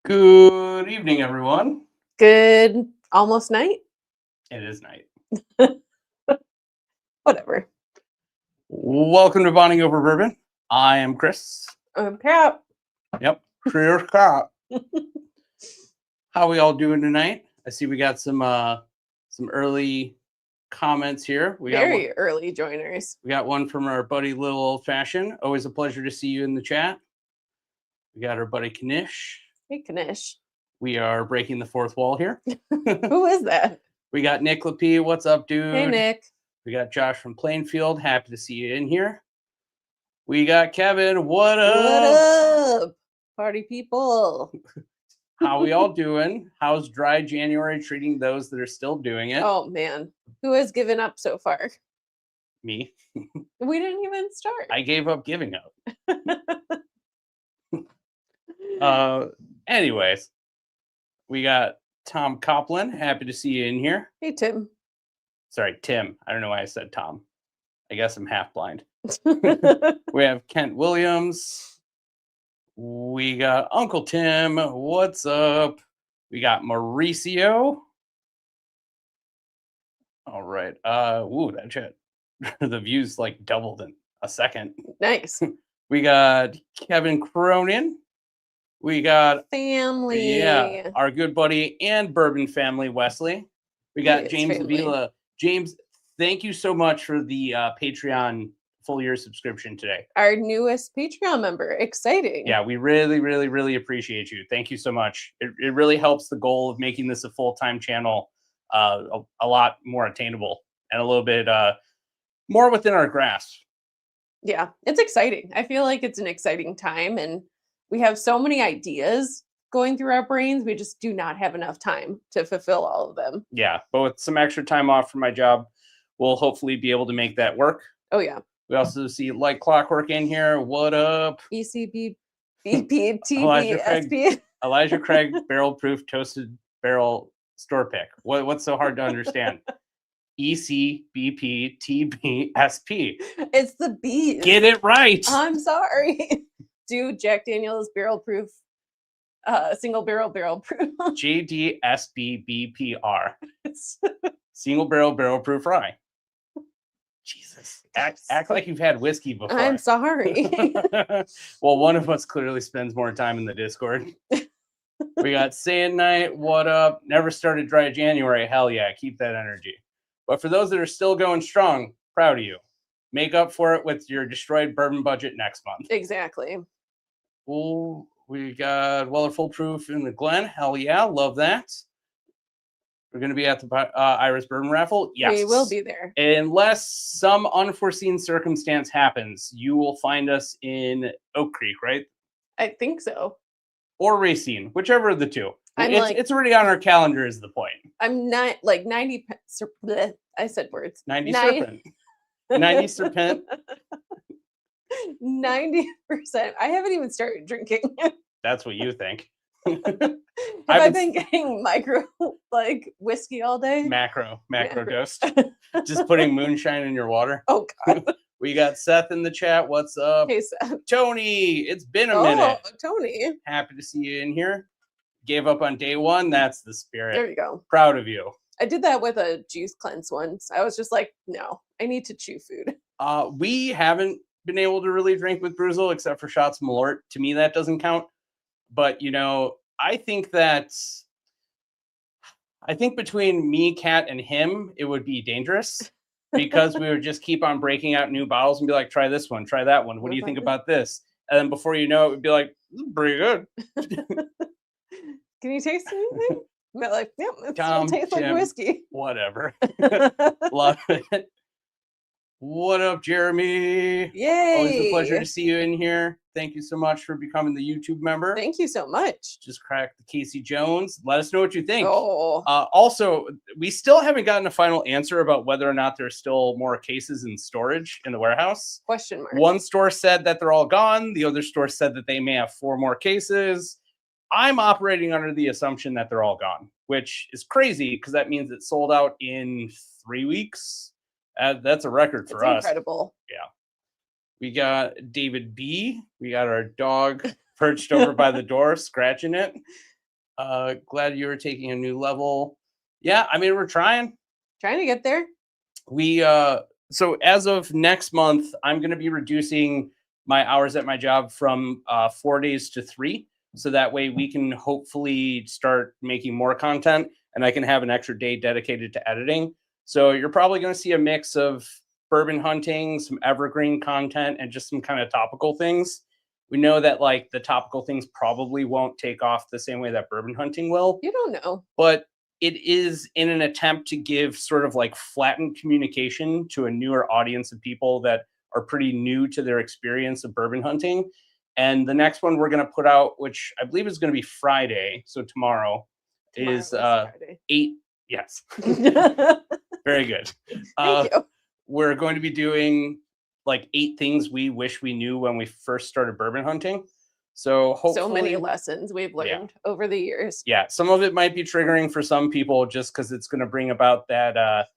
Good evening, everyone. Good almost night. It is night. Whatever. Welcome to Bonding Over Bourbon. I am Chris. Pat. Yep, Chris Cop. How we all doing tonight? I see we got some early comments here. Very early joiners. We got one from our buddy Little Old Fashioned. Always a pleasure to see you in the chat. We got our buddy Kanish. Hey, Kanish. We are breaking the fourth wall here. Who is that? We got Nick Lapie. What's up, dude? Hey, Nick. We got Josh from Plainfield. Happy to see you in here. We got Kevin. What up? What up, party people? How we all doing? How's dry January treating those that are still doing it? Oh, man. Who has given up so far? Me. We didn't even start. I gave up giving up. Anyways, we got Tom Copland. Happy to see you in here. Hey, Tim. Sorry, Tim. I don't know why I said Tom. I guess I'm half blind. We have Kent Williams. We got Uncle Tim. What's up? We got Mauricio. All right. Ooh, that chat. The views like doubled in a second. Nice. We got Kevin Cronin. We got Family. Yeah, our good buddy and Bourbon family, Wesley. We got James Avila. James, thank you so much for the Patreon full year subscription today. Our newest Patreon member. Exciting. Yeah, we really, really, really appreciate you. Thank you so much. It really helps the goal of making this a full-time channel a lot more attainable and a little bit more within our grasp. Yeah, it's exciting. I feel like it's an exciting time, and we have so many ideas going through our brains. We just do not have enough time to fulfill all of them. Yeah, but with some extra time off from my job, we'll hopefully be able to make that work. Oh, yeah. We also see Like Clockwork in here. What up? ECB, BP, TB, SP. Elijah Craig, barrel proof toasted barrel store pick. What's so hard to understand? ECBP, TB, SP. It's the B's. Get it right. I'm sorry. Do Jack Daniel's barrel proof, single barrel proof. JDSBBPR. Single barrel proof rye. Jesus. Act like you've had whiskey before. I'm sorry. Well, one of us clearly spends more time in the Discord. We got Sand Night. What up? Never started dry January. Hell yeah. Keep that energy. But for those that are still going strong, proud of you. Make up for it with your destroyed bourbon budget next month. Exactly. Well, we got Weller Full Proof in the Glen. Hell yeah. Love that. We're going to be at the Iris Bourbon Raffle. Yes. We will be there. Unless some unforeseen circumstance happens, you will find us in Oak Creek, right? I think so. Or Racine, whichever of the two. It's already on our calendar is the point. I'm not like 90. I said words. 90 serpent. 90 serpent. 90%. I haven't even started drinking. That's what you think. I've been getting micro whiskey all day. Macro dosed. Just putting moonshine in your water. Oh God. We got Seth in the chat. What's up? Hey Seth. Tony, it's been a minute. Tony. Happy to see you in here. Gave up on day one. That's the spirit. There you go. Proud of you. I did that with a juice cleanse once. I was just like, no, I need to chew food. We haven't been able to really drink with Bruzel except for shots of Malort. To me, that doesn't count. But, I think between me, Kat, and him, it would be dangerous because we would just keep on breaking out new bottles and be like, try this one, try that one. What do you think about this? And then before you know it, would be like, this is pretty good. Can you taste anything? But like, yeah, it Tom, still tastes Jim, like whiskey. Whatever. Love it. What up, Jeremy? Yay! Always a pleasure to see you in here. Thank you so much for becoming the YouTube member. Thank you so much. Just cracked the Casey Jones. Let us know what you think. Oh. Also, we still haven't gotten a final answer about whether or not there's still more cases in storage in the warehouse. Question mark. One store said that they're all gone. The other store said that they may have 4 more cases. I'm operating under the assumption that they're all gone, which is crazy because that means it sold out in 3 weeks. That's a record for us. Incredible. Yeah. We got David B. We got our dog perched over by the door, scratching it. Glad you were taking a new level. Yeah, I mean, we're trying. Trying to get there. We so as of next month, I'm going to be reducing my hours at my job from 4 days to 3, so that way we can hopefully start making more content, and I can have an extra day dedicated to editing. So you're probably going to see a mix of bourbon hunting, some evergreen content, and just some kind of topical things. We know that like the topical things probably won't take off the same way that bourbon hunting will, You don't know. but it is in an attempt to give sort of like flattened communication to a newer audience of people that are pretty new to their experience of bourbon hunting. And the next one we're going to put out, which I believe is going to be Friday, so tomorrow, Tomorrow is is Friday. 8. Yes, very good. Thank you. We're going to be doing like 8 things we wish we knew when we first started bourbon hunting. So hopefully, So many lessons we've learned over the years. yeah, some of it might be triggering for some people just because it's going to bring about that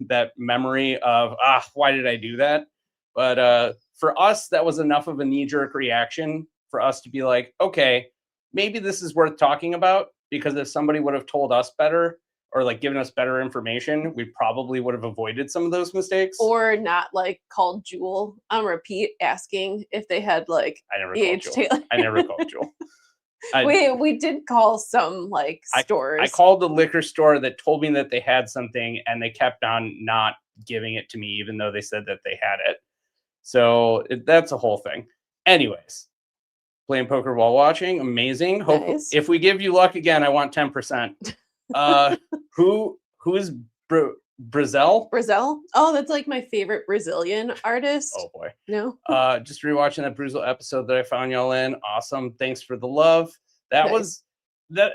that memory of why did I do that? But for us, that was enough of a knee-jerk reaction for us to be like, okay, maybe this is worth talking about, because if somebody would have told us better or like given us better information, we probably would have avoided some of those mistakes. Or not like called Jewel on repeat asking if they had like I never E.H. called Jewel. Taylor. I never called Jewel. We did call some like stores. I called the liquor store that told me that they had something, and they kept on not giving it to me, even though they said that they had it. So that's a whole thing. Anyways, playing poker while watching, amazing. Hope Nice. if we give you luck again, I want 10%. Who's Brazil? Brazil? Oh, that's like my favorite Brazilian artist. Oh boy. No? Just rewatching that Brazil episode that I found y'all in. Awesome. Thanks for the love. That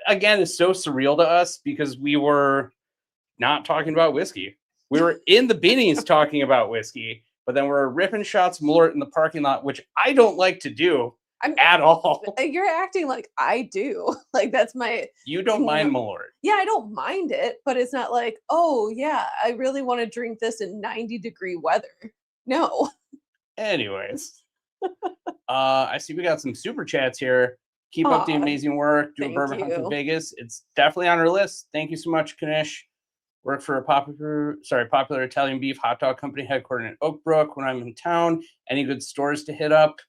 again is so surreal to us because we were not talking about whiskey. We were in the beanies talking about whiskey, but then we're ripping shots Malort in the parking lot, which I don't like to do at all. You're acting like I do. Like that's my. You don't mind Malort. Yeah, I don't mind it, but it's not like, oh yeah, I really want to drink this in 90-degree weather. No. Anyways, I see we got some super chats here. Keep up the amazing work. Do a bourbon hunt for Vegas. It's definitely on our list. Thank you so much, Kanish. Work for a popular Italian beef hot dog company headquartered in Oak Brook when I'm in town. Any good stores to hit up?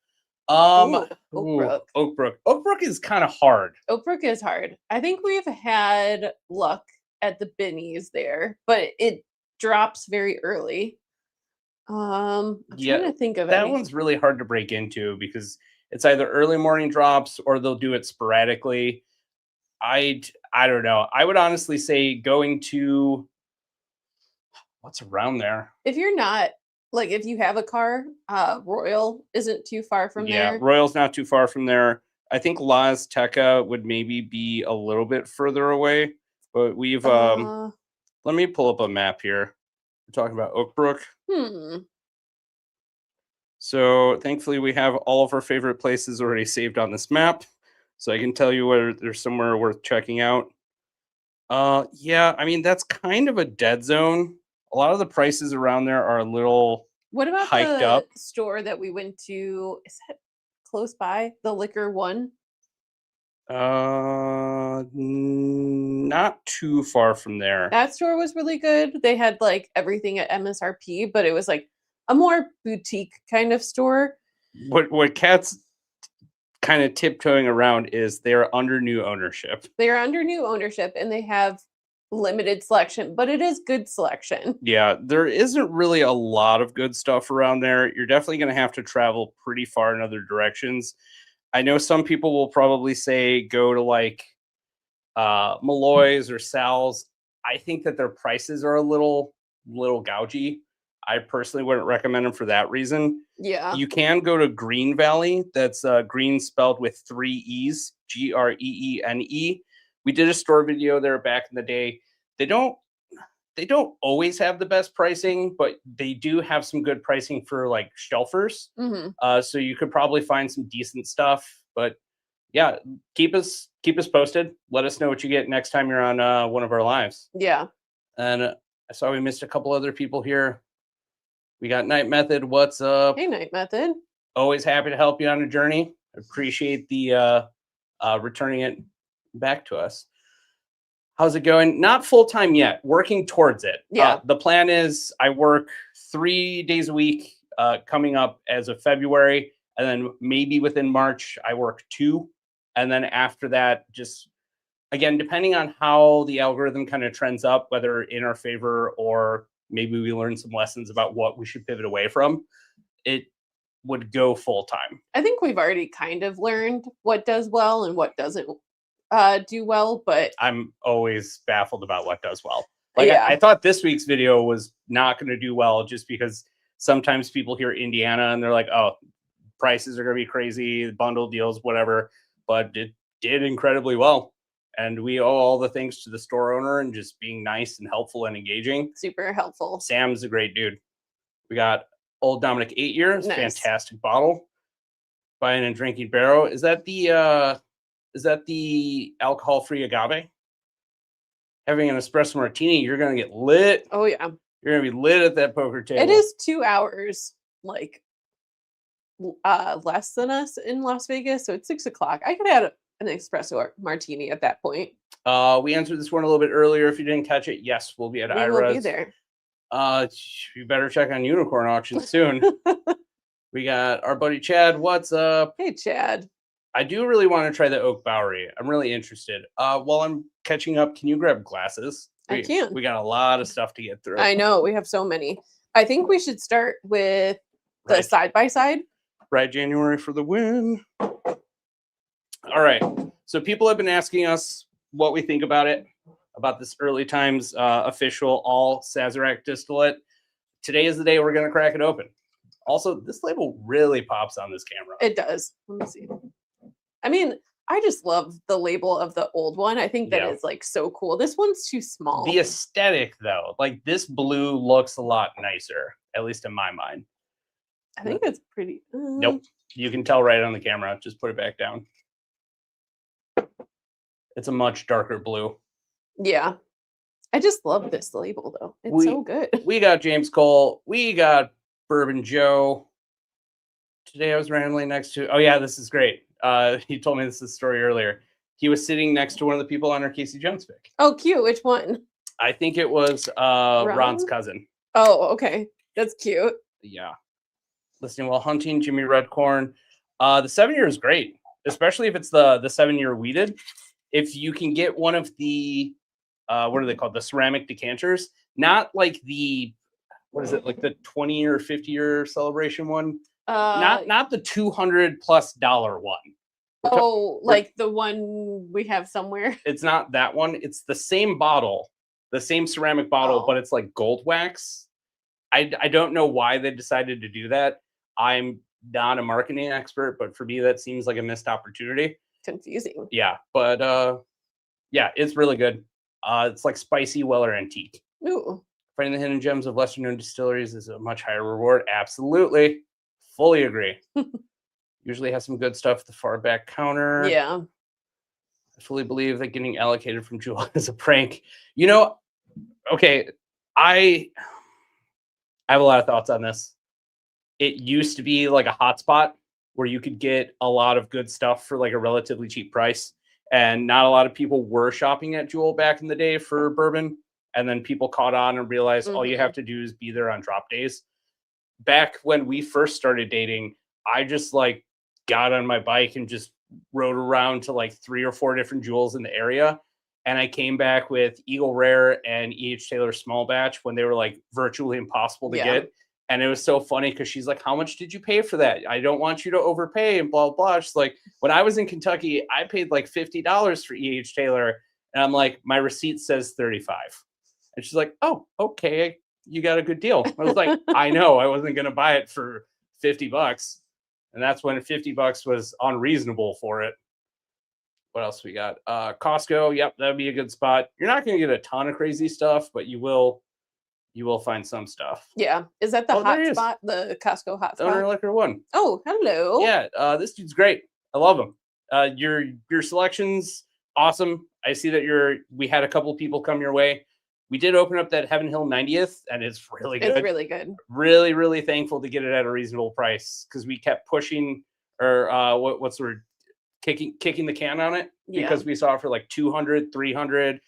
Oak Brook. Oak Brook is kind of hard. Oak Brook is hard. I think we've had luck at the Binnies there, but it drops very early. I'm trying to think of it. That one's really hard to break into because it's either early morning drops or they'll do it sporadically. I don't know. I would honestly say going to what's around there. If you're not like if you have a car, Royal isn't too far from there. Yeah, Royal's not too far from there. I think La Azteca would maybe be a little bit further away, but we've let me pull up a map here. We're talking about Oak Brook. So thankfully we have all of our favorite places already saved on this map. So I can tell you whether there's somewhere worth checking out. Yeah, I mean, that's kind of a dead zone. A lot of the prices around there are a little hiked up. Store that we went to? Is that close by? The Liquor One? Not too far from there. That store was really good. They had like everything at MSRP, but it was like a more boutique kind of store. What Kat's kind of tiptoeing around is they're under new ownership. They are under new ownership and they have limited selection, but it is good selection. Yeah, there isn't really a lot of good stuff around there. You're definitely going to have to travel pretty far in other directions. I know some people will probably say go to like Malloy's or Sal's. I think that their prices are a little gougy. I personally wouldn't recommend them for that reason. Yeah. You can go to Green Valley. That's green spelled with 3 E's, Greene. We did a store video there back in the day. They don't always have the best pricing, but they do have some good pricing for like shelfers. So you could probably find some decent stuff. But yeah, keep us posted. Let us know what you get next time you're on one of our lives. Yeah. And I saw we missed a couple other people here. We got Night Method. What's up? Hey, Night Method. Always happy to help you on a journey. Appreciate the returning it back to us. How's it going? Not full-time yet. Working towards it. Yeah. The plan is I work 3 days a week coming up as of February. And then maybe within March, I work 2. And then after that, just, again, depending on how the algorithm kind of trends up, whether in our favor or maybe we learn some lessons about what we should pivot away from, it would go full-time. I think we've already kind of learned what does well and what doesn't do well, but I'm always baffled about what does well. Like, yeah. I thought this week's video was not going to do well just because sometimes people hear Indiana and they're like, oh, prices are going to be crazy, bundle deals, whatever. But it did incredibly well. And we owe all the thanks to the store owner and just being nice and helpful and engaging. Super helpful. Sam's a great dude. We got Old Dominic 8 years, Nice. fantastic bottle. Buying and drinking barrel. Is that the alcohol-free agave? Having an espresso martini, you're gonna get lit. Oh yeah. You're gonna be lit at that poker table. It is 2 hours like less than us in Las Vegas, so it's 6 o'clock. I could have an espresso martini at that point. We answered this one a little bit earlier. If you didn't catch it, yes, we'll be at We IRES. will be there. You better check on Unicorn Auction soon. We got our buddy Chad. What's up? Hey Chad. I do really want to try the Oak Bowery. I'm really interested. While I'm catching up, can you grab glasses? I can. We got a lot of stuff to get through. I know, we have so many. I think we should start with the Right. side-by-side. Right, January for the win. All right. So people have been asking us what we think about it, about this Early Times official all Sazerac distillate. Today is the day we're going to crack it open. Also, this label really pops on this camera. It does. Let me see. I mean, I just love the label of the old one. I think that is like so cool. This one's too small. The aesthetic, though, like this blue looks a lot nicer, at least in my mind. I think it's pretty. Nope. You can tell right on the camera. Just put it back down. It's a much darker blue. Yeah. I just love this label, though. It's so good. We got James Cole. We got Bourbon Joe. Today I was randomly next to. Oh, yeah, this is great. He told me this story earlier. He was sitting next to one of the people on our Casey Jones pick. Oh, cute. Which one? I think it was Ron's cousin. Oh, okay. That's cute. Yeah. Listening while hunting, Jimmy Redcorn. The 7-year is great, especially if it's the 7-year weeded. If you can get one of the what are they called? The ceramic decanters, not like the what is it, like the 20 or 50-year celebration one? Not the $200+ one. Oh, like the one we have somewhere. It's not that one. It's the same bottle, the same ceramic bottle, but it's like gold wax. I don't know why they decided to do that. I'm not a marketing expert, but for me, that seems like a missed opportunity. Confusing. Yeah, but yeah, it's really good. It's like spicy Weller antique. Ooh. Finding the hidden gems of lesser known distilleries is a much higher reward. Absolutely. Fully agree. Usually has some good stuff at the far back counter. Yeah. I fully believe that getting allocated from Jewel is a prank. You know, okay, I have a lot of thoughts on this. It used to be like a hotspot where you could get a lot of good stuff for like a relatively cheap price. And not a lot of people were shopping at Jewel back in the day for bourbon. And then people caught on and realized all you have to do is be there on drop days. Back when we first started dating, I just like got on my bike and just rode around to like 3 or 4 different Jewels in the area. And I came back with Eagle Rare and E.H. Taylor Small Batch when they were like virtually impossible to get. And it was so funny because she's like, how much did you pay for that? I don't want you to overpay and blah, blah. She's like, when I was in Kentucky, I paid like $50 for E.H. Taylor. And I'm like, my receipt says 35. And she's like, oh, okay. You got a good deal. I was like, I know I wasn't going to buy it for $50. And that's when $50 was unreasonable for it. What else we got? Costco. Yep. That'd be a good spot. You're not going to get a ton of crazy stuff, but you will find some stuff. Yeah. Is that the hot spot? The Costco hot spot? Owner Liquor 1. Oh, hello. Yeah. This dude's great. I love him. Your selection's awesome. I see that we had a couple people come your way. We did open up that Heaven Hill 90th, and it's really good. It's really good. Really, really thankful to get it at a reasonable price because we kept pushing, or what's the word? kicking the can on it Yeah. because we saw it for like 200, 300.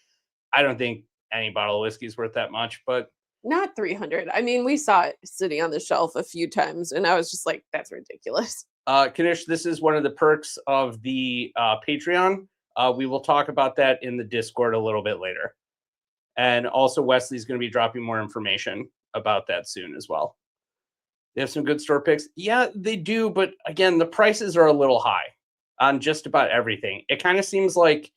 I don't think any bottle of whiskey is worth that much, but Not 300. I mean, we saw it sitting on the shelf a few times, and I was just like, that's ridiculous. Kanish, this is one of the perks of the Patreon. We will talk about that in the Discord a little bit later. And also Wesley's going to be dropping more information about that soon as well. They have some good store picks. Yeah, they do. But again, the prices are a little high on just about everything. It kind of seems like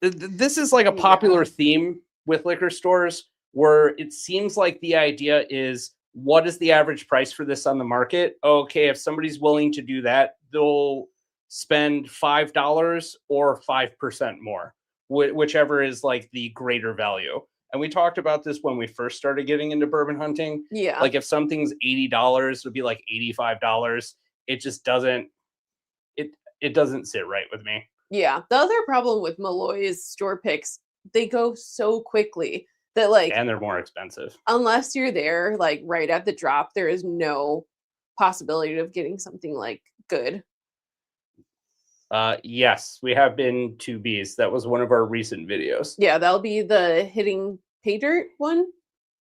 this is like a popular theme with liquor stores where it seems like the idea is, what is the average price for this on the market? Okay, if somebody's willing to do that, they'll spend $5 or 5% more, whichever is like the greater value. And we talked about this when we first started getting into bourbon hunting. Yeah. Like if something's $80, it'll be like $85. It just doesn't, it doesn't sit right with me. Yeah. The other problem with Malloy's store picks, they go so quickly that like, and they're more expensive. Unless you're there like right at the drop, there is no possibility of getting something like good. Yes, we have been to Bees. That was one of our recent videos. Yeah, that'll be the hitting pay dirt one.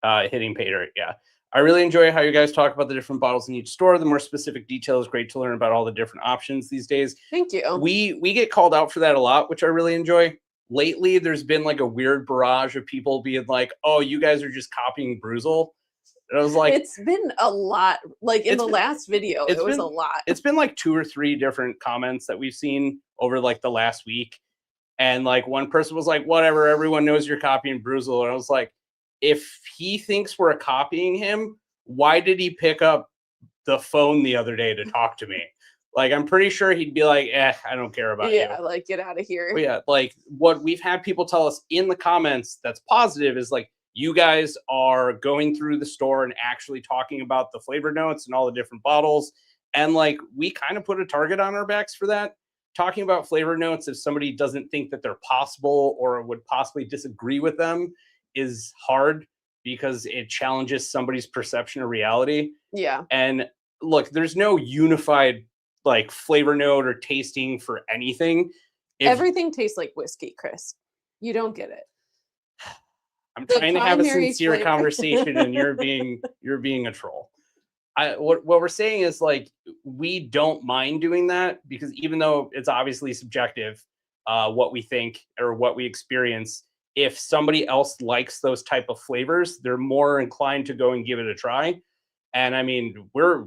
Hitting pay dirt, yeah. I really enjoy how you guys talk about the different bottles in each store. The more specific detail is great to learn about all the different options these days. Thank you. We get called out for that a lot, which I really enjoy. Lately, there's been like a weird barrage of people being like, "Oh, you guys are just copying Bruzel." And I was like, it's been a lot. Like in the last video, it was a lot. It's been like 2 or 3 different comments that we've seen over like the last week. And like one person was like, "Whatever, everyone knows you're copying Bruzel." And I was like, if he thinks we're copying him, why did he pick up the phone the other day to talk to me? Like, I'm pretty sure he'd be like, I don't care about you. Yeah, like, get out of here. But yeah, like what we've had people tell us in the comments that's positive is like, you guys are going through the store and actually talking about the flavor notes and all the different bottles. And like, we kind of put a target on our backs for that. Talking about flavor notes, if somebody doesn't think that they're possible or would possibly disagree with them, is hard because it challenges somebody's perception of reality. Yeah. And look, there's no unified like flavor note or tasting for anything. Everything tastes like whiskey, Chris. You don't get it. I'm trying to have a sincere conversation and you're being a troll. What we're saying is like, we don't mind doing that because even though it's obviously subjective, what we think or what we experience, if somebody else likes those type of flavors, they're more inclined to go and give it a try. And I mean, we're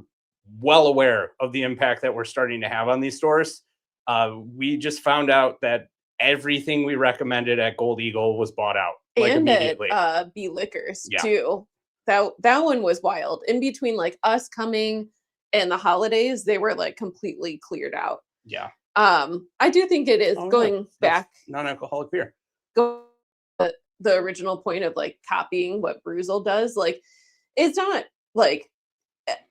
well aware of the impact that we're starting to have on these stores. We just found out that everything we recommended at Gold Eagle was bought out. Like and immediately. At B Liquors too. That one was wild. In between like us coming and the holidays, they were like completely cleared out. Yeah. I do think it is going back. Non-alcoholic beer. The original point of like copying what Bruzel does. Like, it's not like,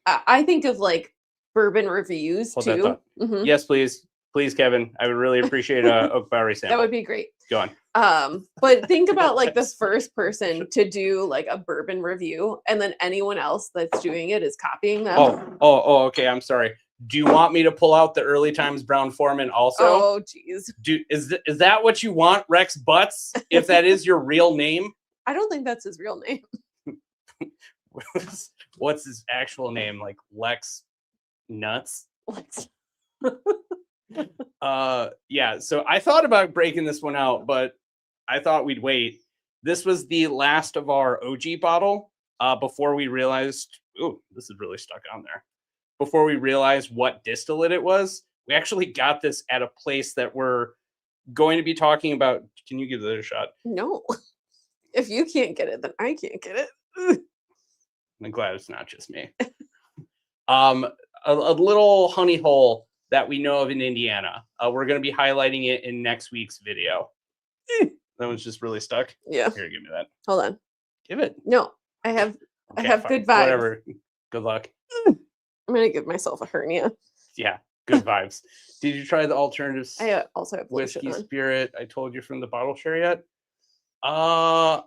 I think of like bourbon reviews too. Mm-hmm. Yes, please. Please, Kevin. I would really appreciate a Oak Bowery sample. That would be great. Go on. But think about like this first person to do like a bourbon review, and then anyone else that's doing it is copying them. Oh, okay. I'm sorry. Do you want me to pull out the Early Times Brown Foreman also? Oh, geez. Is that what you want, Rex Butts? If that is your real name? I don't think that's his real name. What's his actual name? Like Lex Nuts? Yeah, so I thought about breaking this one out, but I thought we'd wait. This was the last of our OG bottle before we realized, oh, this is really stuck on there. Before we realized what distillate it was. We actually got this at a place that we're going to be talking about. Can you give that a shot? No. If you can't get it, then I can't get it. I'm glad it's not just me. A little honey hole that we know of in Indiana. We're going to be highlighting it in next week's video. That one's just really stuck. Yeah. Here, give me that. Hold on. Give it. No, I have Okay, fine. good vibes. Whatever. Good luck. I'm going to give myself a hernia. Yeah, good vibes. Did you try the alternatives? I also have Whiskey Spirit. I told you from the bottle share yet? I'm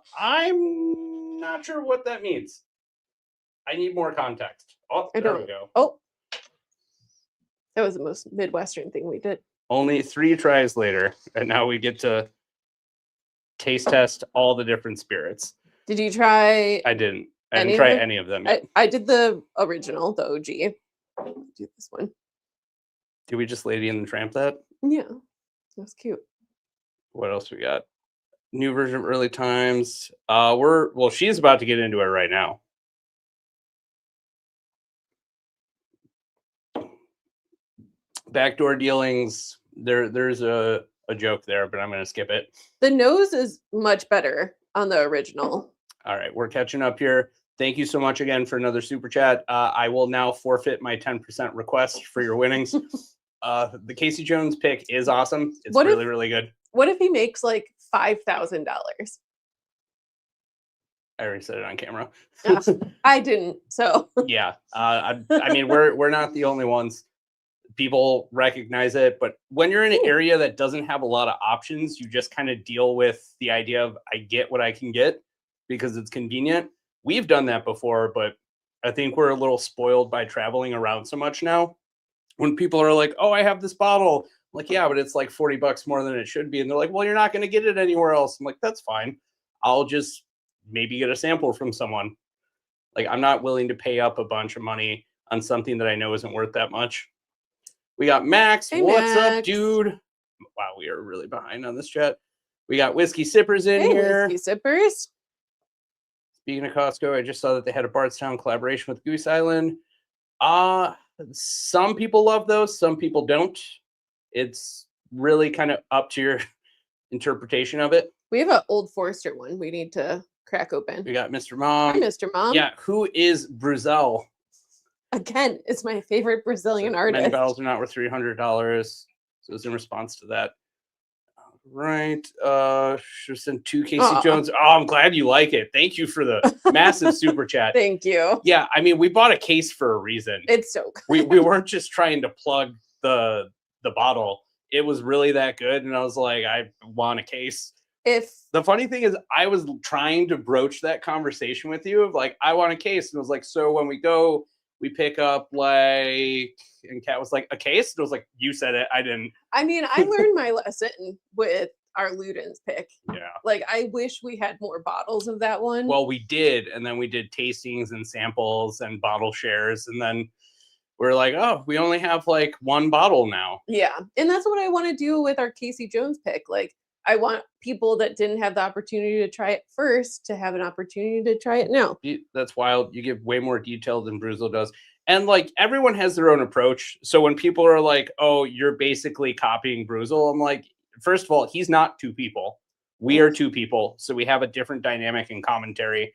not sure what that means. I need more context. Oh, there we go. Oh, that was the most Midwestern thing we did. Only 3 tries later, and now we get to taste test all the different spirits. Did you try? I didn't. I Any didn't of try it? any of them yet. I did the original, the OG. Do this one. Did we just Lady and the Tramp that? Yeah, that's cute. What else we got? New version of Early Times. Well, she's about to get into it right now. Backdoor dealings. There's a joke there, but I'm gonna skip it. The nose is much better on the original. All right, we're catching up here. Thank you so much again for another super chat. I will now forfeit my 10% request for your winnings. The Casey Jones pick is awesome. It's really good. What if he makes like $5,000? I already said it on camera. I didn't. So yeah, I mean we're not the only ones. People recognize it, but when you're in an area that doesn't have a lot of options, you just kind of deal with the idea of I get what I can get because it's convenient. We've done that before, but I think we're a little spoiled by traveling around so much now. When people are like, "Oh, I have this bottle," I'm like, "Yeah, but it's like $40 more than it should be," and they're like, "Well, you're not going to get it anywhere else." I'm like, "That's fine. I'll just maybe get a sample from someone." Like, I'm not willing to pay up a bunch of money on something that I know isn't worth that much. We got Max. Hey, What's Max. up, dude? Wow, we are really behind on this chat. We got Whiskey Sippers in here. Whiskey Sippers. Speaking of Costco, I just saw that they had a Bardstown collaboration with Goose Island. Some people love those, some people don't. It's really kind of up to your interpretation of it. We have an Old Forester one we need to crack open. We got Mr. Mom. Hi, Mr. Mom. Yeah, who is Bruzel? Again, it's my favorite Brazilian artist. Many bottles are not worth $300. So it's in response to that. Right. Should send 2 Casey Jones. Oh, I'm glad you like it. Thank you for the massive super chat. Thank you. Yeah, I mean, we bought a case for a reason. It's so good. We weren't just trying to plug the bottle. It was really that good, and I was like, I want a case. The funny thing is, I was trying to broach that conversation with you of like, I want a case, and it was like, so when we go, we pick up like, and Kat was like, a case? And it was like, you said it, I didn't. I mean, I learned my lesson with our Ludens pick. Yeah. Like, I wish we had more bottles of that one. Well, we did, and then we did tastings and samples and bottle shares, and then we're like, oh, we only have like 1 bottle now. Yeah, and that's what I want to do with our Casey Jones pick. Like, I want people that didn't have the opportunity to try it first to have an opportunity to try it now. That's wild. You give way more detail than Bruzel does. And like everyone has their own approach. So when people are like, oh, you're basically copying Bruzel, I'm like, first of all, he's not 2 people. We are 2 people. So we have a different dynamic and commentary.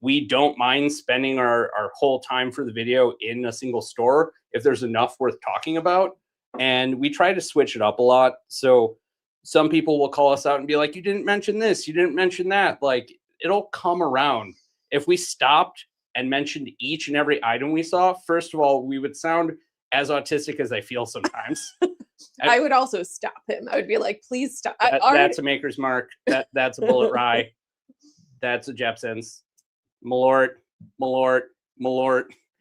We don't mind spending our whole time for the video in a single store if there's enough worth talking about. And we try to switch it up a lot. So some people will call us out and be like, you didn't mention this, you didn't mention that. Like, it'll come around. If we stopped and mentioned each and every item we saw, first of all, we would sound as autistic as I feel sometimes. I would also stop him. I would be like, please stop. That's a Maker's Mark. That's a Bullet Rye. That's a Jepson's. Malort.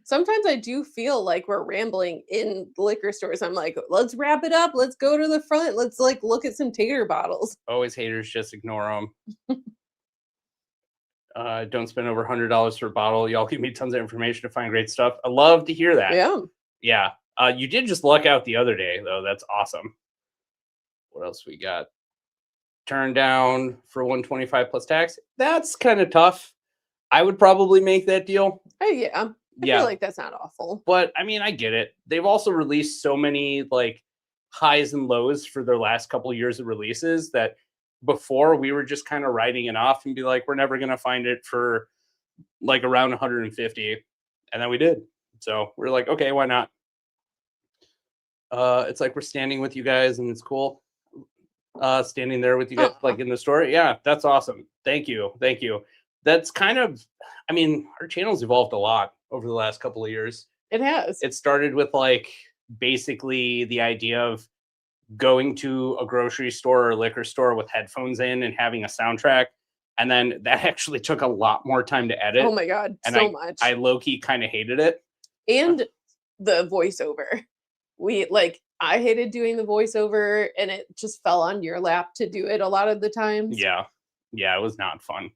Sometimes I do feel like we're rambling in liquor stores. I'm like, let's wrap it up. Let's go to the front. Let's like look at some tater bottles. Always haters, just ignore them. Don't spend over $100 for a bottle. Y'all give me tons of information to find great stuff. I love to hear that. Yeah. You did just luck out the other day, though. That's awesome. What else we got? Turn down for $125 plus tax. That's kind of tough. I would probably make that deal. Oh, yeah. I feel like that's not awful. But I mean, I get it. They've also released so many like highs and lows for their last couple of years of releases that before we were just kind of writing it off and be like, we're never going to find it for like around 150. And then we did. So we're like, okay, why not? It's like we're standing with you guys and it's cool. Standing there with you guys, like in the store. Yeah, that's awesome. Thank you. Thank you. That's kind of, I mean, our channel's evolved a lot over the last couple of years. It has. It started with like basically the idea of going to a grocery store or liquor store with headphones in and having a soundtrack. And then that actually took a lot more time to edit. Oh my God, and so much. I low-key kind of hated it. And the voiceover. We like I hated doing the voiceover, and it just fell on your lap to do it a lot of the times. Yeah. Yeah, it was not fun.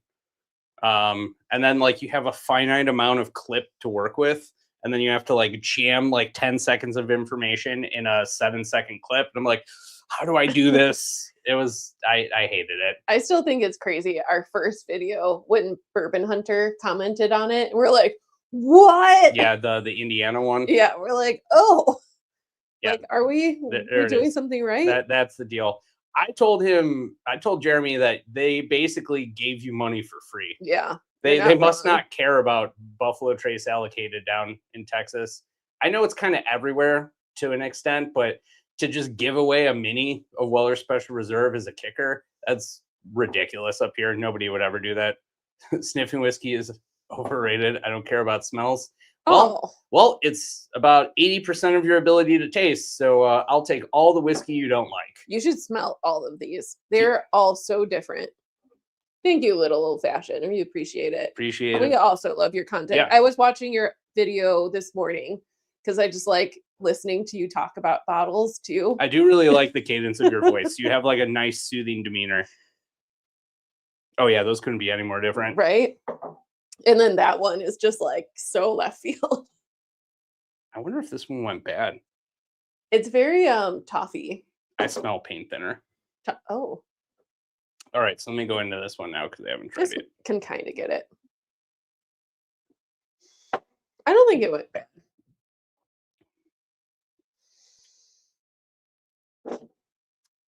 And then like you have a finite amount of clip to work with, and then you have to like jam like 10 seconds of information in a 7-second clip. And I'm like, how do I do this? I hated it. I still think it's crazy. Our first video, when Bourbon Hunter commented on it, we're like, what? Yeah, the Indiana one. Yeah, we're like, oh, Yeah. like, are we There it doing is. something right? That's the deal. I told Jeremy that they basically gave you money for free. Yeah. They must not care about Buffalo Trace allocated down in Texas. I know it's kind of everywhere to an extent, but to just give away a mini of Weller Special Reserve as a kicker, that's ridiculous up here. Nobody would ever do that. Sniffing whiskey is overrated. I don't care about smells. Well, it's about 80% of your ability to taste. So I'll take all the whiskey you don't like. You should smell all of these. They're all so different. Thank you, Little Old Fashioned. We appreciate it. We also love your content. Yeah. I was watching your video this morning because I just like listening to you talk about bottles too. I do really like the cadence of your voice. You have like a nice soothing demeanor. Oh yeah, those couldn't be any more different. Right? And then that one is just like so left field. I wonder if this one went bad. It's very toffee. I smell paint thinner. Oh. All right, so let me go into this one now because I haven't tried This it. can kind of get it. I don't think it went bad.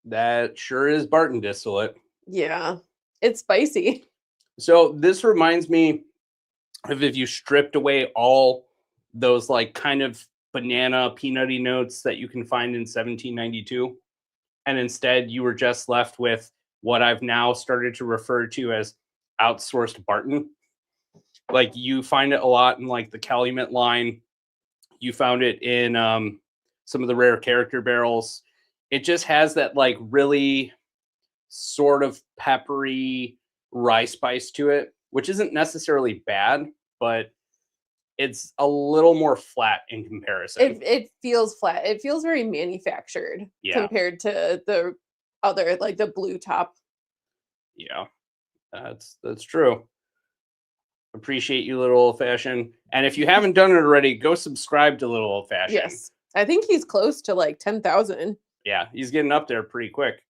That sure is Barton distillate. Yeah, it's spicy. So this reminds me of if you stripped away all those like kind of banana peanutty notes that you can find in 1792, and instead you were just left with what I've now started to refer to as outsourced Barton. Like you find it a lot in like the Calumet line. You found it in some of the rare character barrels. It just has that like really sort of peppery rye spice to it, which isn't necessarily bad, but it's a little more flat in comparison. It feels flat. It feels very manufactured compared to the other, like the blue top. Yeah, that's true. Appreciate you, Little Old Fashioned. And if you haven't done it already, go subscribe to Little Old Fashioned. Yes, I think he's close to like 10,000. Yeah, he's getting up there pretty quick.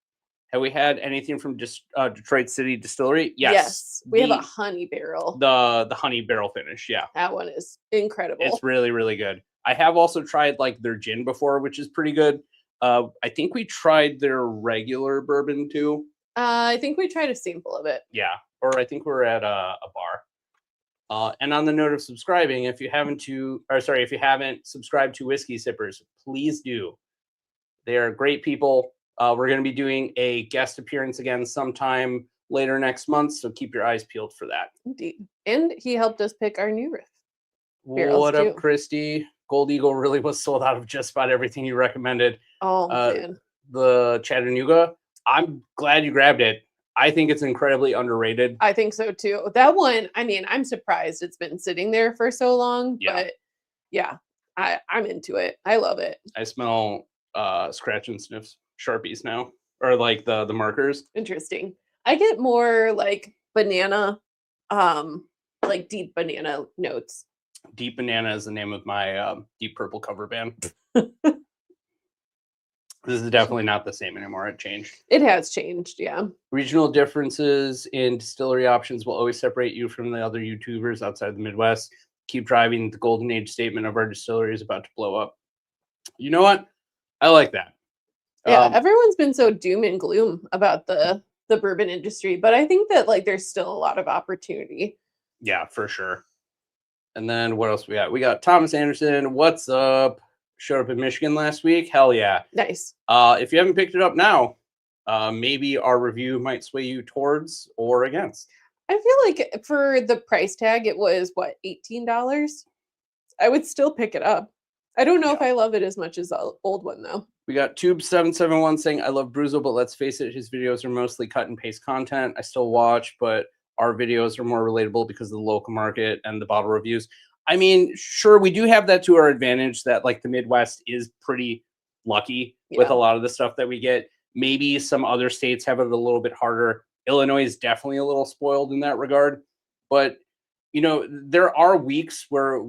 Have we had anything from Detroit City Distillery? Yes. We have a honey barrel. The honey barrel finish, yeah. That one is incredible. It's really, really good. I have also tried like their gin before, which is pretty good. I think we tried their regular bourbon too. I think we tried a sample of it. Yeah, or I think we're at a bar. And on the note of subscribing, if you haven't subscribed to Whiskey Sippers, please do. They are great people. We're going to be doing a guest appearance again sometime later next month, so keep your eyes peeled for that. Indeed. And he helped us pick our new riff. What up, Christy? Gold Eagle really was sold out of just about everything you recommended. Oh, man. The Chattanooga, I'm glad you grabbed it. I think it's incredibly underrated. I think so too. That one, I mean, I'm surprised it's been sitting there for so long, but yeah, I'm into it. I love it. I smell scratch and sniffs Sharpies now, or like the markers. Interesting. I get more like banana, like deep banana notes. Deep Banana is the name of my Deep Purple cover band. This is definitely not the same anymore. It changed. It has changed, yeah. Regional differences in distillery options will always separate you from the other YouTubers outside the Midwest. Keep driving. The golden age statement of our distillery is about to blow up. You know what? I like that. Yeah, everyone's been so doom and gloom about the bourbon industry, but I think that like there's still a lot of opportunity. Yeah, for sure. And then what else we got? We got Thomas Anderson. What's up? Showed up in Michigan last week. Hell yeah. Nice. If you haven't picked it up now, maybe our review might sway you towards or against. I feel like for the price tag, it was what, $18? I would still pick it up. I don't know if I love it as much as the old one though. We got Tube771 saying, I love Bruzel, but let's face it, his videos are mostly cut and paste content. I still watch, but our videos are more relatable because of the local market and the bottle reviews. I mean, sure, we do have that to our advantage that like the Midwest is pretty lucky with Yeah. a lot of the stuff that we get. Maybe some other states have it a little bit harder. Illinois is definitely a little spoiled in that regard. But, you know, there are weeks where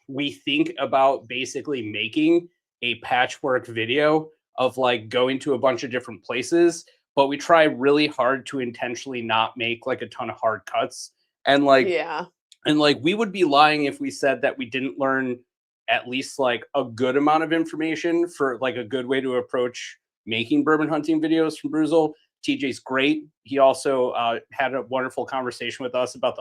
we think about basically making a patchwork video of like going to a bunch of different places, but we try really hard to intentionally not make like a ton of hard cuts. And Yeah. like we would be lying if we said that we didn't learn at least like a good amount of information for like a good way to approach making bourbon hunting videos from Bruzel. TJ's great. He also had a wonderful conversation with us about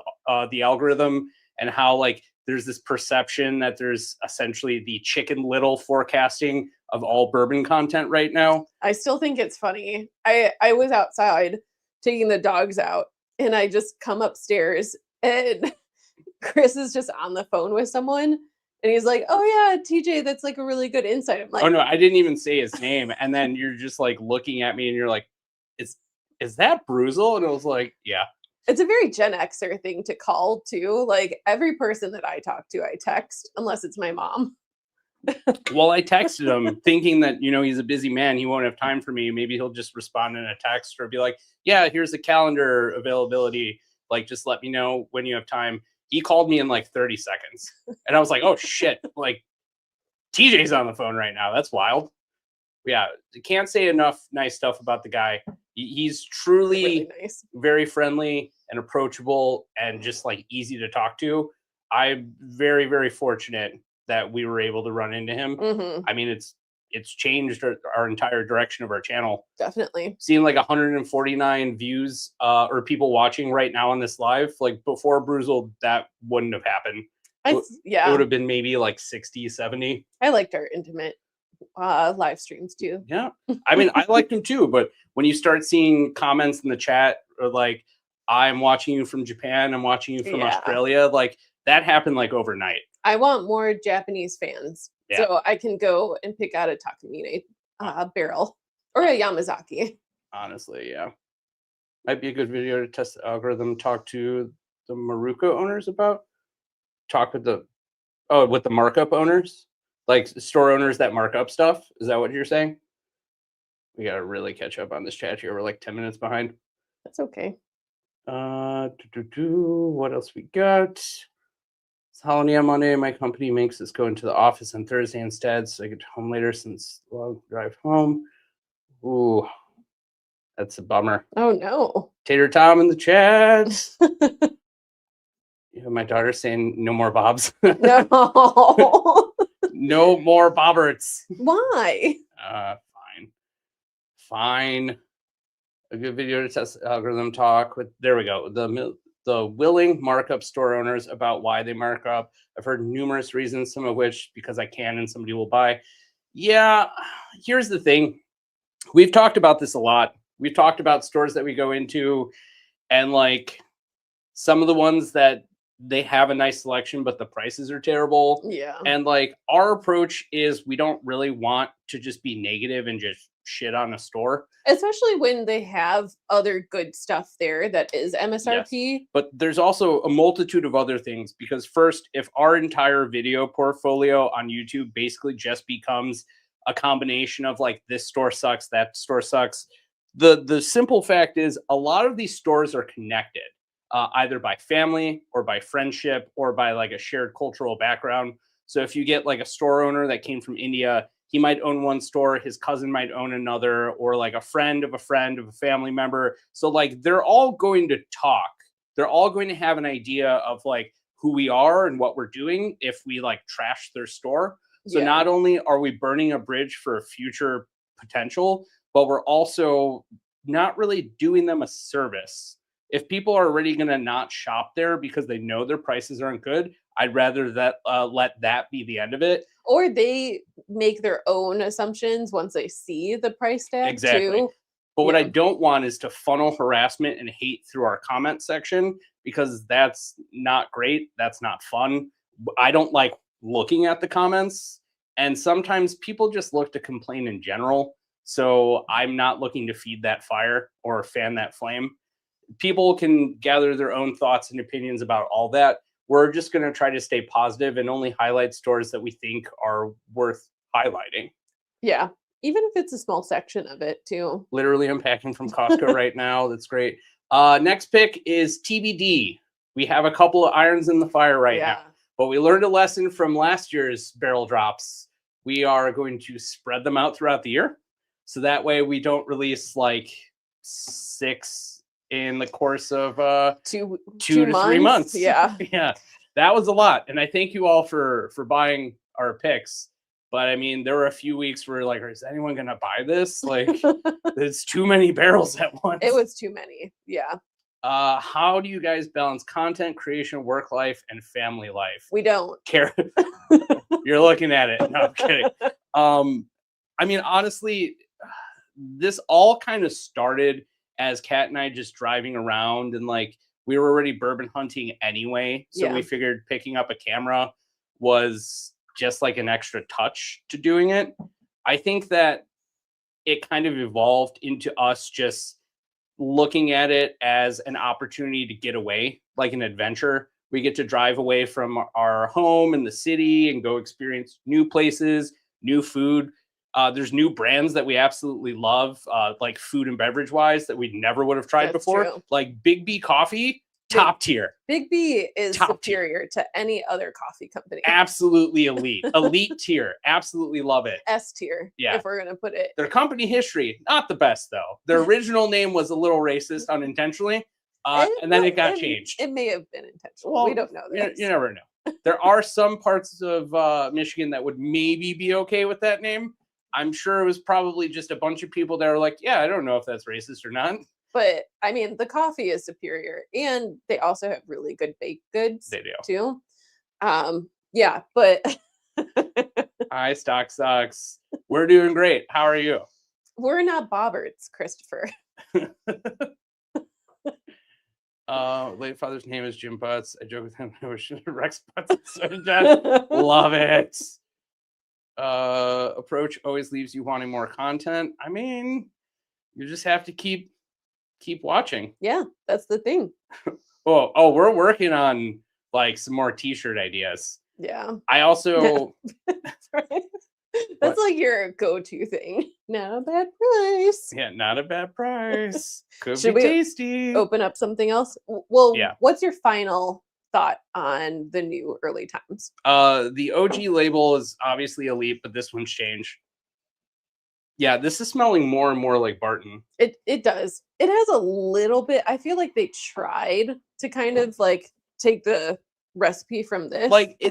the algorithm and how like there's this perception that there's essentially the Chicken Little forecasting of all bourbon content right now. I still think it's funny. I was outside taking the dogs out, and I just come upstairs, and Chris is just on the phone with someone, and he's like, "Oh yeah, TJ, that's like a really good insight." I'm like, Oh no, I didn't even say his name. And then you're just like looking at me and you're like, is that Bruzel? And I was like, yeah. it's a very Gen Xer thing to call too. Like every person that I talk to, I text, unless it's my mom. Well, I texted him thinking that, you know, he's a busy man. He won't have time for me. Maybe he'll just respond in a text or be like, yeah, here's the calendar availability. Like, just let me know when you have time. He called me in like 30 seconds. And I was like, oh shit, like TJ's on the phone right now. That's wild. Yeah, can't say enough nice stuff about the guy. He's truly Really nice. very friendly and approachable and just like easy to talk to. I'm very, very fortunate that we were able to run into him. Hmm. I mean, it's changed our entire direction of our channel. Definitely. Seeing like 149 views or people watching right now on this live, like before Bruzel, that wouldn't have happened. It Yeah, would have been maybe like 60, 70. I liked our intimate live streams too. Yeah. I mean, I liked him too, but when you start seeing comments in the chat or like, I'm watching you from Japan, I'm watching you from Yeah. Australia, like that happened like overnight. I want more Japanese fans, Yeah. so I can go and pick out a Takamine barrel or a Yamazaki. Honestly, yeah. Might be a good video to test the algorithm, talk to the Maruka owners about. Talk with the markup owners, like store owners that mark up stuff. Is that what you're saying? We gotta really catch up on this chat here. We're like 10 minutes behind. That's okay. What else we got? It's holiday on Monday. My company makes us go into the office on Thursday instead, so I get home later since long drive home. Ooh, that's a bummer. Oh no. Tater Tom in the chat. Yeah, my daughter's saying no more Bobs. No. No more Bobberts. Why? Fine. A good video to test the algorithm talk with. There we go. The willing markup store owners about why they mark up. I've heard numerous reasons, some of which because I can and somebody will buy. Yeah, here's the thing. We've talked about this a lot. We've talked about stores that we go into and like some of the ones that they have a nice selection, but the prices are terrible. Yeah. And like our approach is we don't really want to just be negative and just shit on a store. Especially when they have other good stuff there that is MSRP. Yes. But there's also a multitude of other things because first, if our entire video portfolio on YouTube basically just becomes a combination of like this store sucks, that store sucks, the simple fact is a lot of these stores are connected. Either by family or by friendship or by like a shared cultural background. So if you get like a store owner that came from India, he might own one store, his cousin might own another, or like a friend of a family member. So like they're all going to talk. They're all going to have an idea of like who we are and what we're doing if we like trash their store. So not only are we burning a bridge for a future potential, but we're also not really doing them a service. If people are already going to not shop there because they know their prices aren't good, I'd rather that let that be the end of it. Or they make their own assumptions once they see the price tag Exactly. too. But what I don't want is to funnel harassment and hate through our comment section because that's not great. That's not fun. I don't like looking at the comments. And sometimes people just look to complain in general. So I'm not looking to feed that fire or fan that flame. People can gather their own thoughts and opinions about all that. We're just going to try to stay positive and only highlight stores that we think are worth highlighting. Yeah. Even if it's a small section of it too. Literally unpacking from Costco right now. That's great. Next pick is TBD. We have a couple of irons in the fire right now, but we learned a lesson from last year's barrel drops. We are going to spread them out throughout the year. So that way we don't release like 6 in the course of 2 to 3 months. Yeah. Yeah. That was a lot. And I thank you all for buying our picks. But I mean, there were a few weeks where like, is anyone going to buy this? Like, there's too many barrels at once. It was too many. Yeah. How do you guys balance content creation, work life, and family life? We don't care. You're looking at it. No, I'm kidding. I mean, honestly, this all kind of started as Kat and I just driving around, and like we were already bourbon hunting anyway. So we figured picking up a camera was just like an extra touch to doing it. I think that it kind of evolved into us just looking at it as an opportunity to get away, like an adventure. We get to drive away from our home in the city and go experience new places, new food. There's new brands that we absolutely love, like food and beverage wise, that we never would have tried before. True. Like Big B Coffee, top tier. Big B is superior to any other coffee company. Absolutely elite. Elite tier. Absolutely love it. S tier. Yeah. If we're going to put it. Their company history, not the best though. Their original name was a little racist unintentionally. And then it got changed. It may have been intentional. Well, we don't know this. You never know. There are some parts of Michigan that would maybe be okay with that name. I'm sure it was probably just a bunch of people that were like, yeah, I don't know if that's racist or not. But I mean, the coffee is superior, and they also have really good baked goods. They do too. Yeah, but hi, Stock Sucks. We're doing great. How are you? We're not bobbards, Christopher. Late father's name is Jim Butts. I joke with him. I wish Rex Butts. Love it. Approach always leaves you wanting more content. I mean, you just have to keep watching. Yeah, that's the thing. Oh, we're working on like some more t-shirt ideas. Yeah. I also that's right. That's like your go-to thing. Not a bad price. Yeah, not a bad price. Could be tasty. Open up something else? Well, what's your final thought on the new Early Times? The OG label is obviously elite, but this one's changed. Yeah, this is smelling more and more like Barton. It does. It has a little bit. I feel like they tried to kind of like take the recipe from this. Like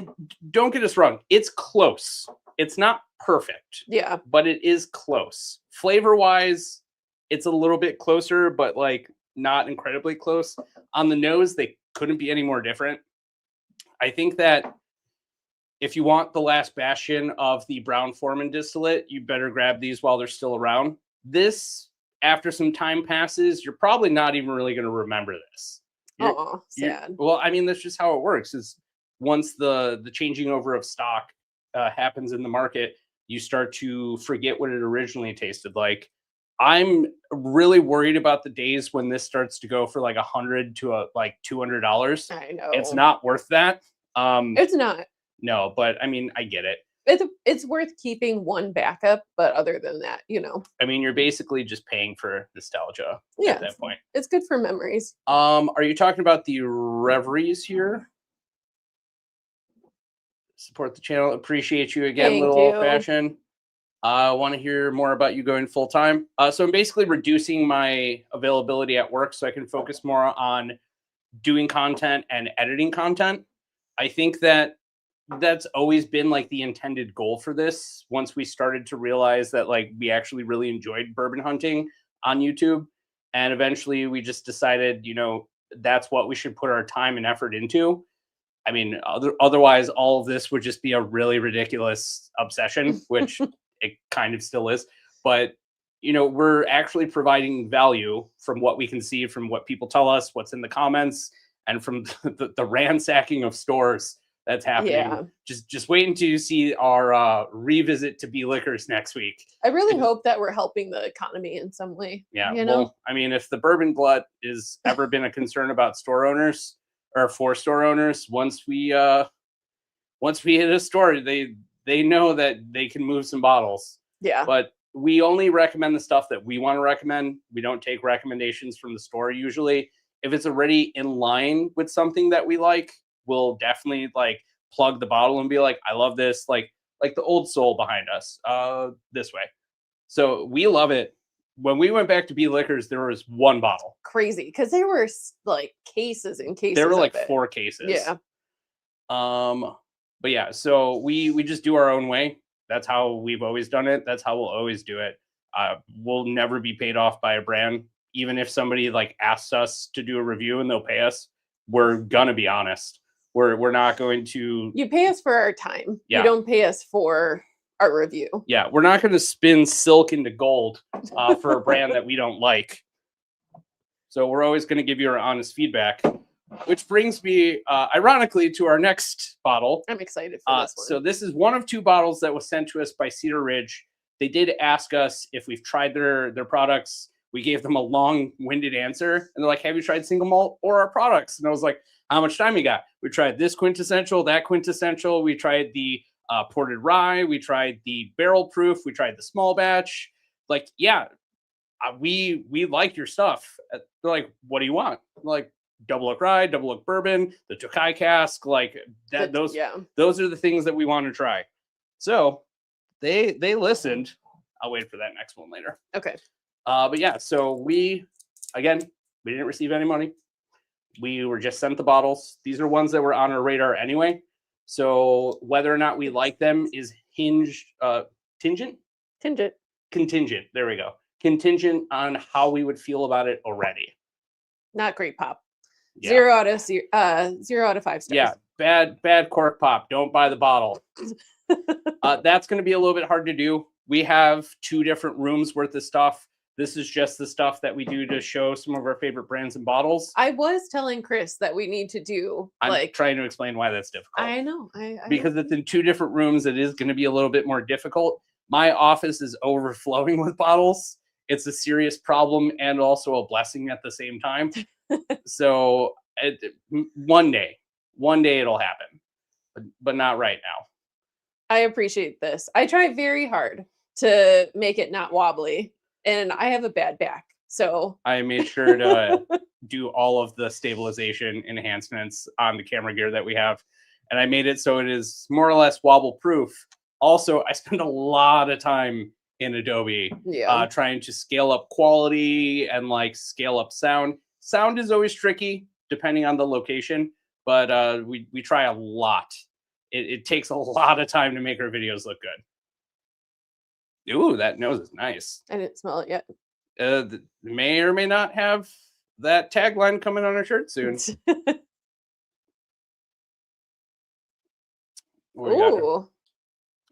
don't get us wrong. It's close. It's not perfect. Yeah. But it is close. Flavor-wise, it's a little bit closer, but like not incredibly close. On the nose, they couldn't be any more different. I think that if you want the last bastion of the Brown Foreman distillate, you better grab these while they're still around. This, after some time passes, you're probably not even really going to remember this. Oh, sad. Well, I mean, that's just how it works. Is once the changing over of stock happens in the market, you start to forget what it originally tasted like. I'm really worried about the days when this starts to go for like $100 to like $200. I know. It's not worth that. It's not. No, but I mean, I get it. It's worth keeping one backup, but other than that, I mean, you're basically just paying for nostalgia at that point. It's good for memories. Are you talking about the Reveries here? Support the channel. Appreciate you again, Thank little you. old fashioned. I want to hear more about you going full time. So I'm basically reducing my availability at work so I can focus more on doing content and editing content. I think that that's always been like the intended goal for this. Once we started to realize that like we actually really enjoyed bourbon hunting on YouTube, and eventually we just decided, that's what we should put our time and effort into. I mean, otherwise all of this would just be a really ridiculous obsession, which it kind of still is. But, we're actually providing value from what we can see, from what people tell us, what's in the comments, and from the ransacking of stores that's happening. Yeah. Just wait until you see our revisit to B Liquors next week. I really hope that we're helping the economy in some way. Yeah. Well, I mean, if the bourbon glut is ever been a concern about store owners or for store owners, once we hit a store, they know that they can move some bottles. Yeah. But we only recommend the stuff that we want to recommend. We don't take recommendations from the store usually. If it's already in line with something that we like, we'll definitely like plug the bottle and be like, I love this. Like the Old Soul behind us, this way. So we love it. When we went back to B Liquors, there was one bottle. Crazy. Because there were like cases and cases. There were like of it. 4 cases. Yeah. But yeah, so we just do our own way. That's how we've always done it. That's how we'll always do it. We'll never be paid off by a brand. Even if somebody like asks us to do a review and they'll pay us, we're gonna be honest. We're not going to. You pay us for our time. Yeah. You don't pay us for our review. Yeah, we're not going to spin silk into gold for a brand that we don't like. So we're always going to give you our honest feedback, which brings me, ironically, to our next bottle. I'm excited for this one. So this is one of 2 bottles that was sent to us by Cedar Ridge. They did ask us if we've tried their products. We gave them a long-winded answer, and they're like, have you tried single malt or our products? And I was like, how much time you got? We tried this quintessential, that quintessential. We tried the ported rye. We tried the barrel proof. We tried the small batch. Like, yeah, we like your stuff. They're like, what do you want? I'm like, double oak rye, double oak bourbon, the Tokai cask, like that. Those are the things that we want to try. So they listened. I'll wait for that next one later. Okay. But yeah, so we didn't receive any money. We were just sent the bottles. These are ones that were on our radar anyway. So whether or not we like them is contingent. There we go. Contingent on how we would feel about it already. Not great pop. Yeah. 0 out of 5 stars. Yeah, bad cork pop. Don't buy the bottle. That's going to be a little bit hard to do. We have 2 different rooms worth of stuff. This is just the stuff that we do to show some of our favorite brands and bottles. I was telling Chris that we need to do. I'm trying to explain why that's difficult. I know. Because it's in 2 different rooms, it is going to be a little bit more difficult. My office is overflowing with bottles. It's a serious problem and also a blessing at the same time. So one day it'll happen, but not right now. I appreciate this. I try very hard to make it not wobbly, and I have a bad back. So I made sure to do all of the stabilization enhancements on the camera gear that we have. And I made it so it is more or less wobble proof. Also, I spend a lot of time in Adobe trying to scale up quality and like scale up sound. Sound is always tricky depending on the location, but we try a lot. It takes a lot of time to make our videos look good. Ooh, that nose is nice. I didn't smell it yet. May or may not have that tagline coming on our shirt soon. Ooh.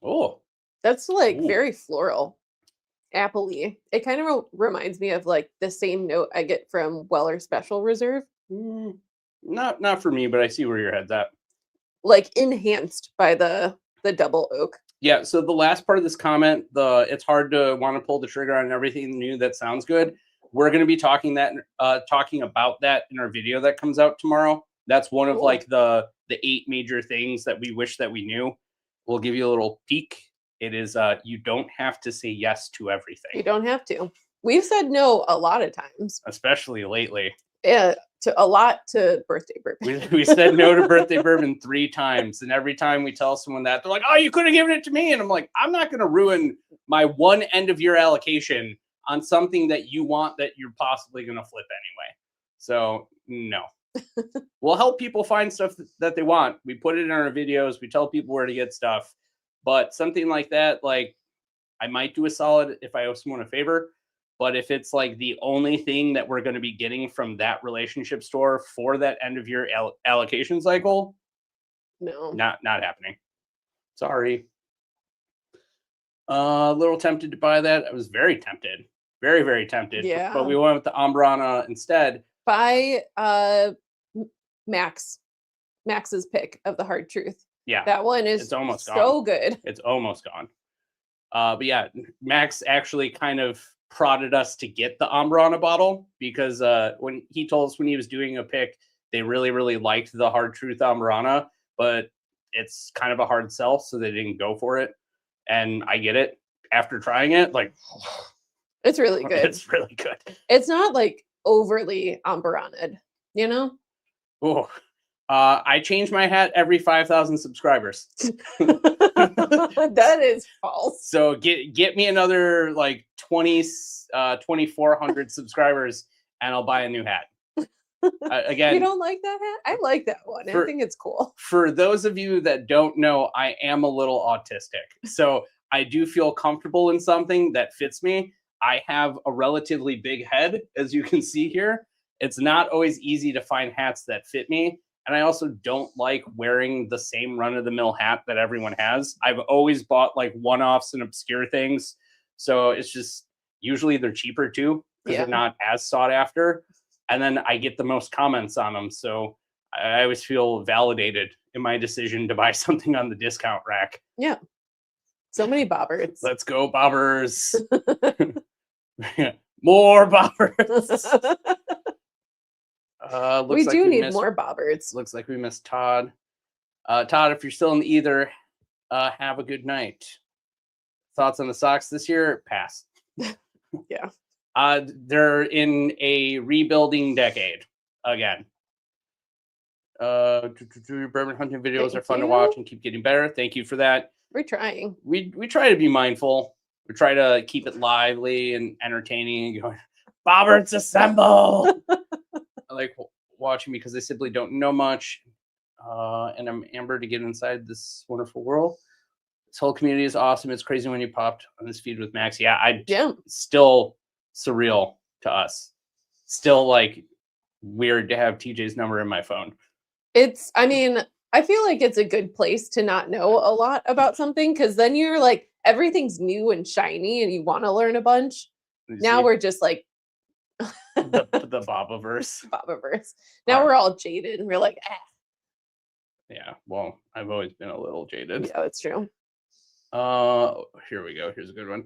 Oh. That's like very floral. Appley. It kind of reminds me of like the same note I get from Weller Special Reserve. Not for me, but I see where your head's at. Like enhanced by the double oak. Yeah, so the last part of this comment, it's hard to want to pull the trigger on everything new that sounds good. We're going to be talking about that in our video that comes out tomorrow. That's one of like the 8 major things that we wish that we knew. We'll give you a little peek. It is you don't have to say yes to everything. You don't have to. We've said no a lot of times, especially lately. Yeah, to birthday bourbon. We said no to birthday bourbon 3 times, and every time we tell someone that, they're like, "Oh, you could have given it to me," and I'm like, "I'm not going to ruin my one end of year allocation on something that you want that you're possibly going to flip anyway." So no. We'll help people find stuff that they want. We put it in our videos. We tell people where to get stuff. But something like that, like I might do a solid if I owe someone a favor. But if it's like the only thing that we're going to be getting from that relationship store for that end of year allocation cycle, no, not happening. Sorry. A little tempted to buy that. I was very tempted, very, very tempted. Yeah. But we went with the Ambrana instead. Buy Max's pick of the Hard Truth. Yeah, that one is it's almost so gone. Good. It's almost gone. But yeah, Max actually kind of prodded us to get the Ambrana bottle because when he told us when he was doing a pick, they really, really liked the Hard Truth Ambrana, but it's kind of a hard sell, so they didn't go for it. And I get it. after trying it, like It's really good. it's really good. It's not like overly amberaned, you know? Oh, I change my hat every 5,000 subscribers. That is false. So get me another like 2,400 subscribers, and I'll buy a new hat. Again, You don't like that hat? I like that one. I think it's cool. For those of you that don't know, I am a little autistic. So I do feel comfortable in something that fits me. I have a relatively big head, as you can see here. It's not always easy to find hats that fit me. And I also don't like wearing the same run-of-the-mill hat that everyone has. I've always bought like one-offs and obscure things. So it's just, usually they're cheaper too, because they're not as sought after. And then I get the most comments on them. So I always feel validated in my decision to buy something on the discount rack. Yeah. So many bobbers. Let's go, bobbers. More bobbers. We do need more bobbers. Looks like we missed Todd. Todd, if you're still in either, have a good night. Thoughts on the Sox this year? Pass. Yeah. They're in a rebuilding decade again. Bourbon hunting videos are fun to watch and keep getting better. Thank you for that. We're trying. We try to be mindful. We try to keep it lively and entertaining and going, Bobbers assemble! I like watching because I simply don't know much. And I'm Amber to get inside this wonderful world. This whole community is awesome. It's crazy when you popped on this feed with Max. Yeah. Still surreal to us. Still like weird to have TJ's number in my phone. I mean, I feel like it's a good place to not know a lot about something, because then you're like, everything's new and shiny and you want to learn a bunch. Now we're just like the Bobaverse. Bobaverse. Now we're all jaded and we're like, ah. Yeah, well, I've always been a little jaded. Yeah, that's true. Here we go. Here's a good one.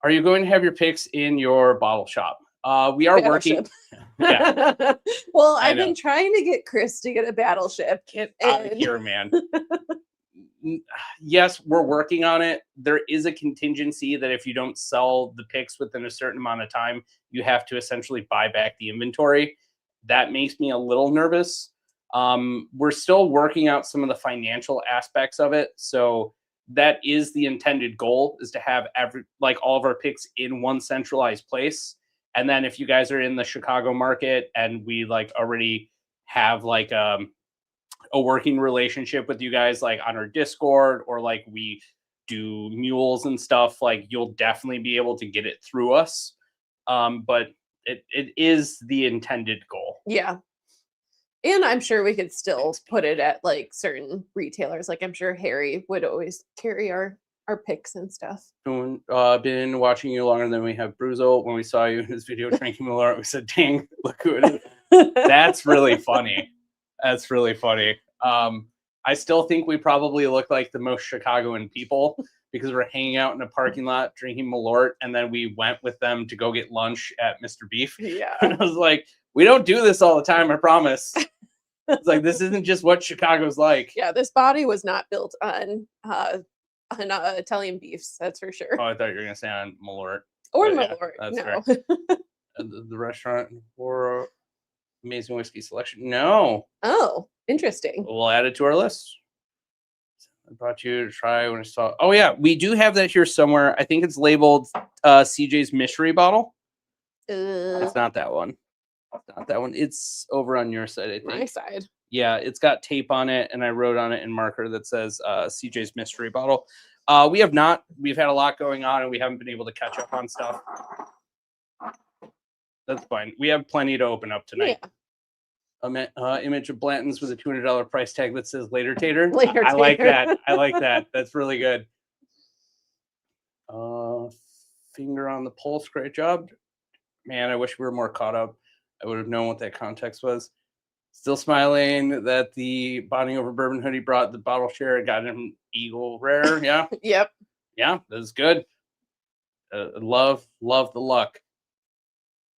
Are you going to have your picks in your bottle shop? We are working. Yeah. Well, I've been trying to get Chris to get a battleship. Get out of here, man. Yes, we're working on it. There is a contingency that if you don't sell the picks within a certain amount of time, you have to essentially buy back the inventory. That makes me a little nervous. We're still working out some of the financial aspects of it. So that is the intended goal, is to have all of our picks in one centralized place. And then if you guys are in the Chicago market and we already have a working relationship with you guys, like on our Discord, or we do mules and stuff, you'll definitely be able to get it through us. But it is the intended goal. Yeah. And I'm sure we could still put it at certain retailers. I'm sure Harry would always carry our picks and stuff. Been watching you longer than we have Bruzo. When we saw you in his video drinking Malort, we said, dang, look who it is. That's really funny. That's really funny. I still think we probably look like the most Chicagoan people because we're hanging out in a parking lot drinking Malort, and then we went with them to go get lunch at Mr. Beef. Yeah. And I was like, we don't do this all the time, I promise. It's this isn't just what Chicago's like. Yeah, this body was not built on Italian beefs, that's for sure. Oh, I thought you were going to say on Malort. Or Malort, that's no. The restaurant for amazing whiskey selection. No. Oh, interesting. We'll add it to our list. I brought you to try when I saw. Oh, yeah. We do have that here somewhere. I think it's labeled CJ's Mystery Bottle. It's not that one. It's not that one. It's over on your side, I think. My side. Yeah, it's got tape on it, and I wrote on it in marker that says CJ's Mystery Bottle. We have not. We've had a lot going on, and we haven't been able to catch up on stuff. That's fine. We have plenty to open up tonight. Yeah. Image of Blanton's with a $200 price tag that says Later Tater. I like that. I like that. That's really good. Finger on the pulse. Great job. Man, I wish we were more caught up. I would have known what that context was. Still smiling that the bonding over bourbon hoodie brought the bottle share. Got him Eagle Rare. Yeah. Yep. Yeah, that's good. Love the luck.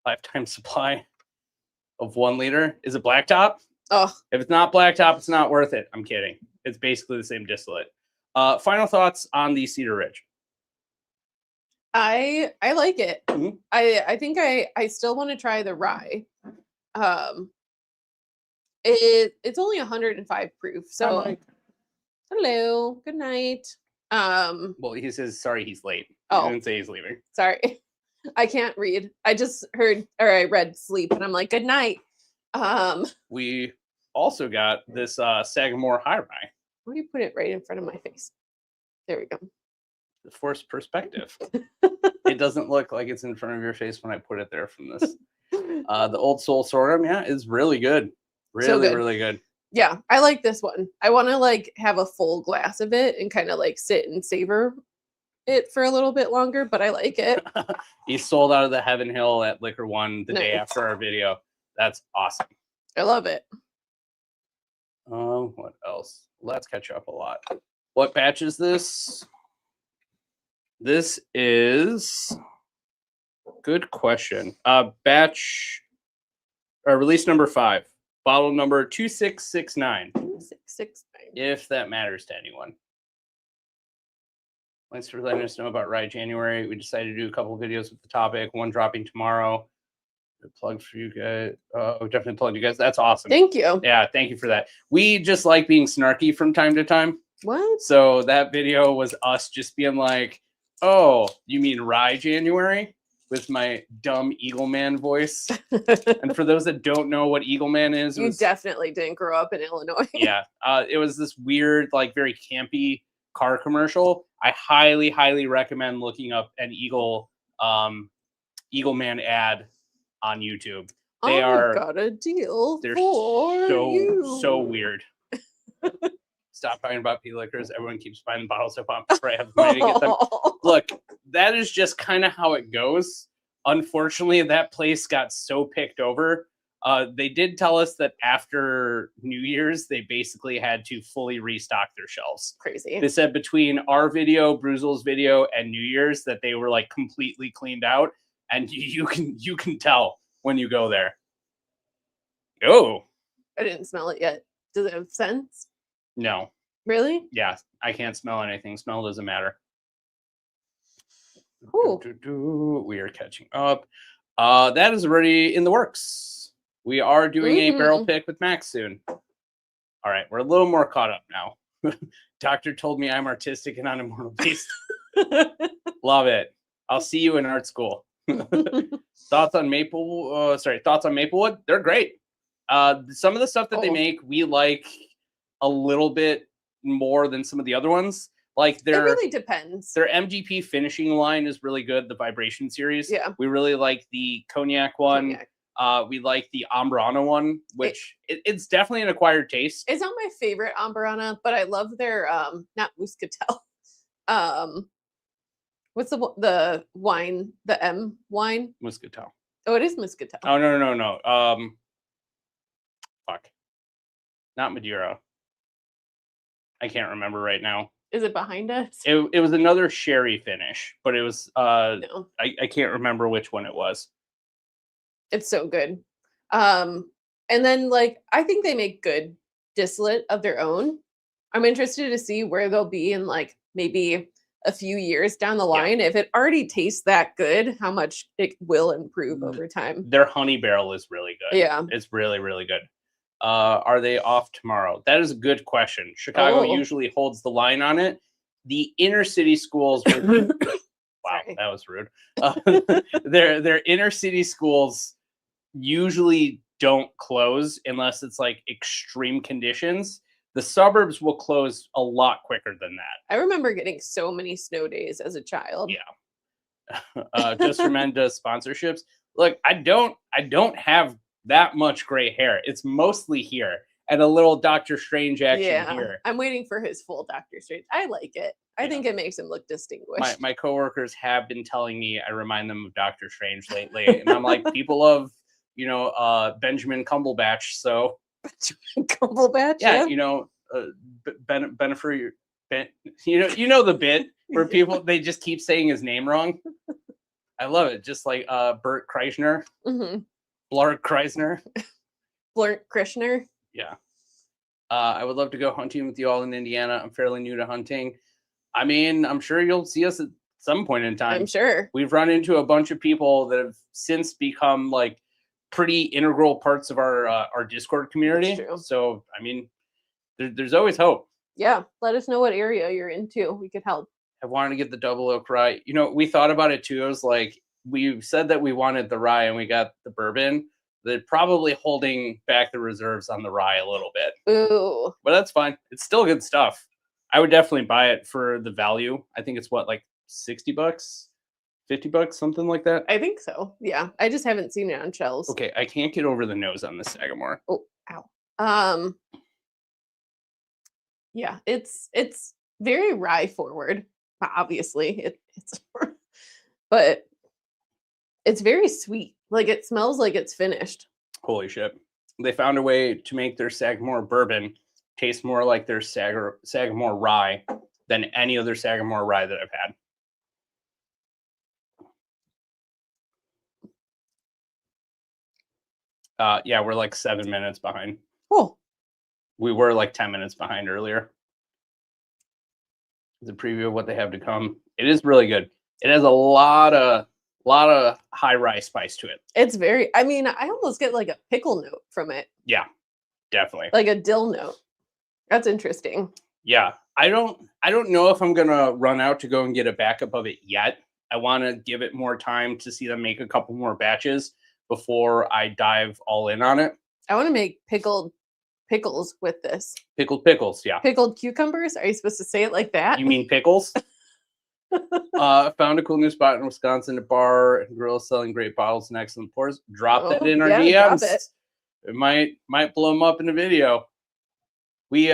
Lifetime supply of 1 liter. Is it blacktop? Oh. If it's not blacktop, it's not worth it. I'm kidding. It's basically the same distillate. Final thoughts on the Cedar Ridge. I like it. Mhm. I think I still want to try the rye. It's only 105 proof. So Mike. hello, good night. Well, he says sorry he's late. He Oh. didn't say he's leaving. Sorry. I can't read. I just heard or I read sleep and I'm like, good night. We also got this Sagamore high rye. Where do you put it right in front of my face? There we go. The forced perspective. It doesn't look like it's in front of your face when I put it there from this. The Old Soul sorghum, yeah, is really good. Really, good. really good. Yeah, I like this one. I want to like have a full glass of it and kind of like sit and savor it for a little bit longer, but I like it. He sold out of the Heaven Hill at Liquor One the day Nice. after our video. That's awesome. I love it. What else? Let's catch up a lot. What batch is this? This is good question. Batch release number 5, bottle number 2669. 669. If that matters to anyone. Thanks for letting us know about Rye January. We decided to do a couple of videos with the topic, one dropping tomorrow. A plug for you guys. We definitely plugged you guys. That's awesome. Thank you. Yeah, thank you for that. We just like being snarky from time to time. What? So that video was us just being like, oh, you mean Rye January? With my dumb Eagle Man voice. And for those that don't know what Eagle Man is, You definitely didn't grow up in Illinois. yeah, it was this weird, like very campy car commercial. I highly, highly recommend looking up an Eagle Man ad on YouTube. They are got a deal. They're for you. so weird. Stop talking about pea liquors. Everyone keeps buying bottles of pump before I have the money to get them. Look, that is just kind of how it goes. Unfortunately, that place got so picked over. They did tell us that after New Year's, they basically had to fully restock their shelves. Crazy. They said between our video, Bruzel's video, and New Year's that they were like completely cleaned out, and you can tell when you go there. Oh, I didn't smell it yet. Does it have scents? no. Really? Yeah, I can't smell anything. Smell doesn't matter. Ooh. We are catching up. That is already in the works. We are doing a barrel pick with Max soon. All right, we're a little more caught up now. Doctor told me I'm artistic and on Immortal Beast. Love it. I'll see you in art school. Thoughts on Maplewood? They're great. Some of the stuff that they make, we like a little bit more than some of the other ones. Like it really depends. Their MGP finishing line is really good. The Vibration series. Yeah. We really like the Cognac one. We like the Ambrana one, which it's definitely an acquired taste. It's not my favorite Ambrana, but I love their not Muscatel. What's the wine? The M wine? Muscatel. Oh, it is Muscatel. Oh no. Fuck. Not Madeira. I can't remember right now. Is it behind us? It was another sherry finish, but it was No. I can't remember which one it was. It's so good. And then like I think they make good distillate of their own. I'm interested to see where they'll be in like maybe a few years down the line. If it already tastes that good, how much it will improve over time. Their honey barrel is really good. Yeah. It's really, really good. Are they off tomorrow? That is a good question. Chicago usually holds the line on it. The inner city schools wow, Sorry. that was rude. Their inner city schools usually don't close unless it's like extreme conditions. The suburbs will close a lot quicker than that. I remember getting so many snow days as a child. Yeah. Just for Men does sponsorships. Look, I don't have that much gray hair. It's mostly here and a little Doctor Strange action here. I'm waiting for his full Doctor Strange. I like it. I think it makes him look distinguished. My coworkers have been telling me I remind them of Doctor Strange lately, and I'm like, people love Benjamin Cumberbatch, so Cumberbatch, yeah. Benefree, you know the bit where people they just keep saying his name wrong. I love it, just like Bert Kreischer, Blart Kreisner, Blart Krishner. Yeah. I would love to go hunting with you all in Indiana. I'm fairly new to hunting. I mean, I'm sure you'll see us at some point in time. I'm sure. We've run into a bunch of people that have since become like pretty integral parts of our Discord community. true. So, I mean, there's always hope. Yeah. Let us know what area you're into. We could help. I wanted to get the double oak rye. You know, we thought about it too. It was like, we said that we wanted the rye and we got the bourbon. They're probably holding back the reserves on the rye a little bit. Ooh. But that's fine. It's still good stuff. I would definitely buy it for the value. I think it's what, like $60, $50, something like that. I think so. Yeah. I just haven't seen it on shelves. Okay, I can't get over the nose on the Sagamore. Oh, ow. Yeah, it's very rye forward. Obviously, it's but it's very sweet. Like it smells like it's finished. Holy shit. They found a way to make their Sagamore bourbon taste more like their Sagamore rye than any other Sagamore rye that I've had. Yeah, we're like 7 minutes behind. Oh. We were like 10 minutes behind earlier. It's a preview of what they have to come. It is really good. It has a lot of high rye spice to it. It's very, I mean, I almost get like a pickle note from it. Yeah, definitely. Like a dill note. That's interesting. Yeah. I don't know if I'm gonna run out to go and get a backup of it yet. I want to give it more time to see them make a couple more batches before I dive all in on it. I want to make pickled pickles with this. Pickled pickles, yeah. Pickled cucumbers? Are you supposed to say it like that? You mean pickles? Found a cool new spot in Wisconsin, a bar and grill selling great bottles and excellent pours. Drop that in our DMs. It might blow them up in a video. We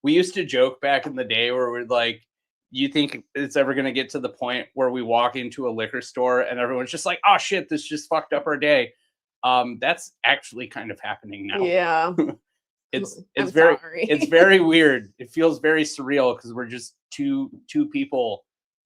used to joke back in the day where we're like, you think it's ever going to get to the point where we walk into a liquor store and everyone's just like, oh shit, this just fucked up our day. That's actually kind of happening now. Yeah. it's very weird. It feels very surreal because we're just two people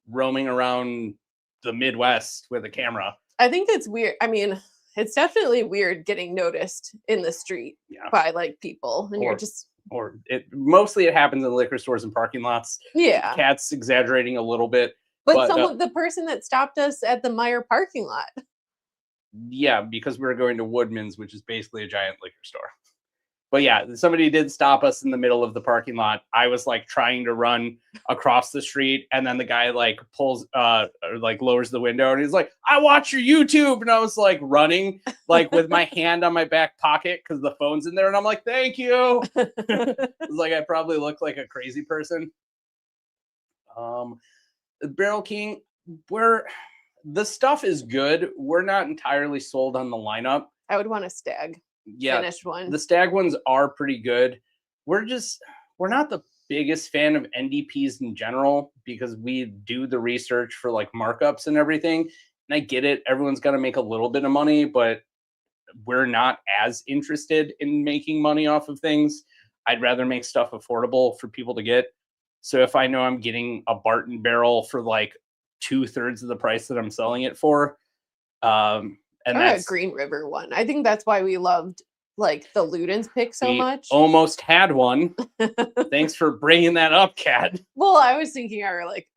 roaming around the Midwest with a camera. I think it's weird. I mean, it's definitely weird getting noticed in the street by like people, and you're just. Or mostly it happens in liquor stores and parking lots. Yeah. Cat's exaggerating a little bit. But the person that stopped us at the Meijer parking lot. Yeah, because we were going to Woodman's, which is basically a giant liquor store. But yeah, somebody did stop us in the middle of the parking lot. I was like trying to run across the street, and then the guy like pulls or like lowers the window and he's like, I watch your YouTube. And I was like running like with my hand on my back pocket because the phone's in there, and I'm like, thank you. It's like I probably look like a crazy person. The Barrel King, the stuff is good. We're not entirely sold on the lineup. I would want a Stagg. Finished one. The Stagg ones are pretty good. We're not the biggest fan of NDPs in general because we do the research for like markups and everything. And I get it. Everyone's got to make a little bit of money, but we're not as interested in making money off of things. I'd rather make stuff affordable for people to get. So if I know I'm getting a Barton barrel for like 2/3 of the price that I'm selling it for, and that's a Green River one. I think that's why we loved like the Luden's pick so much. Almost had one. Thanks for bringing that up, Kat. Well, I was thinking our like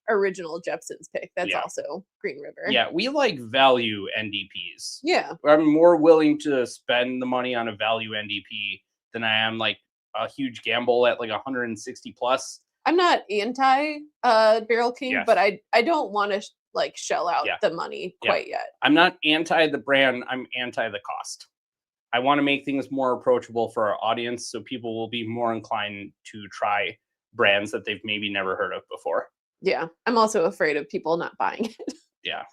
original Jepson's pick. That's also Green River. Yeah, we like value NDPs. Yeah. I'm more willing to spend the money on a value NDP than I am like a huge gamble at like 160 plus. I'm not anti Barrel King, but I don't want to like shell out the money quite yet. I'm not anti the brand. I'm anti the cost. I want to make things more approachable for our audience so people will be more inclined to try brands that they've maybe never heard of before. Yeah. I'm also afraid of people not buying it. Yeah.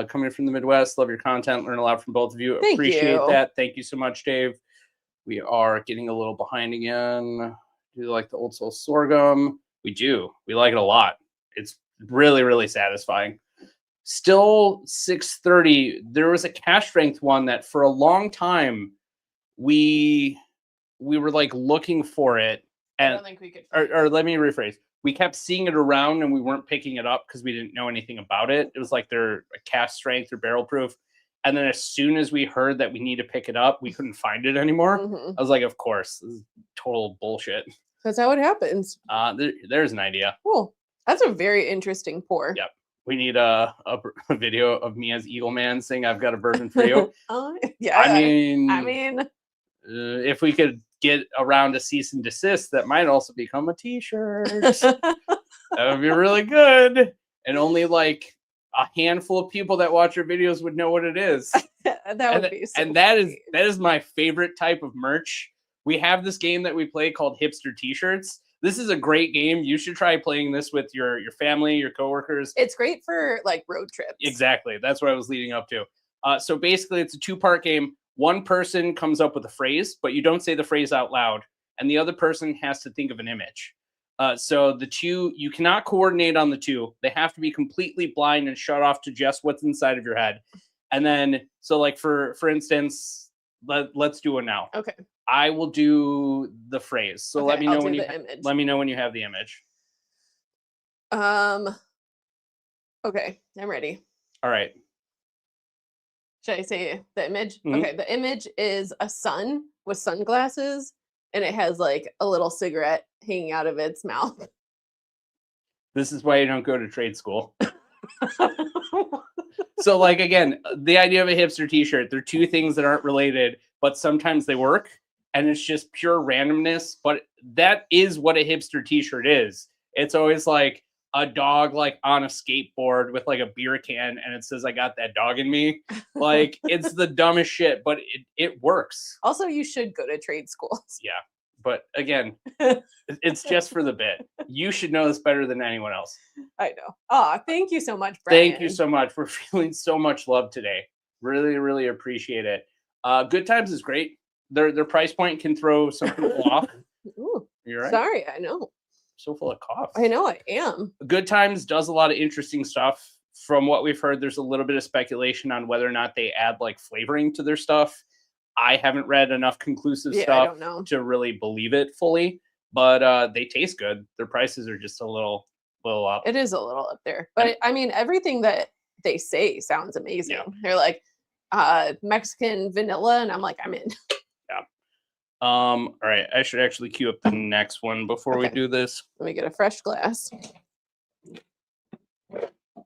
Coming from the Midwest, love your content, learn a lot from both of you. Appreciate that. Thank you so much, Dave. We are getting a little behind again. Do you like the Old Soul sorghum? We do. We like it a lot. It's really, really satisfying. Still 630. There was a cash strength one that for a long time we were like looking for it. And, I don't think we could. Or let me rephrase. We kept seeing it around and we weren't picking it up because we didn't know anything about it. It was like they're a cash strength or barrel proof. And then as soon as we heard that we need to pick it up, we couldn't find it anymore. Mm-hmm. I was like, of course, this is total bullshit. That's how it happens. There's an idea. Cool. That's a very interesting pour. Yep. We need a video of me as Eagle Man saying I've got a bourbon for you. Yeah. I mean, I mean, if we could get around a cease and desist, that might also become a t-shirt. That would be really good. And only like a handful of people that watch your videos would know what it is. that would be so and that funny. is my favorite type of merch. We have this game that we play called Hipster T-shirts. This is a great game. You should try playing this with your family, your coworkers. It's great for like road trips. Exactly. That's what I was leading up to. So basically, it's a 2-part game. One person comes up with a phrase, but you don't say the phrase out loud, and the other person has to think of an image. So the two, you cannot coordinate on the two. They have to be completely blind and shut off to just what's inside of your head. And then, so like for instance, let's do it now. Okay. I will do the phrase. So Okay, let me know I'll when do you the image. let me know when you have the image. Okay, I'm ready. All right. Should I say the image? Mhm. Okay, the image is a sun with sunglasses, and it has like a little cigarette hanging out of its mouth. This is why you don't go to trade school. So like again, the idea of a hipster t-shirt, they're two things that aren't related, but sometimes they work, and it's just pure randomness. But that is what a hipster t-shirt is. It's always like a dog like on a skateboard with like a beer can, and it says I got that dog in me. Like it's the dumbest shit, but it works. Also, you should go to trade schools. Yeah. But again, it's just for the bit. You should know this better than anyone else. I know. Ah, thank you so much, Brian. Thank you so much. We're feeling so much love today. Really, really appreciate it. Good Times is great. Their price point can throw some people off. Ooh, You're right. sorry, I know. So full of coughs. I know I am. Good Times does a lot of interesting stuff. From what we've heard, there's a little bit of speculation on whether or not they add like flavoring to their stuff. I haven't read enough conclusive I stuff don't know. to really believe it fully, but they taste good. Their prices are just a little up. It is a little up there, but I mean, everything that they say sounds amazing. Yeah. They're like Mexican vanilla, and I'm like, I'm in. Yeah. All right. I should actually queue up the next one before we Okay. do this. Let me get a fresh glass.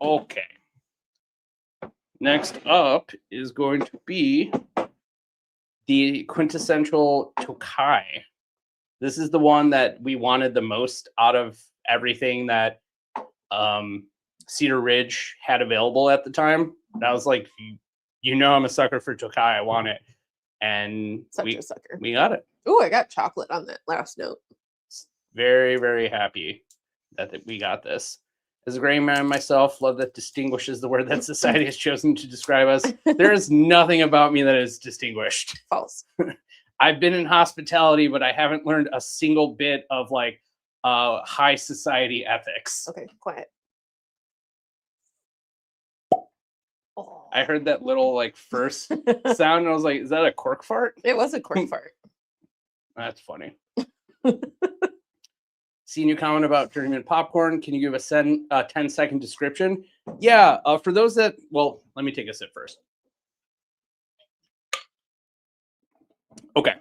Okay. Next up is going to be the quintessential Tokai. This is the one that we wanted the most out of everything that Cedar Ridge had available at the time. And I was like, you know, I'm a sucker for Tokai. I want it. And Such a sucker. we got it. Oh, I got chocolate on that last note. Very, very happy that we got this. As a grain man myself, love that distinguishes the word that society has chosen to describe us. There is nothing about me that is distinguished. False. I've been in hospitality, but I haven't learned a single bit of like high society ethics. Okay, quiet. Oh. I heard that little like first sound, and I was like, "Is that a cork fart?" It was a cork fart. That's funny. Seen you comment about Journeyman popcorn. Can you give a 10-second description? Yeah, for those that, well, let me take a sip first. Okay.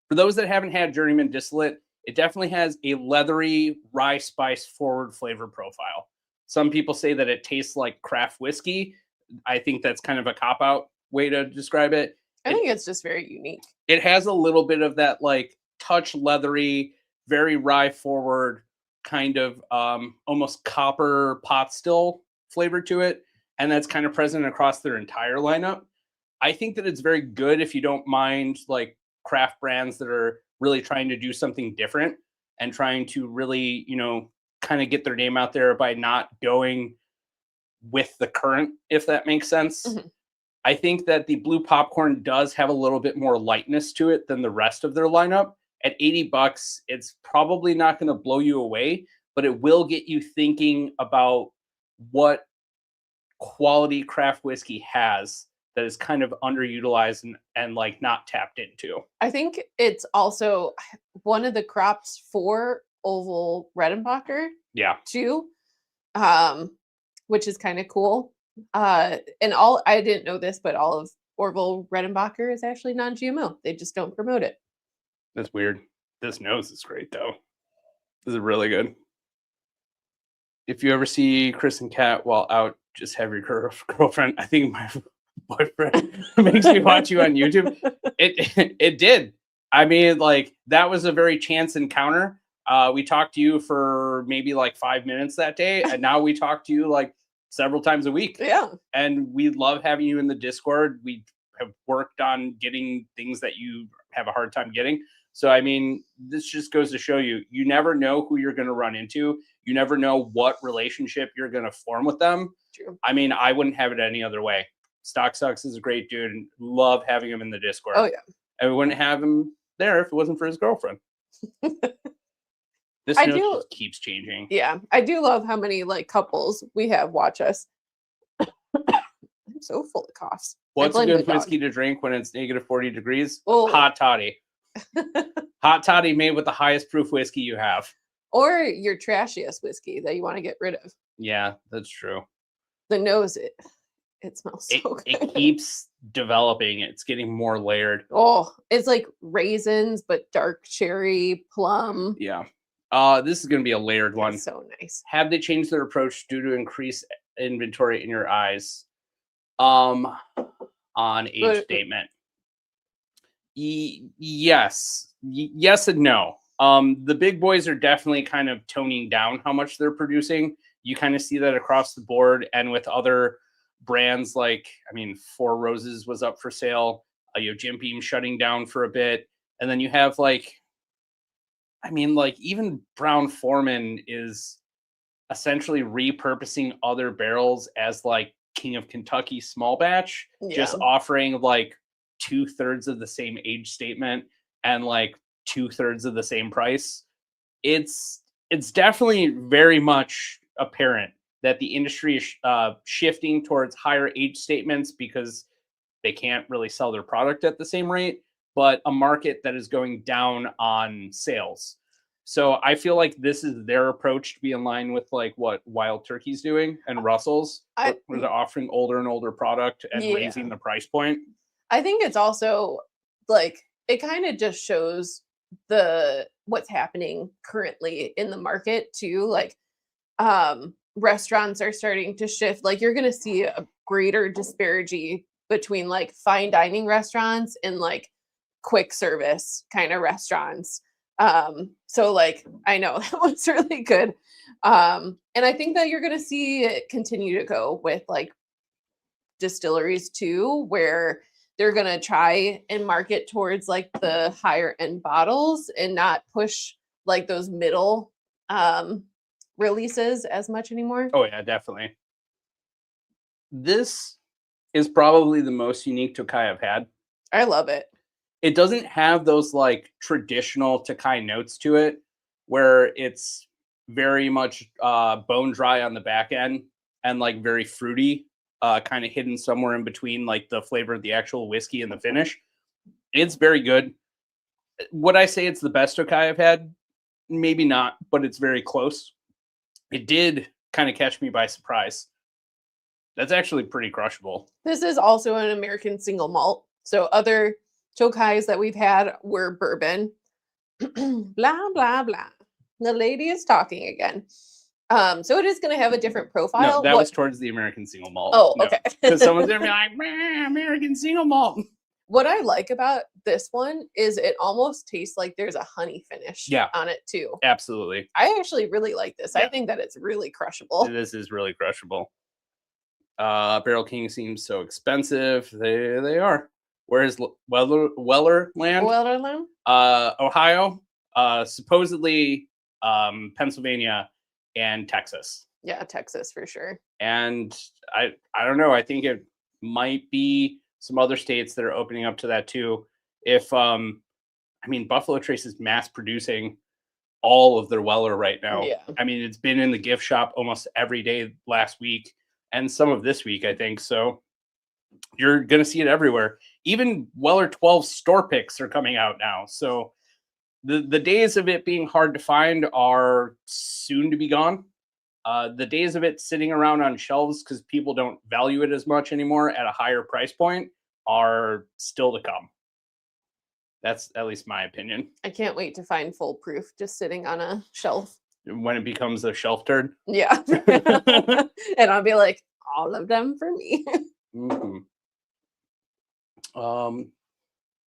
For those that haven't had Journeyman distillate, it definitely has a leathery rye spice forward flavor profile. Some people say that it tastes like craft whiskey. I think that's kind of a cop-out way to describe it. I think it's just very unique. It has a little bit of that like touch leathery, very rye forward kind of almost copper pot still flavor to it. And that's kind of present across their entire lineup. I think that it's very good if you don't mind like craft brands that are really trying to do something different and trying to really, you know, kind of get their name out there by not going with the current, if that makes sense. Mm-hmm. I think that the blue popcorn does have a little bit more lightness to it than the rest of their lineup. At $80, it's probably not going to blow you away, but it will get you thinking about what quality craft whiskey has that is kind of underutilized and like not tapped into. I think it's also one of the crops for Oval Redenbacher. Yeah. Too, which is kind of cool. And I didn't know this, but all of Orville Redenbacher is actually non-GMO. They just don't promote it. That's weird. This nose is great though. This is really good. if you ever see Chris and Kat while out, just have your girlfriend. I think my boyfriend makes me watch you on YouTube. It did. I mean, like, that was a very chance encounter. We talked to you for maybe like 5 minutes that day, and now we talk to you like several times a week. Yeah. And we love having you in the Discord. We have worked on getting things that you have a hard time getting. So, I mean, this just goes to show you, you never know who you're going to run into. You never know what relationship you're going to form with them. True. I mean, I wouldn't have it any other way. Stock Sucks is a great dude, and love having him in the Discord. Oh, yeah. And we wouldn't have him there if it wasn't for his girlfriend. This I note do- just keeps changing. Yeah. I do love how many like couples we have watch us. I'm so full of coughs. What's a blame good the dog. whiskey to drink when it's negative 40 degrees? Oh. Hot toddy. Hot toddy made with the highest proof whiskey you have. Or your trashiest whiskey that you want to get rid of. Yeah, that's true. The nose, it smells It, so good. it keeps developing. It's getting more layered. Oh, it's like raisins, but dark cherry, plum. Yeah. This is going to be a layered one. It's so nice. Have they changed their approach due to increased inventory in your eyes? On age But- statement. Yes. Yes and no. The big boys are definitely kind of toning down how much they're producing. You kind of see that across the board, and with other brands like, I mean, Four Roses was up for sale. You have Jim Beam shutting down for a bit, and then you have like, I mean, like even Brown Foreman is essentially repurposing other barrels as like King of Kentucky small batch, just Yeah. offering like 2/3 of the same age statement and like 2/3 of the same price. It's definitely very much apparent that the industry is shifting towards higher age statements because they can't really sell their product at the same rate, but a market that is going down on sales. So I feel like this is their approach to be in line with like what Wild Turkey's doing and Russell's, where they're offering older and older product and Yeah. raising the price point. I think it's also like it kind of just shows what's happening currently in the market too. Like restaurants are starting to shift. Like you're gonna see a greater disparity between like fine dining restaurants and like quick service kind of restaurants. So like I know that one's really good. And I think that you're gonna see it continue to go with like distilleries too, where they're going to try and market towards like the higher end bottles and not push like those middle releases as much anymore. Oh yeah, definitely. This is probably the most unique Tokai I've had. I love it. It doesn't have those like traditional Tokai notes to it, where it's very much bone dry on the back end and like very fruity. Kind of hidden somewhere in between like the flavor of the actual whiskey and the finish. It's very good. Would I say it's the best Tokai I've had? Maybe not, but it's very close. It did kind of catch me by surprise. That's actually pretty crushable. This is also an American single malt. So other Tokais that we've had were bourbon. Blah, blah, blah. The lady is talking again. So it is going to have a different profile. No, that was towards the American single malt. Oh, okay. Because someone's going to be like, "Man, American single malt." What I like about this one is it almost tastes like there's a honey finish on it too. Absolutely. I actually really like this. Yeah. I think that it's really crushable. This is really crushable. Barrel King seems so expensive. They are. Where's Wellerland? Wellerland? Ohio. Supposedly Pennsylvania and Texas. Yeah, Texas for sure. And I don't know. I think it might be some other states that are opening up to that too. If I mean, Buffalo Trace is mass producing all of their Weller right now. Yeah. I mean, it's been in the gift shop almost every day last week and some of this week, I think. So you're gonna see it everywhere. Even Weller 12 store picks are coming out now. So the days of it being hard to find are soon to be gone. The days of it sitting around on shelves because people don't value it as much anymore at a higher price point are still to come. That's at least my opinion. I can't wait to find Full Proof just sitting on a shelf. when it becomes a shelf turd. Yeah. And I'll be like, all of them for me. Mhm.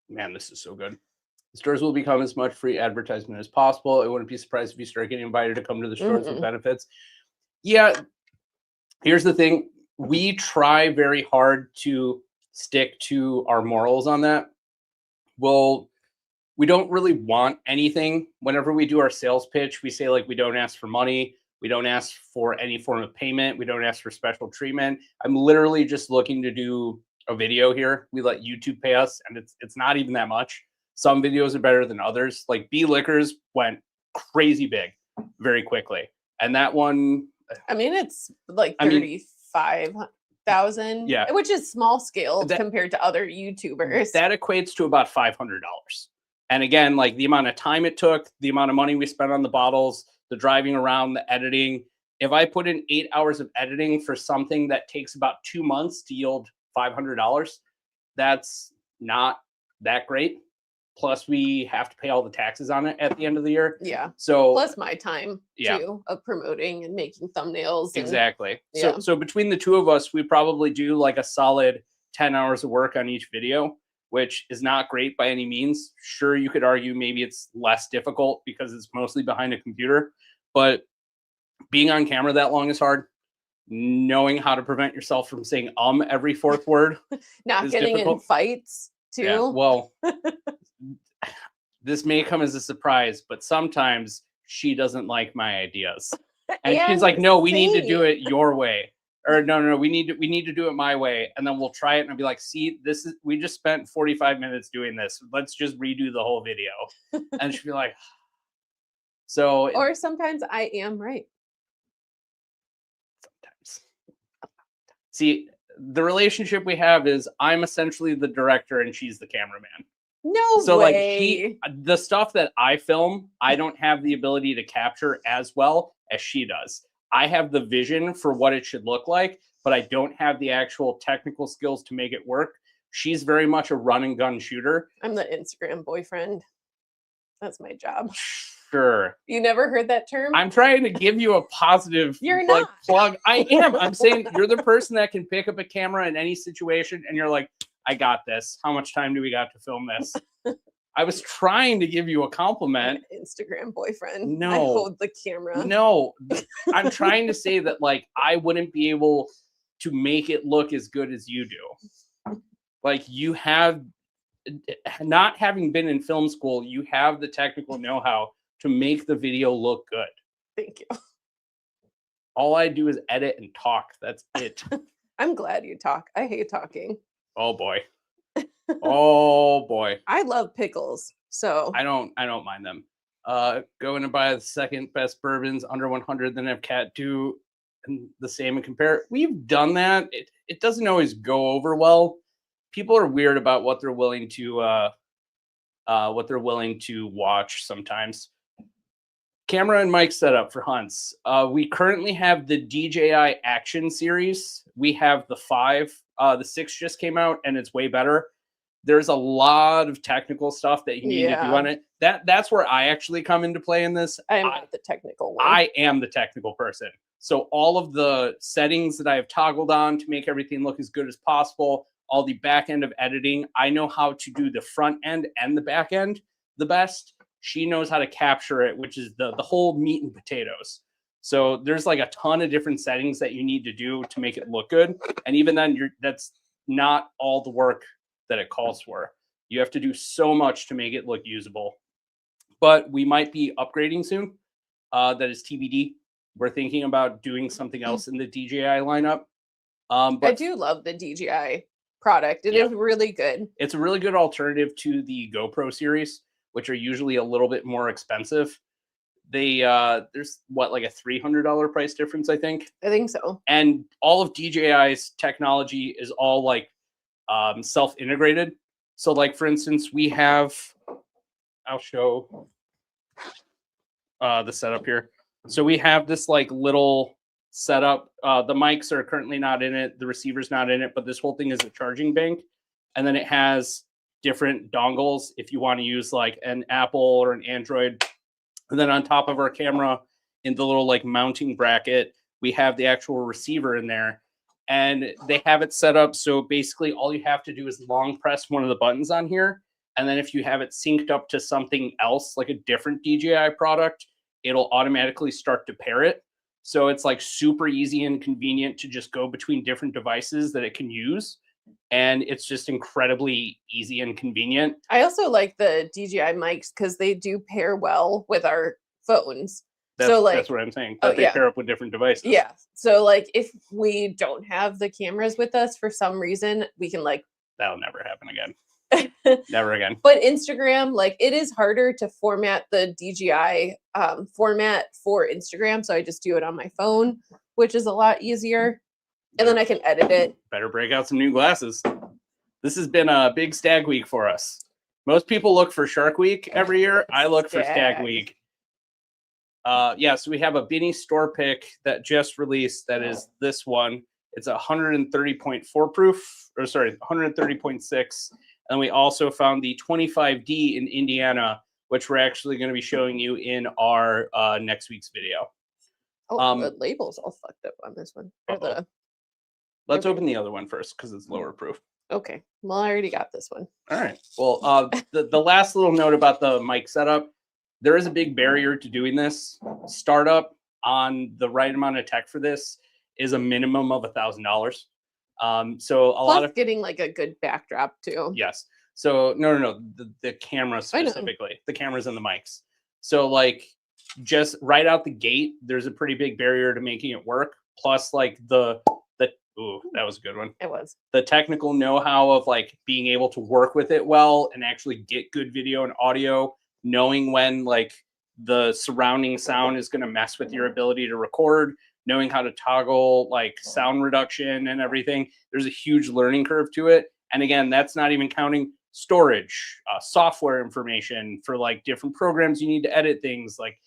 Man, this is so good. The stores will become as much free advertisement as possible. I wouldn't be surprised if you start getting invited to come to the stores with benefits. Yeah, here's the thing. We try very hard to stick to our morals on that. Well, we don't really want anything. Whenever we do our sales pitch, we say like we don't ask for money. We don't ask for any form of payment. We don't ask for special treatment. I'm literally just looking to do a video here. We let YouTube pay us, and it's not even that much. Some videos are better than others. Like B Liquors went crazy big very quickly. And that one, I mean, it's like I mean, 35,000, yeah, which is small scale compared to other YouTubers. That equates to about $500. And again, like the amount of time it took, the amount of money we spent on the bottles, the driving around, the editing. If I put in 8 hours of editing for something that takes about 2 months to yield $500, that's not that great. Plus, we have to pay all the taxes on it at the end of the year. Yeah. So plus my time too of promoting and making thumbnails. Exactly. So between the two of us, we probably do like a solid 10 hours of work on each video, which is not great by any means. Sure, you could argue maybe it's less difficult because it's mostly behind a computer, but being on camera that long is hard. Knowing how to prevent yourself from saying every fourth word. Not getting difficult. In fights too. Yeah, well, this may come as a surprise, but sometimes she doesn't like my ideas. And she's like, no, we need to do it your way. Or no, we need to do it my way. And then we'll try it and I'll be like, see, we just spent 45 minutes doing this. Let's just redo the whole video. And she'll be like, so. Or sometimes I am right. Sometimes. See, the relationship we have is I'm essentially the director and she's the cameraman. No way. Like the stuff that I film, I don't have the ability to capture as well as she does. I have the vision for what it should look like, but I don't have the actual technical skills to make it work. She's very much a run and gun shooter. I'm the Instagram boyfriend. That's my job. Sure. You never heard that term? I'm trying to give you a positive plug. I am. I'm saying you're the person that can pick up a camera in any situation and you're like, I got this. How much time do we got to film this? I was trying to give you a compliment. Instagram boyfriend. No. I hold the camera. No. I'm trying to say that like I wouldn't be able to make it look as good as you do. Like you have, not having been in film school, you have the technical know-how to make the video look good. Thank you. All I do is edit and talk. That's it. I'm glad you talk. I hate talking. Oh boy. Oh boy. I love pickles, so I don't mind them. Going to buy the second best bourbons under 100, then have Cat do the same and compare. We've done that. It doesn't always go over well. People are weird about what they're willing to watch sometimes. Camera and mic setup for hunts. We currently have the DJI Action series. We have the 5. The 6 just came out and it's way better. There's a lot of technical stuff that you need to do on it. That's where I actually come into play in this. I'm not the technical one. I am the technical person. So all of the settings that I have toggled on to make everything look as good as possible, all the back end of editing, I know how to do the front end and the back end the best. She knows how to capture it, which is the whole meat and potatoes. So there's like a ton of different settings that you need to do to make it look good. And even then, that's not all the work that it calls for. You have to do so much to make it look usable. But we might be upgrading soon. That is TBD. We're thinking about doing something else in the DJI lineup. But I do love the DJI product. It is really good. It's a really good alternative to the GoPro series, which are usually a little bit more expensive. There's like a $300 price difference, I think. I think so. And all of DJI's technology is all like self-integrated. So like, for instance, we have, I'll show the setup here. So we have this like little setup. The mics are currently not in it. The receiver's not in it, but this whole thing is a charging bank. And then it has different dongles if you want to use like an Apple or an Android. And then on top of our camera in the little like mounting bracket, we have the actual receiver in there. And they have it set up so basically all you have to do is long press one of the buttons on here. And then if you have it synced up to something else, like a different DJI product, it'll automatically start to pair it. So it's like super easy and convenient to just go between different devices that it can use. And it's just incredibly easy and convenient. I also like the DJI mics because they do pair well with our phones. That's what I'm saying. That they pair up with different devices. Yeah. So like if we don't have the cameras with us for some reason, we can like that'll never happen again. Never again. But Instagram, like it is harder to format the DJI format for Instagram. So I just do it on my phone, which is a lot easier. And then I can edit it. Better break out some new glasses. This has been a big Stag Week for us. Most people look for Shark Week every year. I look for Stag Week. So we have a Beanie store pick that just released. That is this one. It's 130.4 proof, or sorry, 130.6. And we also found the 25D in Indiana, which we're actually going to be showing you in our next week's video. Oh, the label's all fucked up on this one. Let's open the other one first because it's lower proof. Okay. Well, I already got this one. All right. Well, the last little note about the mic setup, there is a big barrier to doing this. Startup on the right amount of tech for this is a minimum of $1,000. So a lot of getting like a good backdrop too. Yes. So no. The camera specifically, the cameras and the mics. So like just right out the gate, there's a pretty big barrier to making it work. Plus like ooh, that was a good one. It was. The technical know-how of like being able to work with it well and actually get good video and audio, knowing when like the surrounding sound is going to mess with your ability to record, knowing how to toggle like sound reduction and everything. There's a huge learning curve to it. And again, that's not even counting storage, software information for like different programs you need to edit things. Like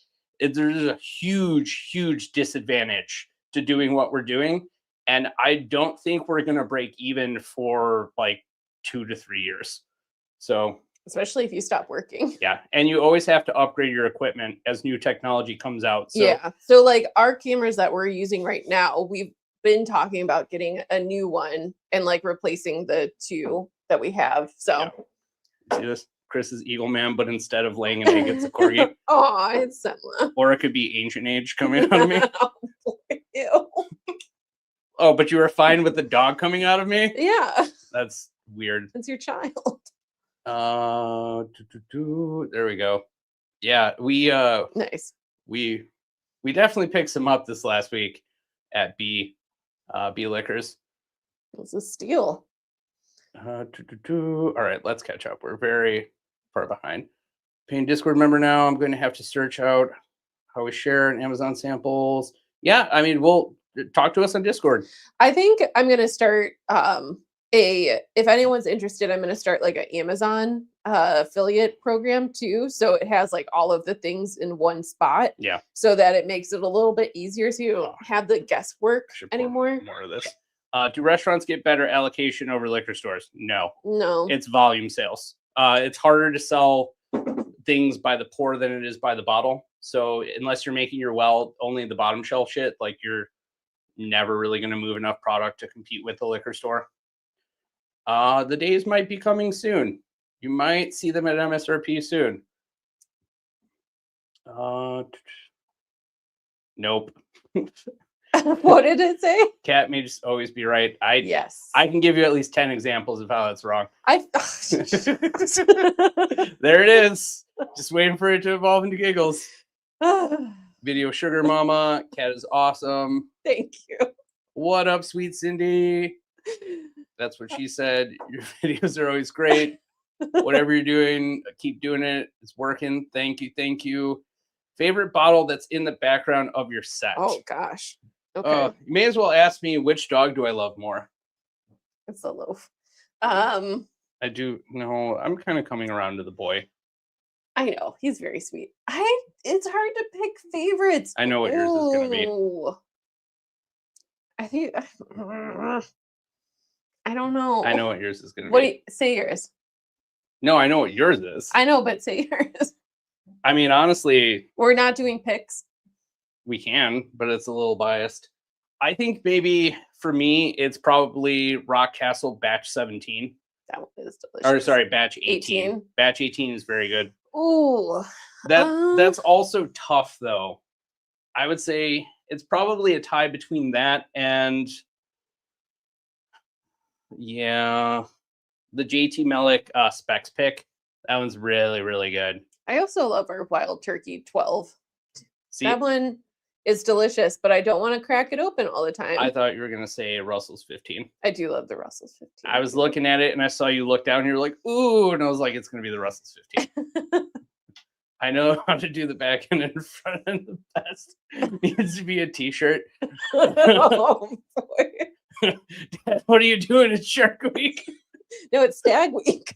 there's a huge disadvantage to doing what we're doing. And I don't think we're going to break even for like 2 to 3 years. So especially if you stop working. Yeah. And you always have to upgrade your equipment as new technology comes out. So, yeah. So like our cameras that we're using right now, we've been talking about getting a new one and like replacing the 2 that we have. So see this? Chris's Eagle Man, but instead of laying an egg, it's a corgi. Oh, it's similar. Or it could be Ancient Age coming out of me. Ew. Oh, but you were fine with the dog coming out of me? Yeah. That's weird. It's your child. There we go. Yeah, we nice. We definitely picked some up this last week at B Liquors. It's a steal. All right, let's catch up. We're very far behind. Paying Discord member now. I'm going to have to search out how we share in Amazon samples. Yeah, I mean, we'll talk to us on Discord. I think I'm going to start if anyone's interested, I'm going to start like an Amazon affiliate program too. So it has like all of the things in one spot. Yeah. So that it makes it a little bit easier so you don't have the guesswork anymore. More of this. Do restaurants get better allocation over liquor stores? No. No. It's volume sales. It's harder to sell things by the pour than it is by the bottle. So unless you're making your well only the bottom shelf shit, like you're never really going to move enough product to compete with the liquor store. The days might be coming soon. You might see them at MSRP soon. Nope. What did it say? Cat may just always be right. Yes. I can give you at least 10 examples of how that's wrong. There it is. Just waiting for it to evolve into giggles. Video sugar mama. Cat is awesome. Thank you. What up, sweet Cindy? That's what she said. Your videos are always great. Whatever you're doing, keep doing it. It's working. Thank you. Favorite bottle that's in the background of your set? Oh, gosh. Okay. You may as well ask me, which dog do I love more? It's a loaf. I do. No, I'm kind of coming around to the boy. I know. He's very sweet. It's hard to pick favorites. I know what yours is going to be. I think... I don't know. I know what yours is going to be. What do you, say yours. No, I know what yours is. I know, but say yours. I mean, honestly... We're not doing picks. We can, but it's a little biased. I think maybe for me, it's probably Rock Castle Batch 17. That one is delicious. Or sorry, Batch 18. 18. Batch 18 is very good. Ooh. That's also tough though. I would say it's probably a tie between that and the JT Melick Specs pick. That one's really, really good. I also love our Wild Turkey 12. See, That one is delicious, but I don't want to crack it open all the time. I thought you were gonna say Russell's 15. I do love the Russell's 15. I was looking at it and I saw you look down and you're like, ooh, and I was like, it's gonna be the Russell's 15. I know how to do the back end and front end the best. Needs to be a t-shirt. Oh, boy. Dad, what are you doing? It's Shark Week. No, it's Stag Week.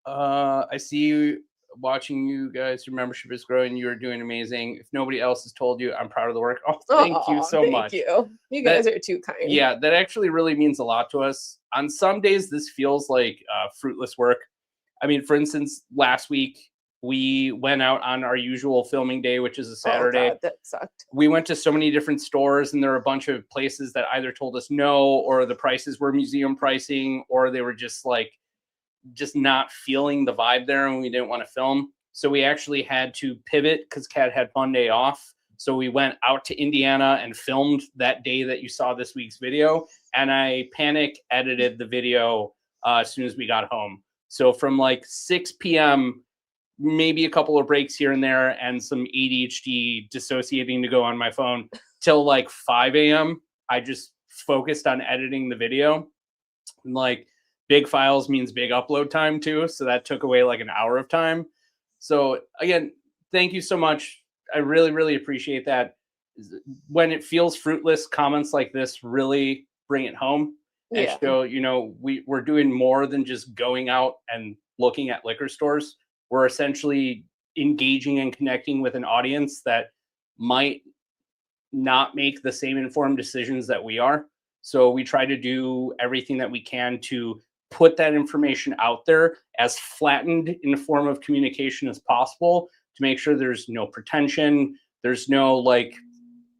I see you watching you guys. Your membership is growing. You are doing amazing. If nobody else has told you, I'm proud of the work. Oh, thank you so much. Thank you. You guys are too kind. Yeah, that actually really means a lot to us. On some days, this feels like fruitless work. I mean, for instance, last week, we went out on our usual filming day, which is a Saturday. Oh, God, that sucked. We went to so many different stores, and there were a bunch of places that either told us no, or the prices were museum pricing, or they were just not feeling the vibe there, and we didn't want to film. So we actually had to pivot because Kat had Monday off. So we went out to Indiana and filmed that day that you saw this week's video, and I panic edited the video as soon as we got home. So from like 6 p.m., maybe a couple of breaks here and there, and some ADHD dissociating to go on my phone, till like 5 a.m., I just focused on editing the video. And like big files means big upload time too. So that took away like an hour of time. So again, thank you so much. I really, really appreciate that. When it feels fruitless, comments like this really bring it home. And show, we're doing more than just going out and looking at liquor stores. We're essentially engaging and connecting with an audience that might not make the same informed decisions that we are. So we try to do everything that we can to put that information out there as flattened in the form of communication as possible, to make sure there's no pretension, there's no like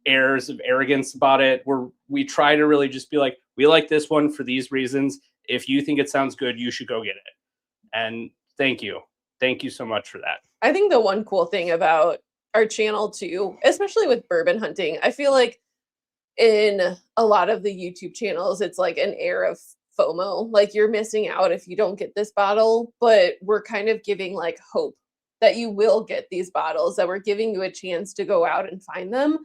airs of arrogance about it. We try to really just be like, we like this one for these reasons. If you think it sounds good, you should go get it. And thank you. Thank you so much for that. I think the one cool thing about our channel too, especially with bourbon hunting, I feel like in a lot of the YouTube channels, it's like an air of FOMO, like you're missing out if you don't get this bottle, but we're kind of giving like hope that you will get these bottles, that we're giving you a chance to go out and find them.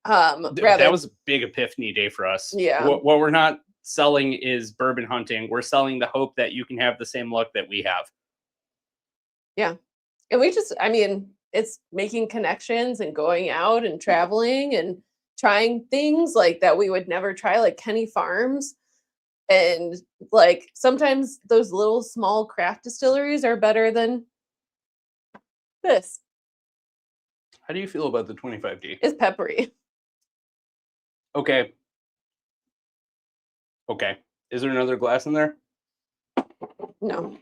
That was a big epiphany day for us. Yeah. What we're not selling is bourbon hunting. We're selling the hope that you can have the same luck that we have. Yeah. And it's making connections and going out and traveling and trying things like that we would never try, like Kenny Farms. And like sometimes those little small craft distilleries are better than this. How do you feel about the 25D? It's peppery. Okay. Is there another glass in there? No.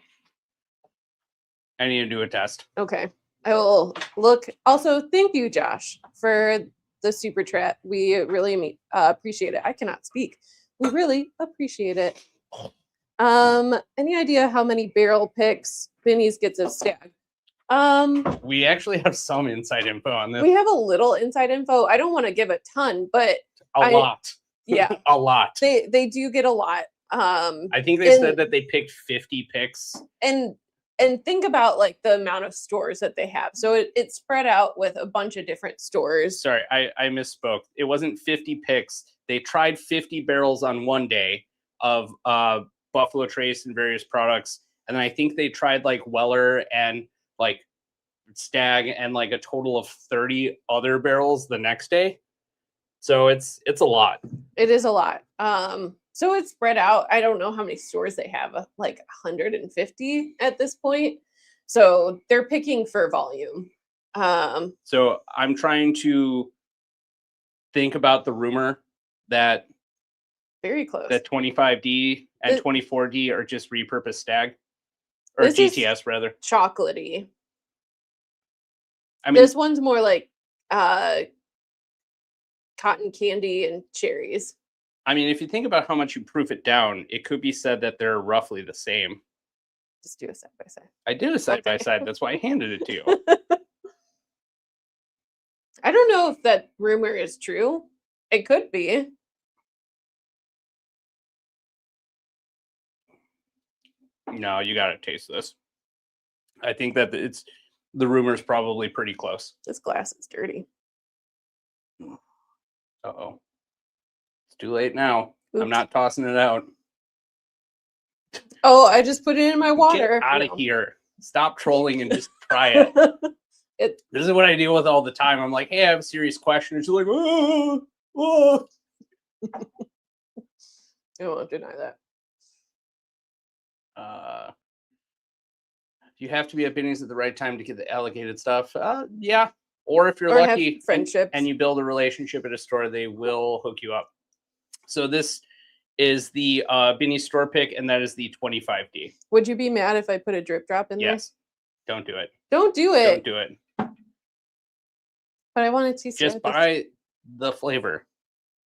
I need to do a test. Okay. I will look. Also, thank you, Josh, for the super chat. We really appreciate it. I cannot speak. We really appreciate it. Any idea how many barrel picks Benny's gets of Stagg? We actually have some inside info on this. We have a little inside info. I don't want to give a ton, but a lot. Yeah. A lot. They do get a lot. I think they said that they picked 50 picks. And think about like the amount of stores that they have. So it's spread out with a bunch of different stores. Sorry, I misspoke. It wasn't 50 picks. They tried 50 barrels on one day of Buffalo Trace and various products. And then I think they tried like Weller and like Stagg and like a total of 30 other barrels the next day. So it's a lot. It is a lot. So it's spread out. I don't know how many stores they have, like 150 at this point. So they're picking for volume. So I'm trying to think about the rumor that very close that 25D and 24D are just repurposed Stagg or this GTS rather. Chocolatey. I mean, this one's more like cotton candy and cherries. I mean, if you think about how much you proof it down, it could be said that they're roughly the same. Just do a side by side. I did a side by Okay. side. That's why I handed it to you. I don't know if that rumor is true. It could be. No, you got to taste this. I think that the rumor's probably pretty close. This glass is dirty. Uh-oh. It's too late now. Oops. I'm not tossing it out. Oh, I just put it in my water. Get out of No. here. Stop trolling and just try it. This is what I deal with all the time. I'm like, hey, I have a serious question. And she's like, oh, oh. I won't deny that. You have to be at Binny's at the right time to get the allocated stuff. Yeah. Or if you're Or have lucky friendships. and you build a relationship at a store, they will hook you up. So this is the Binny's store pick, and that is the 25D. Would you be mad if I put a drip drop in there? Yes. Don't do it. Don't do it. Don't do it. But I wanted to see. Just by the flavor.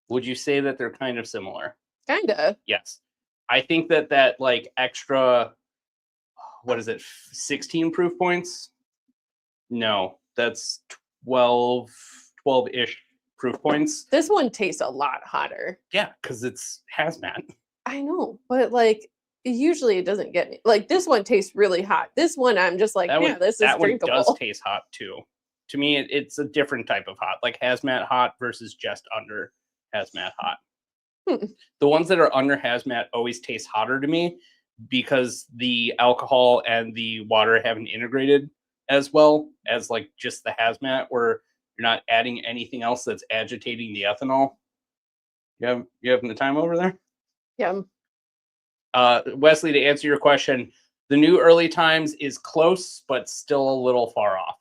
Would you say that they're kind of similar? Kinda. Yes. I think that like extra, what is it, 16 proof points? No, that's 12-ish proof points. This one tastes a lot hotter. Yeah, because it's hazmat. I know, but like usually it doesn't get me. Like this one tastes really hot. This one I'm just like, yeah, this is that one drinkable. does taste hot too. To me, it's a different type of hot, like hazmat hot versus just under hazmat hot. The ones that are under hazmat always taste hotter to me because the alcohol and the water haven't integrated as well as like just the hazmat, where you're not adding anything else that's agitating the ethanol. You having the time over there? Yeah. Wesley, to answer your question, the new early times is close, but still a little far off.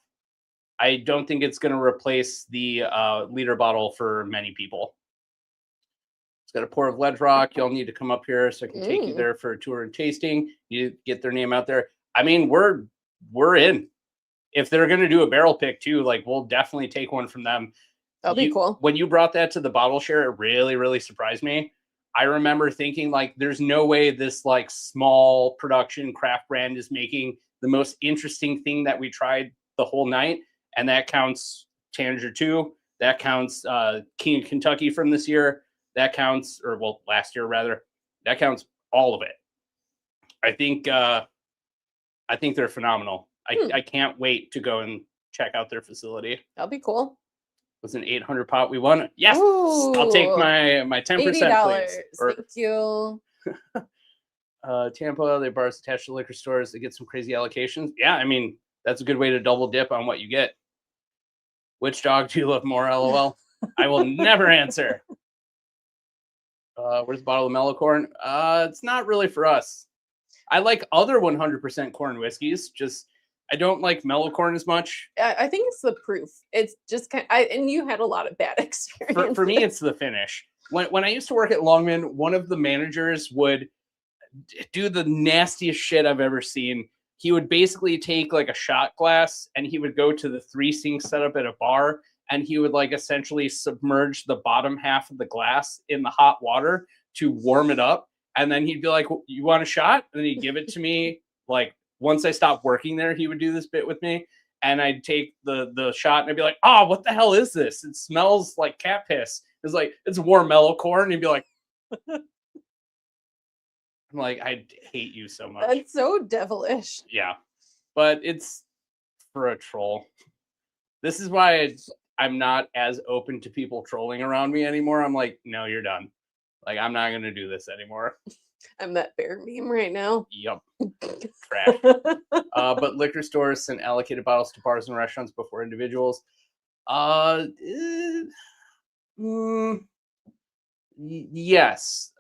I don't think it's going to replace the liter bottle for many people. Got a pour of Ledge Rock. Y'all need to come up here so I can take you there for a tour and tasting. You get their name out there. I mean, we're in. If they're gonna do a barrel pick too, like we'll definitely take one from them. That'll be cool. When you brought that to the bottle share, it really, really surprised me. I remember thinking like, there's no way this like small production craft brand is making the most interesting thing that we tried the whole night, and that counts Tanager 2. That counts King of Kentucky from this year. That counts, or well, last year rather. That counts all of it. I think they're phenomenal. I can't wait to go and check out their facility. That'll be cool. It was an 800 pot we won. Yes, Ooh, I'll take my 10%, $80. please. Or, Thank you. Tampa, they have bars attached to liquor stores. They get some crazy allocations. Yeah, I mean, that's a good way to double dip on what you get. Which dog do you love more, LOL? I will never answer. Where's the bottle of mellow corn? It's not really for us. I like other 100% corn whiskeys. Just I don't like mellow corn as much. I think it's the proof. It's just kind of, and you had a lot of bad experience. For me, it's the finish. When I used to work at Longman, one of the managers would do the nastiest shit I've ever seen. He would basically take like a shot glass and he would go to the 3 sink setup at a bar, and he would like essentially submerge the bottom half of the glass in the hot water to warm it up. And then he'd be like, you want a shot? And then he'd give it to me. Like once I stopped working there, he would do this bit with me. And I'd take the shot and I'd be like, oh, what the hell is this? It smells like cat piss. It's like, it's warm mellow corn. And he'd be like, I'm like, I hate you so much. That's so devilish. Yeah. But it's for a troll. This is why I'm not as open to people trolling around me anymore. I'm like, no, you're done. Like, I'm not going to do this anymore. I'm that bear meme right now. Yep. Trash. But liquor stores send allocated bottles to bars and restaurants before individuals. Yes.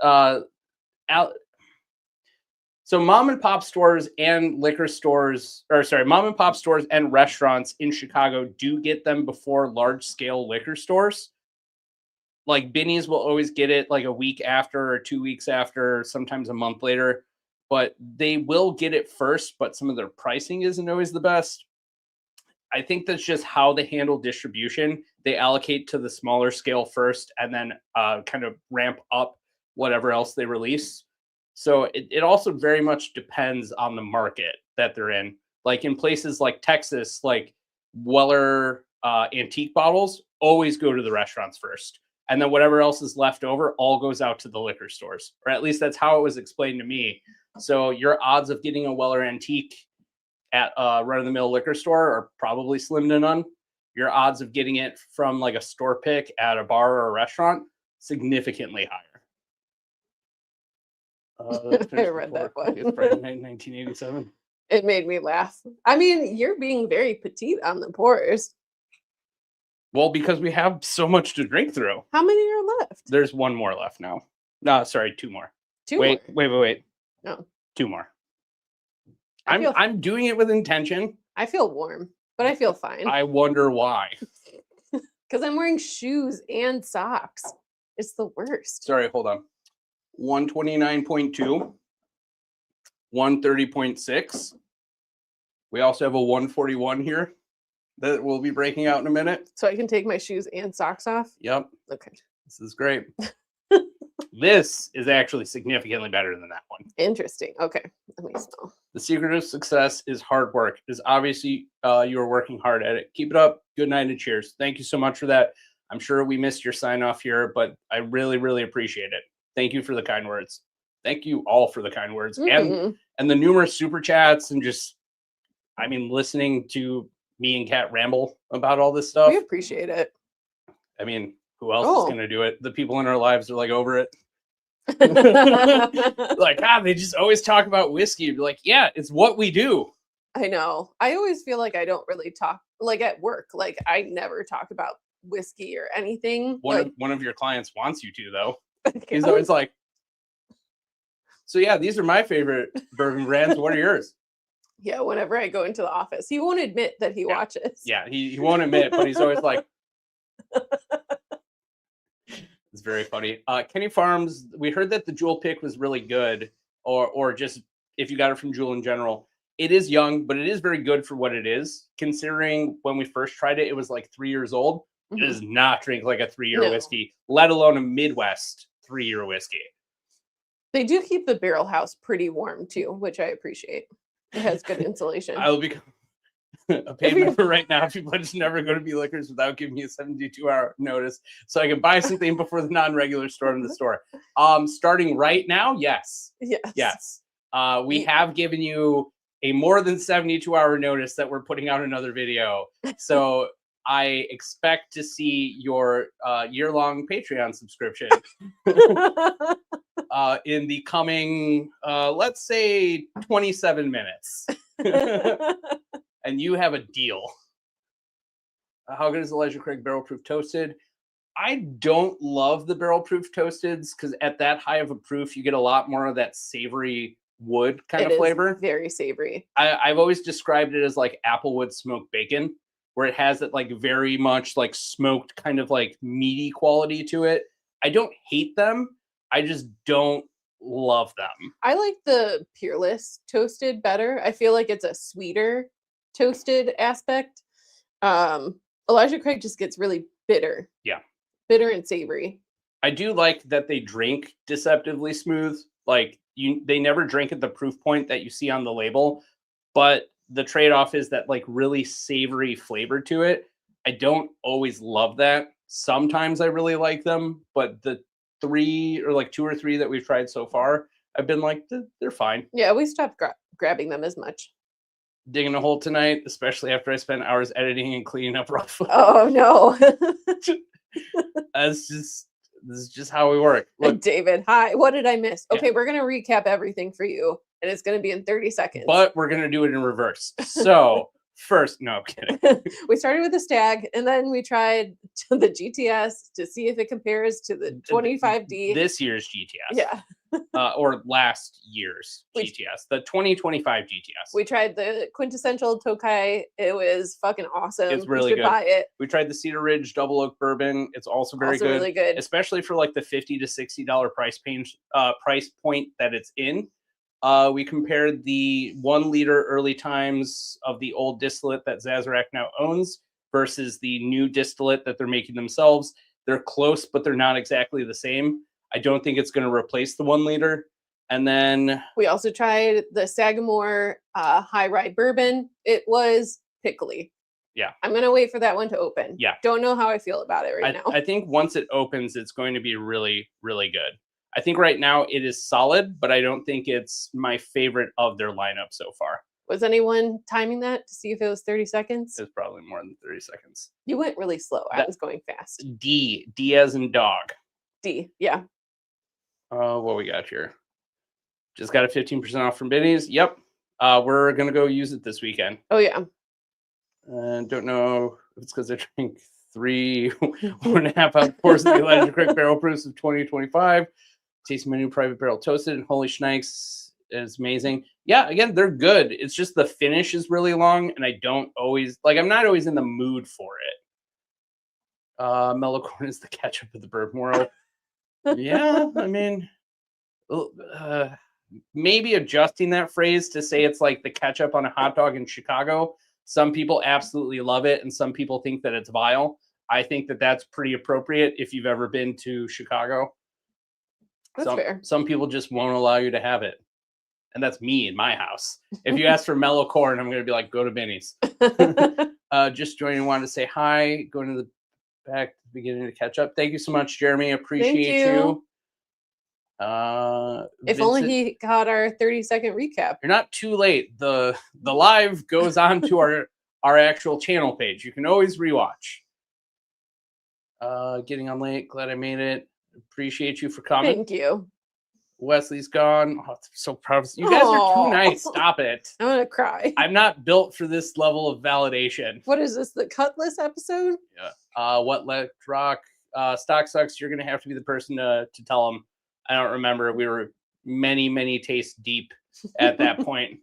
So mom and pop stores and liquor stores, mom and pop stores and restaurants in Chicago do get them before large scale liquor stores. Like Binny's will always get it like a week after or 2 weeks after, sometimes a month later, but they will get it first, but some of their pricing isn't always the best. I think that's just how they handle distribution. they allocate to the smaller scale first and then kind of ramp up whatever else they release. So it also very much depends on the market that they're in. Like in places like Texas, like Weller antique bottles always go to the restaurants first. And then whatever else is left over all goes out to the liquor stores. Or at least that's how it was explained to me. So your odds of getting a Weller antique at a run-of-the-mill liquor store are probably slim to none. Your odds of getting it from like a store pick at a bar or a restaurant, significantly higher. I read that one. It's Friday night, 1987. It made me laugh. I mean, you're being very petite on the pours. Well, because we have so much to drink through. How many are left? There's one more left now. No, sorry, two more. Two wait. more? No. Two more. I I'm doing it with intention. I feel warm, but I feel fine. I wonder why. Because I'm wearing shoes and socks. It's the worst. Sorry, hold on. 129.2. 130.6. We also have a 141 here that we'll be breaking out in a minute. So I can take my shoes and socks off? Yep. Okay. This is great. This is actually significantly better than that one. Interesting. Okay. Let me smell. The secret of success is hard work. Is obviously you are working hard at it. Keep it up. Good night and cheers. Thank you so much for that. I'm sure we missed your sign off here, but I really, really appreciate it. Thank you for the kind words. Thank you all for the kind words and the numerous super chats and just, I mean, listening to me and Kat ramble about all this stuff. We appreciate it. I mean, who else is going to do it? The people in our lives are like over it. Like, they just always talk about whiskey. You'd be like, yeah, it's what we do. I know. I always feel like I don't really talk, like at work, like I never talk about whiskey or anything. One of your clients wants you to, though. He's always like, so yeah, these are my favorite bourbon brands. What are yours? Yeah, whenever I go into the office, he won't admit that he watches. Yeah, he won't admit, but he's always like, it's very funny. Kenny Farms, we heard that the Jewel pick was really good, or just if you got it from Jewel in general. It is young, but it is very good for what it is. Considering when we first tried it, it was like 3 years old. It does not drink like a 3-year whiskey, let alone a Midwest 3-year whiskey. They do keep the barrel house pretty warm too, which I appreciate. It has good insulation. I will become a paid member right now. People are just never going to be liquors without giving me a 72-hour notice, so I can buy something before the non-regular store in the store. Starting right now, yes. We have given you a more than 72-hour notice that we're putting out another video. So I expect to see your year-long Patreon subscription in the coming, let's say, 27 minutes. And you have a deal. How good is Elijah Craig Barrel Proof Toasted? I don't love the Barrel Proof Toasteds because at that high of a proof, you get a lot more of that savory wood kind of flavor. Very savory. I've always described it as like applewood smoked bacon, where it has that like very much like smoked kind of like meaty quality to it. I don't hate them. I just don't love them. I like the Peerless toasted better. I feel like it's a sweeter toasted aspect. Elijah Craig just gets really bitter. Yeah. Bitter and savory. I do like that they drink deceptively smooth. Like they never drink at the proof point that you see on the label, but the trade-off is that like really savory flavor to it. I don't always love that. Sometimes I really like them, but the 2 or 3 that we've tried so far, I've been like, they're fine. Yeah, we stopped grabbing them as much. Digging a hole tonight, especially after I spent hours editing and cleaning up raw food. Oh no. This is just how we work. Look, David, hi. What did I miss? Okay, we're gonna recap everything for you, and it's gonna be in 30 seconds. But we're gonna do it in reverse. So first, no, I'm kidding. We started with the Stagg, and then we tried the GTS to see if it compares to the 25D. This year's GTS. Yeah. Or last year's GTS, the 2025 GTS. We tried the quintessential Tokai. It was fucking awesome. It's really good. Buy it. We tried the Cedar Ridge Double Oak Bourbon. It's also very good. Really good, especially for like the $50 to $60 price point that it's in. We compared the 1 liter early times of the old distillate that Sazerac now owns versus the new distillate that they're making themselves. They're close, but they're not exactly the same. I don't think it's going to replace the 1 liter. And then we also tried the Sagamore high rye bourbon. It was pickly. Yeah. I'm going to wait for that one to open. Yeah. Don't know how I feel about it right now. I think once it opens, it's going to be really, really good. I think right now it is solid, but I don't think it's my favorite of their lineup so far. Was anyone timing that to see if it was 30 seconds? It's probably more than 30 seconds. You went really slow. I was going fast. D as in dog. D, yeah. What we got here? Just got a 15% off from Benny's. Yep. We're going to go use it this weekend. Oh, yeah. Don't know if it's because I drank 3 1.5 ounce pours of the Elijah Craig Barrel Proofs of 2025. Tasting my new private barrel toasted, and holy schnikes, is amazing. Yeah, again, they're good. It's just the finish is really long, and I don't always I'm not always in the mood for it. Mellow corn is the ketchup of the bourbon world. Yeah, I mean, maybe adjusting that phrase to say it's like the ketchup on a hot dog in Chicago. Some people absolutely love it, and some people think that it's vile. I think that that's pretty appropriate if you've ever been to Chicago. That's fair. Some people just won't allow you to have it. And that's me in my house. If you ask for mellow corn, I'm going to be like, go to Benny's. Just joining, wanted to say hi. Going to the back, beginning to catch up. Thank you so much, Jeremy. Appreciate you. If only he got our 30-second recap. You're not too late. The live goes on to our actual channel page. You can always rewatch. Getting on late. Glad I made it. Appreciate you for coming. Thank you. Wesley's gone. Oh, I'm so proud of you. Guys are too nice. Stop it. I'm gonna cry. I'm not built for this level of validation. What is this? The Cutlass episode? Yeah. What let rock? Stock sucks. You're gonna have to be the person to tell them. I don't remember. We were many tastes deep at that point.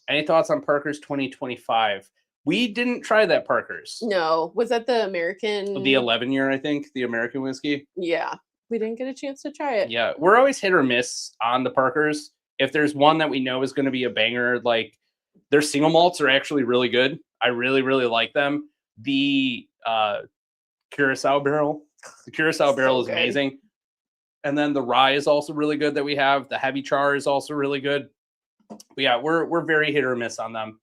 Any thoughts on Parker's 2025? We didn't try that Parker's. No. Was that the American? The 11 year, I think, the American whiskey. Yeah. We didn't get a chance to try it. Yeah. We're always hit or miss on the Parker's. If there's one that we know is going to be a banger, like their single malts are actually really good. I really like them. The Curacao barrel. The Curacao barrel is amazing. And then the rye is also really good that we have. The heavy char is also really good. But yeah, we're very hit or miss on them.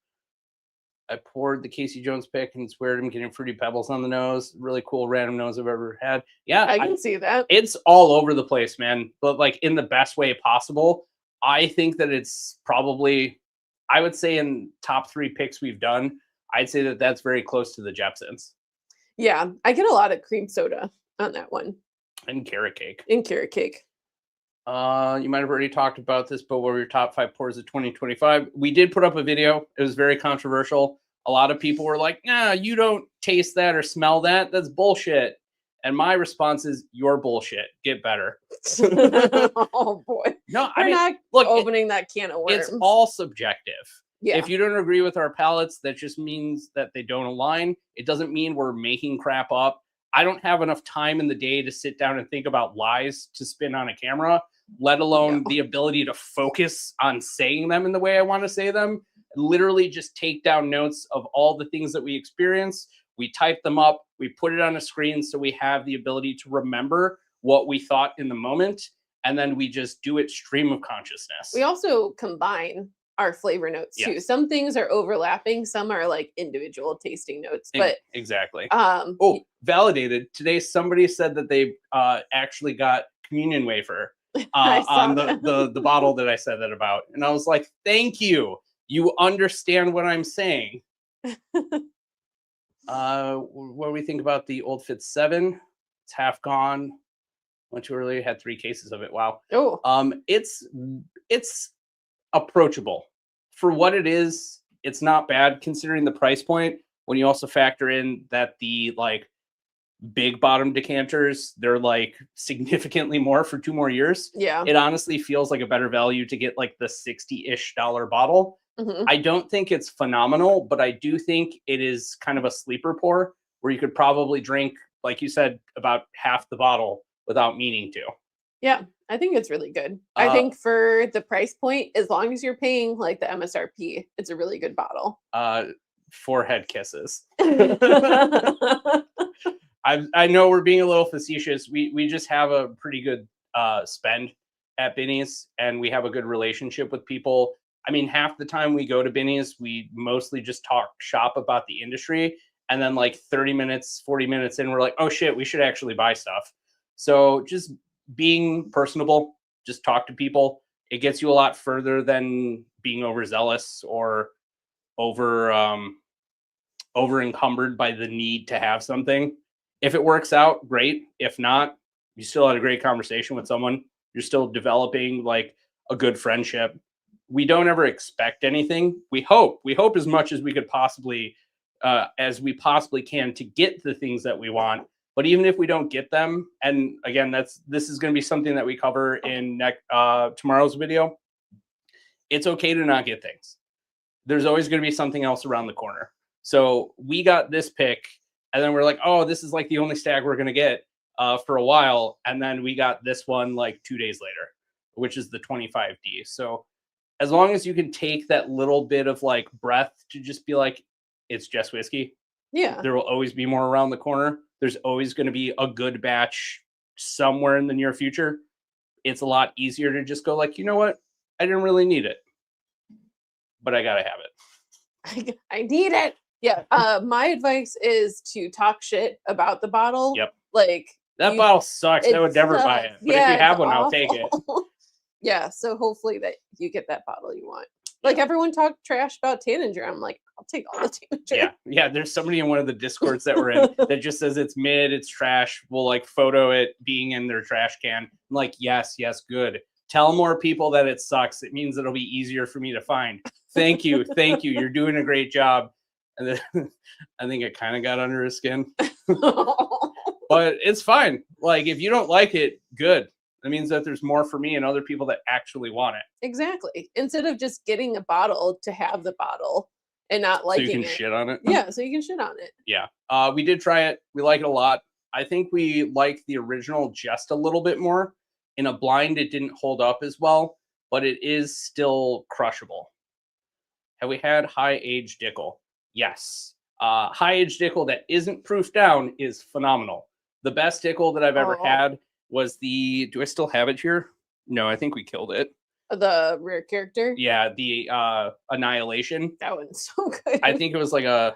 I poured the Casey Jones pick and sweared him getting fruity pebbles on the nose. Really cool random nose I've ever had. Yeah, I can see that. It's all over the place, man. But like in the best way possible. I think that it's probably, I would say in top 3 picks we've done, I'd say that that's very close to the Jepsons. Yeah, I get a lot of cream soda on that one. And carrot cake. Carrot cake. You might have already talked about this, but what were your top 5 pours of 2025? We did put up a video. It was very controversial. A lot of people were like, nah, you don't taste that or smell that. That's bullshit. And my response is, you're bullshit. Get better. Oh, boy. No, We're not opening that can of worms. It's all subjective. Yeah. If you don't agree with our palates, that just means that they don't align. It doesn't mean we're making crap up. I don't have enough time in the day to sit down and think about lies to spin on a camera, let alone the ability to focus on saying them in the way I want to say them. Literally just take down notes of all the things that we experience. We type them up. We put it on a screen so we have the ability to remember what we thought in the moment. And then we just do it stream of consciousness. We also combine our flavor notes too. Some things are overlapping. Some are like individual tasting notes, but exactly. Validated. Today, somebody said that they actually got communion wafer on the bottle that I said that about. And I was like, thank you. You understand what I'm saying. What do we think about the Old Fitz 7? It's half gone. Went too early. Had 3 cases of it. Wow. It's approachable for what it is. It's not bad considering the price point. When you also factor in that the like big bottom decanters, they're like significantly more for 2 more years. Yeah. It honestly feels like a better value to get like the $60-ish bottle. I don't think it's phenomenal, but I do think it is kind of a sleeper pour where you could probably drink, like you said, about half the bottle without meaning to. Yeah, I think it's really good. I think for the price point, as long as you're paying like the MSRP, it's a really good bottle. forehead kisses. I know we're being a little facetious. We just have a pretty good spend at Binny's, and we have a good relationship with people. I mean, half the time we go to Binny's, we mostly just talk shop about the industry. And then like 30 minutes, 40 minutes in, we're like, oh shit, we should actually buy stuff. So just being personable, just talk to people. It gets you a lot further than being overzealous or over encumbered by the need to have something. If it works out, great. If not, you still had a great conversation with someone. You're still developing like a good friendship. We don't ever expect anything. We hope as much as we could possibly, as we possibly can, to get the things that we want. But even if we don't get them, and again, this is going to be something that we cover in tomorrow's video. It's okay to not get things. There's always going to be something else around the corner. So we got this pick, and then we're like, oh, this is like the only stag we're going to get for a while. And then we got this one like 2 days later, which is the 25D. So as long as you can take that little bit of like breath to just be like, it's just whiskey. Yeah. There will always be more around the corner. There's always going to be a good batch somewhere in the near future. It's a lot easier to just go like, you know what? I didn't really need it, but I got to have it. I need it. Yeah. My advice is to talk shit about the bottle. Yep. Like that bottle sucks. I would never buy it. But if you have one, I'll take it. Yeah. So hopefully that you get that bottle you want. Like everyone talked trash about Tanager. I'm like, I'll take all the Tanager. Yeah. There's somebody in one of the Discords that we're in that just says it's mid, it's trash. We'll like photo it being in their trash can. I'm like, yes, good. Tell more people that it sucks. It means it'll be easier for me to find. Thank you. You're doing a great job. And then I think it kind of got under his skin. But it's fine. Like if you don't like it, good. That means that there's more for me and other people that actually want it. Exactly. Instead of just getting a bottle to have the bottle and not liking it. So you can shit on it? Yeah, so you can shit on it. Yeah. We did try it. We like it a lot. I think we like the original just a little bit more. In a blind, it didn't hold up as well, but it is still crushable. Have we had high-aged Dickel? Yes. High-aged Dickel that isn't proof down is phenomenal. The best Dickel that I've ever had was do I still have it here? No, I think we killed it. The rare character? Yeah, the Annihilation. That one's so good. I think it was like a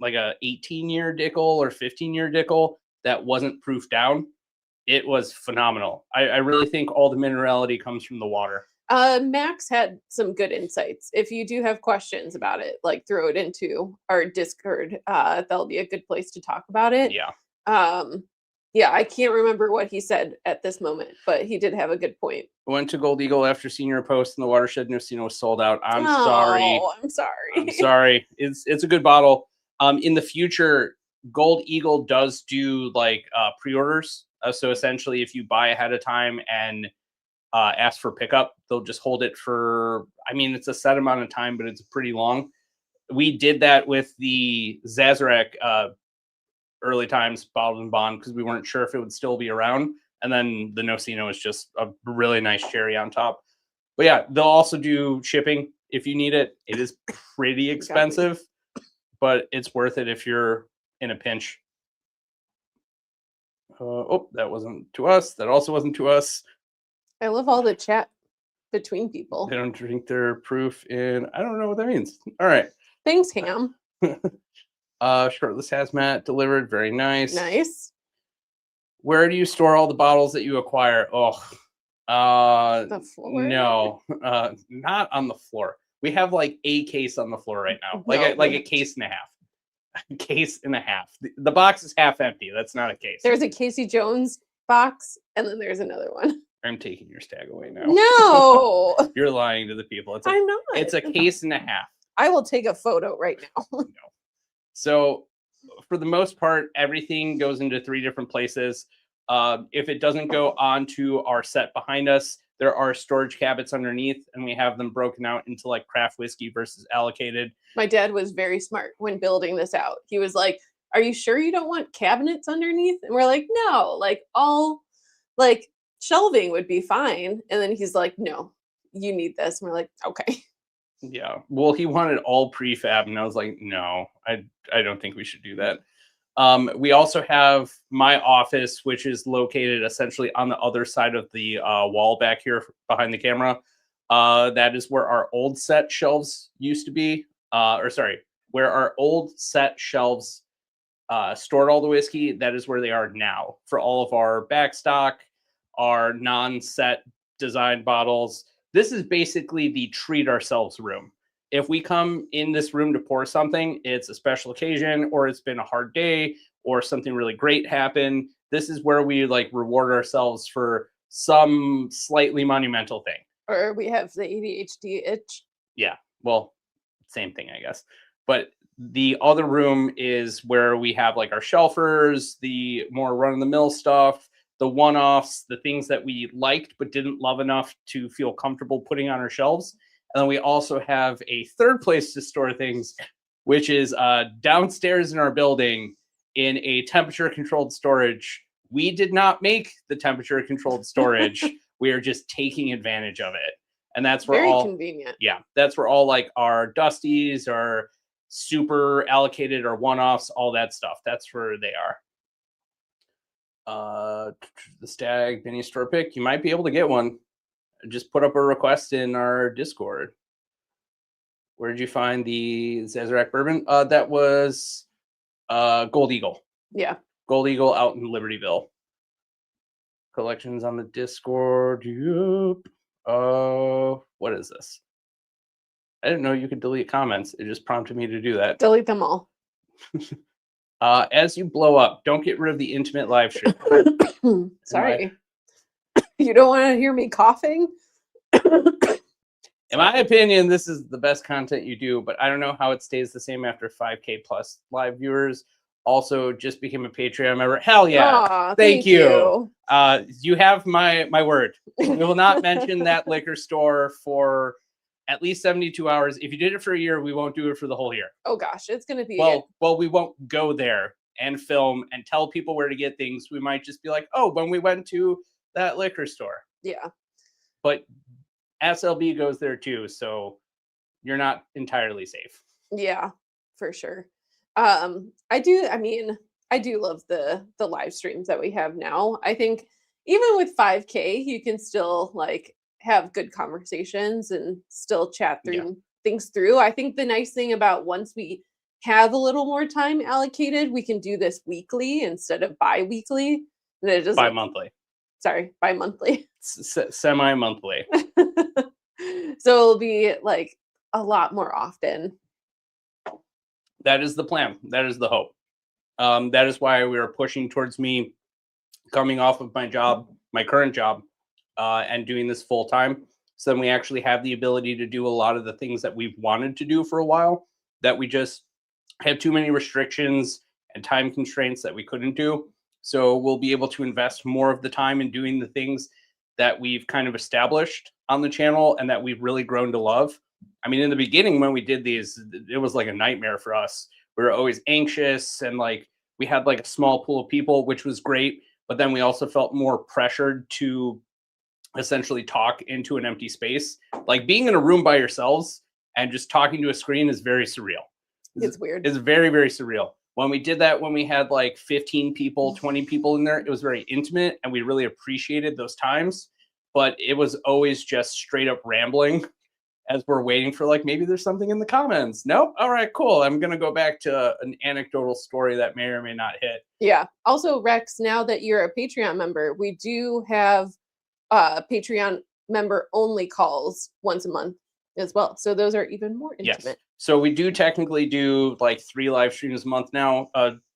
18-year Dickel or 15-year Dickel that wasn't proof down. It was phenomenal. I really think all the minerality comes from the water. Max had some good insights. If you do have questions about it, like throw it into our Discord. That'll be a good place to talk about it. Yeah. Yeah, I can't remember what he said at this moment, but he did have a good point. Went to Gold Eagle after senior post, and the Watershed Newsino was sold out. I'm sorry. I'm sorry. It's a good bottle. In the future, Gold Eagle does do like pre-orders. So essentially, if you buy ahead of time and ask for pickup, they'll just hold it for, I mean, it's a set amount of time, but it's pretty long. We did that with the Sazerac early times bottled and bond because we weren't sure if it would still be around. And then the Nocino is just a really nice cherry on top. But yeah, they'll also do shipping if you need it. It is pretty expensive, but it's worth it if you're in a pinch. That wasn't to us. That also wasn't to us. I love all the chat between people. They don't drink their proof in, I don't know what that means. All right. Thanks, Ham. Shirtless Hazmat delivered. Very nice. Nice. Where do you store all the bottles that you acquire? The floor? No, not on the floor. We have like a case on the floor right now, like a case and a half. A case and a half. The box is half empty. That's not a case. There's a Casey Jones box, and then there's another one. I'm taking your stag away now. No, you're lying to the people. I'm not. It's a case and a half. I will take a photo right now. No. So, for the most part, everything goes into 3 different places. If it doesn't go onto our set behind us, there are storage cabinets underneath, and we have them broken out into like craft whiskey versus allocated. My dad was very smart when building this out. He was like, "Are you sure you don't want cabinets underneath?" And we're like, "No, like all like shelving would be fine." And then he's like, "No, you need this." And we're like, "Okay." Yeah. Well, he wanted all prefab, and I was like, no, I don't think we should do that. We also have my office, which is located essentially on the other side of the wall back here behind the camera. That is where our old set shelves used to be. Or sorry, where our old set shelves stored all the whiskey. That is where they are now for all of our backstock, our non-set design bottles. This is basically the treat ourselves room. If we come in this room to pour something, it's a special occasion, or it's been a hard day, or something really great happened. This is where we like reward ourselves for some slightly monumental thing. Or we have the ADHD itch. Yeah, well, same thing, I guess. But the other room is where we have like our shelfers, the more run-of-the-mill stuff, the one-offs, the things that we liked but didn't love enough to feel comfortable putting on our shelves. And then we also have a third place to store things, which is downstairs in our building in a temperature-controlled storage. We did not make the temperature-controlled storage. We are just taking advantage of it. And that's where Very convenient. Yeah, that's where all like our Dusties, our super allocated, our one-offs, all that stuff. That's where they are. The Stagg mini store pick, you might be able to get one. Just put up a request in our Discord. Where did you find the Sazerac bourbon? That was Gold Eagle. Yeah. Gold Eagle out in Libertyville. Collections on the Discord. Yep. What is this? I didn't know you could delete comments. It just prompted me to do that. Delete them all. As you blow up, don't get rid of the intimate live stream. Sorry. You don't want to hear me coughing? In my opinion, this is the best content you do, but I don't know how it stays the same after 5K plus live viewers. Also, just became a Patreon member. Hell yeah. Aw, thank you. You have my word. We will not mention that liquor store for at least 72 hours. If you did it for a year, we won't do it for the whole year. Oh gosh, it's going to be... Well, we won't go there and film and tell people where to get things. We might just be like, oh, when we went to that liquor store. Yeah. But SLB goes there too, so you're not entirely safe. Yeah, for sure. I do love the live streams that we have now. I think even with 5K, you can still like have good conversations and still chat through things through. I think the nice thing about once we have a little more time allocated, we can do this weekly instead of bi-weekly. Bi-monthly. Sorry, bi-monthly. Semi-monthly. So it'll be like a lot more often. That is the plan. That is the hope. That is why we are pushing towards me coming off of my job, my current job, and doing this full time. So then we actually have the ability to do a lot of the things that we've wanted to do for a while that we just have too many restrictions and time constraints that we couldn't do. So we'll be able to invest more of the time in doing the things that we've kind of established on the channel and that we've really grown to love. I mean, in the beginning, when we did these, it was like a nightmare for us. We were always anxious and like we had like a small pool of people, which was great. But then we also felt more pressured to essentially talk into an empty space. Like being in a room by yourselves and just talking to a screen is very surreal. It's weird. It's very, very surreal. When we did that, when we had like 15 people, 20 people in there, it was very intimate and we really appreciated those times. But it was always just straight up rambling as we're waiting for like, maybe there's something in the comments. Nope. All right, cool. I'm going to go back to an anecdotal story that may or may not hit. Yeah. Also, Rex, now that you're a Patreon member, we do have Patreon member only calls once a month as well. So those are even more intimate. Yes. So we do technically do like 3 live streams a month now,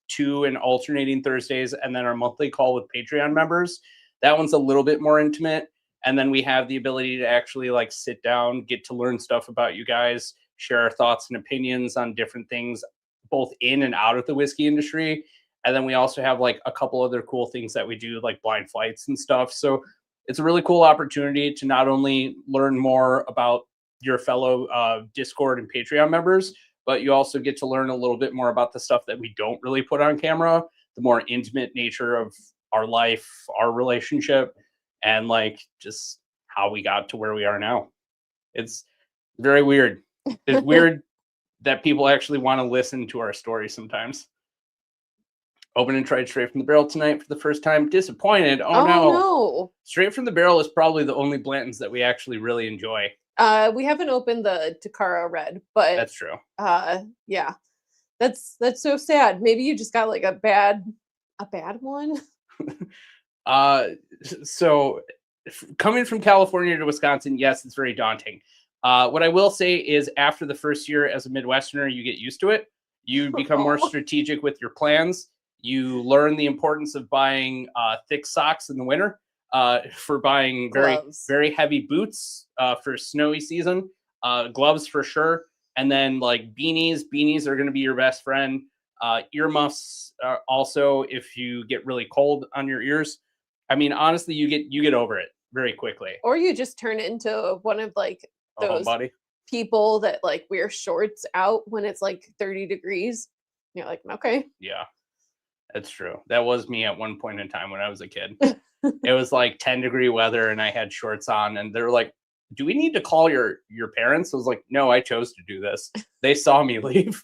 2 in alternating Thursdays, and then our monthly call with Patreon members. That one's a little bit more intimate. And then we have the ability to actually like sit down, get to learn stuff about you guys, share our thoughts and opinions on different things, both in and out of the whiskey industry. And then we also have like a couple other cool things that we do, like blind flights and stuff. So it's a really cool opportunity to not only learn more about your fellow Discord and Patreon members, but you also get to learn a little bit more about the stuff that we don't really put on camera, the more intimate nature of our life, our relationship, and like just how we got to where we are now. It's very weird. It's weird that people actually want to listen to our stories sometimes. Open and tried straight from the barrel tonight for the first time. Disappointed. Oh, no. Straight from the barrel is probably the only Blantons that we actually really enjoy. We haven't opened the Tokai red, but that's true. Yeah, that's so sad. Maybe you just got like a bad one. So coming from California to Wisconsin, yes, it's very daunting. What I will say is after the first year as a Midwesterner, you get used to it. You become more strategic with your plans. You learn the importance of buying thick socks in the winter, for buying very heavy boots for snowy season, gloves for sure, and then like beanies. Beanies are going to be your best friend. Earmuffs also, if you get really cold on your ears. I mean, honestly, you get over it very quickly. Or you just turn into one of like those people that like wear shorts out when it's like 30 degrees. You're like, okay. Yeah. That's true. That was me at one point in time when I was a kid. It was like 10-degree weather and I had shorts on and they were like, do we need to call your parents? I was like, no, I chose to do this. They saw me leave.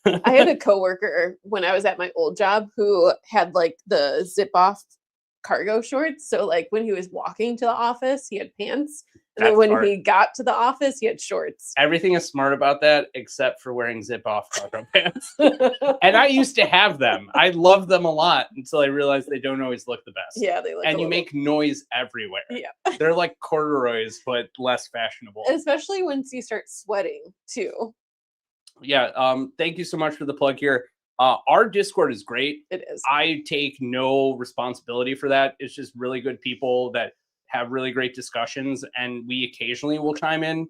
I had a coworker when I was at my old job who had like the zip off cargo shorts. So like when he was walking to the office, he had pants. And then when he got to the office, he had shorts. Everything is smart about that, except for wearing zip-off cargo pants. And I used to have them. I loved them a lot until I realized they don't always look the best. Yeah, they look. And you make noise everywhere. Yeah, they're like corduroys, but less fashionable. Especially once you start sweating too. Yeah. Thank you so much for the plug here. Our Discord is great. It is. I take no responsibility for that. It's just really good people that have really great discussions, and we occasionally will chime in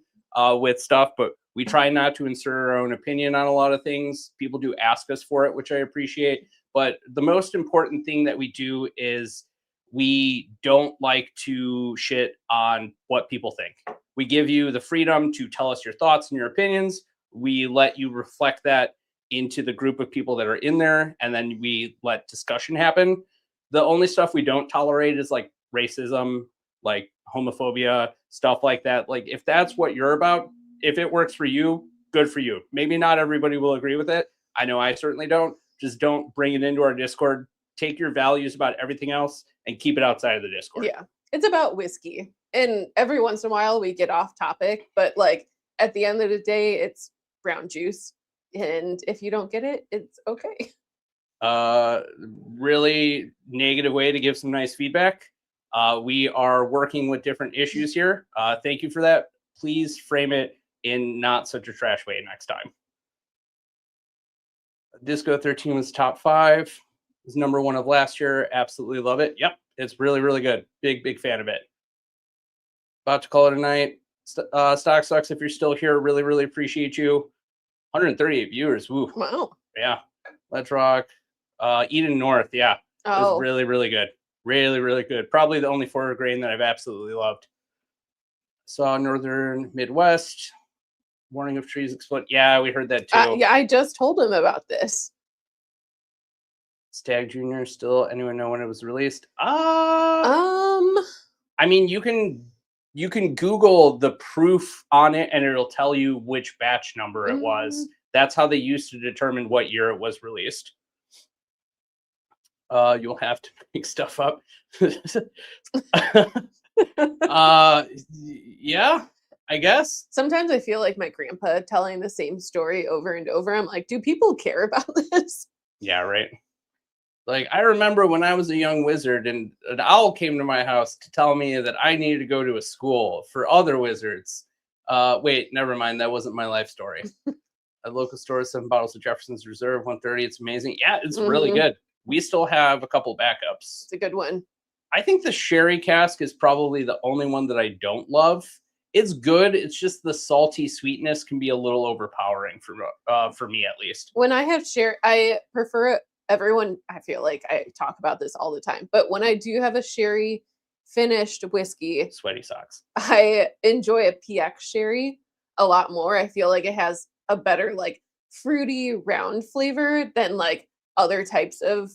with stuff, but we try not to insert our own opinion on a lot of things. People do ask us for it, which I appreciate. But the most important thing that we do is we don't like to shit on what people think. We give you the freedom to tell us your thoughts and your opinions. We let you reflect that into the group of people that are in there, and then we let discussion happen. The only stuff we don't tolerate is like racism, like homophobia, stuff like that. Like if that's what you're about, if it works for you, good for you. Maybe not everybody will agree with it. I know I certainly don't. Just don't bring it into our Discord. Take your values about everything else and keep it outside of the Discord. Yeah, it's about whiskey. And every once in a while we get off topic, but like at the end of the day, it's brown juice. And if you don't get it, it's okay. Really negative way to give some nice feedback. We are working with different issues here. Thank you for that. Please frame it in not such a trash way next time. Disco 13 was top 5. It was number 1 of last year. Absolutely love it. Yep, it's really, really good. Big fan of it. About to call it a night. Stock sucks if you're still here. Really, really appreciate you. 138 viewers. Woo. Wow. Yeah. Let's rock. Eden North. Yeah. It was really, really good. Really, really good. Probably the only forward grain that I've absolutely loved. Saw Northern Midwest. Warning of trees explode. Yeah, we heard that too. Yeah, I just told him about this. Stagg Jr. still. Anyone know when it was released? I mean, you can Google the proof on it and it'll tell you which batch number it was. That's how they used to determine what year it was released. You'll have to make stuff up. Yeah, I guess. Sometimes I feel like my grandpa telling the same story over and over. I'm like, do people care about this? Yeah, right. Like, I remember when I was a young wizard and an owl came to my house to tell me that I needed to go to a school for other wizards. Wait, never mind. That wasn't my life story. At local store, 7 bottles of Jefferson's Reserve, 130. It's amazing. Yeah, it's really good. We still have a couple backups. It's a good one. I think the sherry cask is probably the only one that I don't love. It's good. It's just the salty sweetness can be a little overpowering for me, at least. When I have sherry, I prefer everyone. I feel like I talk about this all the time, but when I do have a sherry finished whiskey, sweaty socks, I enjoy a PX sherry a lot more. I feel like it has a better like fruity round flavor than like other types of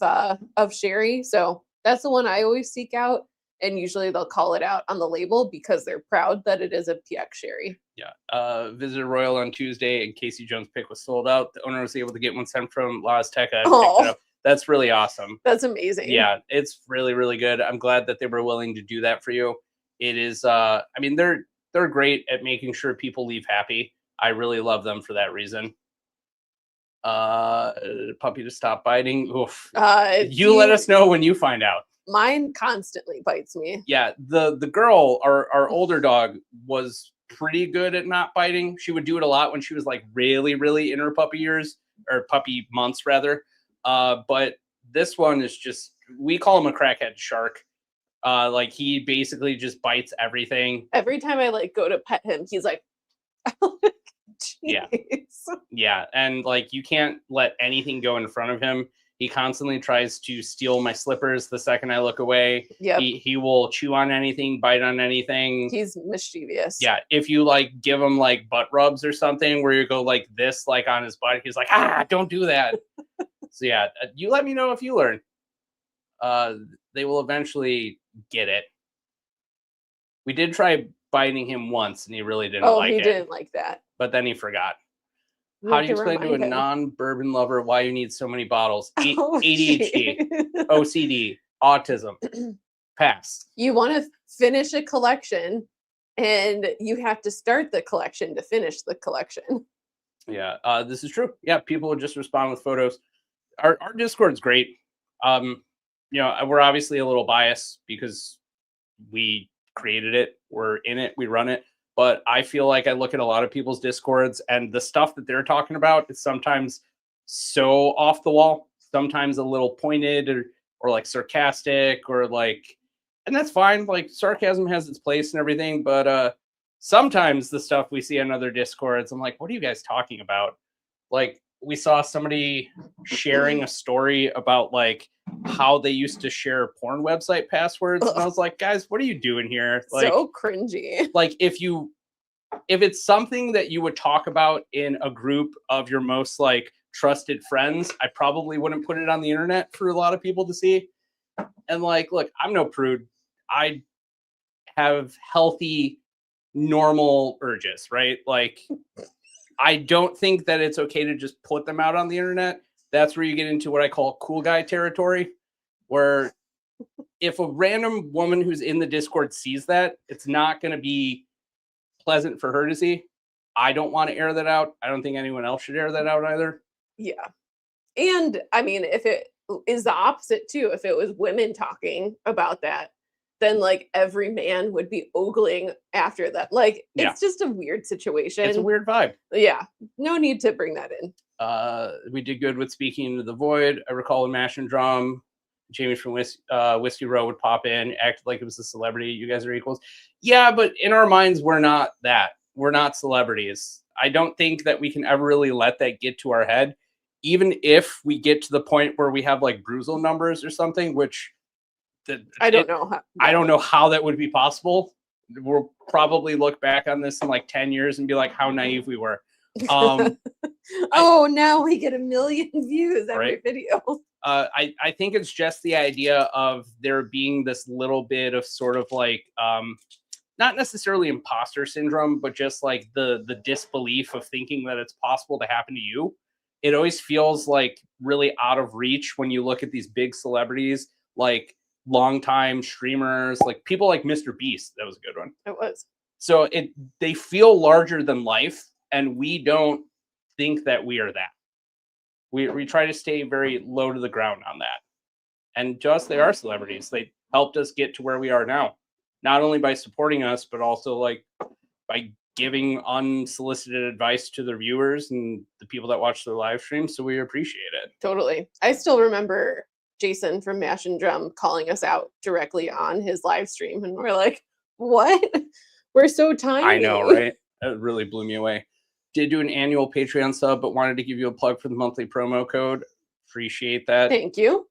sherry. So that's the one I always seek out. and usually they'll call it out on the label because they're proud that it is a PX sherry. Yeah. Visited Royal on Tuesday, and Casey Jones' pick was sold out. The owner was able to get one sent from La Azteca and picked it up. That's really awesome. That's amazing. Yeah, it's really, really good. I'm glad that they were willing to do that for you. It is, I mean, they're great at making sure people leave happy. I really love them for that reason. Puppy to stop biting. Oof. You let us know when you find out. Mine constantly bites me. Yeah, the girl, our older dog, was pretty good at not biting. She would do it a lot when she was like really, really in her puppy years, or puppy months rather. But this one is just, we call him a crackhead shark. Like he basically just bites everything. Every time I like go to pet him, he's like, yeah. Yeah. And like you can't let anything go in front of him. He constantly tries to steal my slippers the second I look away. Yeah. He will chew on anything, bite on anything. He's mischievous. Yeah. If you like give him like butt rubs or something where you go like this, like on his butt, he's like, don't do that. So yeah, you let me know if you learn. They will eventually get it. We did try biting him once and he really didn't like it. Oh, he didn't like that. But then he forgot. How do you explain to a non-bourbon lover why you need so many bottles? ADHD, OCD, autism, pass. You want to finish a collection and you have to start the collection to finish the collection. Yeah, this is true. Yeah, people would just respond with photos. Our Discord's great. You know, we're obviously a little biased because we created it. We're in it. We run it. But I feel like I look at a lot of people's Discords and the stuff that they're talking about is sometimes so off the wall, sometimes a little pointed or like sarcastic or like, and that's fine. Like sarcasm has its place and everything. But sometimes the stuff we see on other Discords, I'm like, what are you guys talking about? Like we saw somebody sharing a story about like how they used to share porn website passwords. And I was like, guys, what are you doing here? Like, so cringy. Like if it's something that you would talk about in a group of your most like trusted friends, I probably wouldn't put it on the internet for a lot of people to see. And like, look, I'm no prude. I have healthy, normal urges, right? Like, I don't think that it's okay to just put them out on the internet. That's where you get into what I call cool guy territory, where if a random woman who's in the Discord sees that, it's not going to be pleasant for her to see. I don't want to air that out. I don't think anyone else should air that out either. Yeah. And I mean, if it is the opposite too, if it was women talking about that, then like every man would be ogling after that. Like it's just a weird situation. It's a weird vibe. Yeah. No need to bring that in. We did good with Speaking into the Void. I recall in Mash and Drum, Jamie from Whiskey Row would pop in, act like it was a celebrity. You guys are equals. Yeah, but in our minds, we're not that. We're not celebrities. I don't think that we can ever really let that get to our head. Even if we get to the point where we have like Bruzel numbers or something, which I don't know. I don't know how that would be possible. We'll probably look back on this in like 10 years and be like, how naive we were. Now we get 1 million views every video. I think it's just the idea of there being this little bit of sort of like not necessarily imposter syndrome, but just like the disbelief of thinking that it's possible to happen to you. It always feels like really out of reach when you look at these big celebrities, like longtime streamers, like people like Mr. Beast. That was a good one. It was. So they feel larger than life, and we don't think that we are that. We try to stay very low to the ground on that. And just they are celebrities. They helped us get to where we are now, not only by supporting us, but also like by giving unsolicited advice to their viewers and the people that watch their live stream. So we appreciate it. Totally. I still remember Jason from Mash and Drum calling us out directly on his live stream. And we're like, what? We're so tiny. I know, right? That really blew me away. Did do an annual Patreon sub, but wanted to give you a plug for the monthly promo code. Appreciate that. Thank you.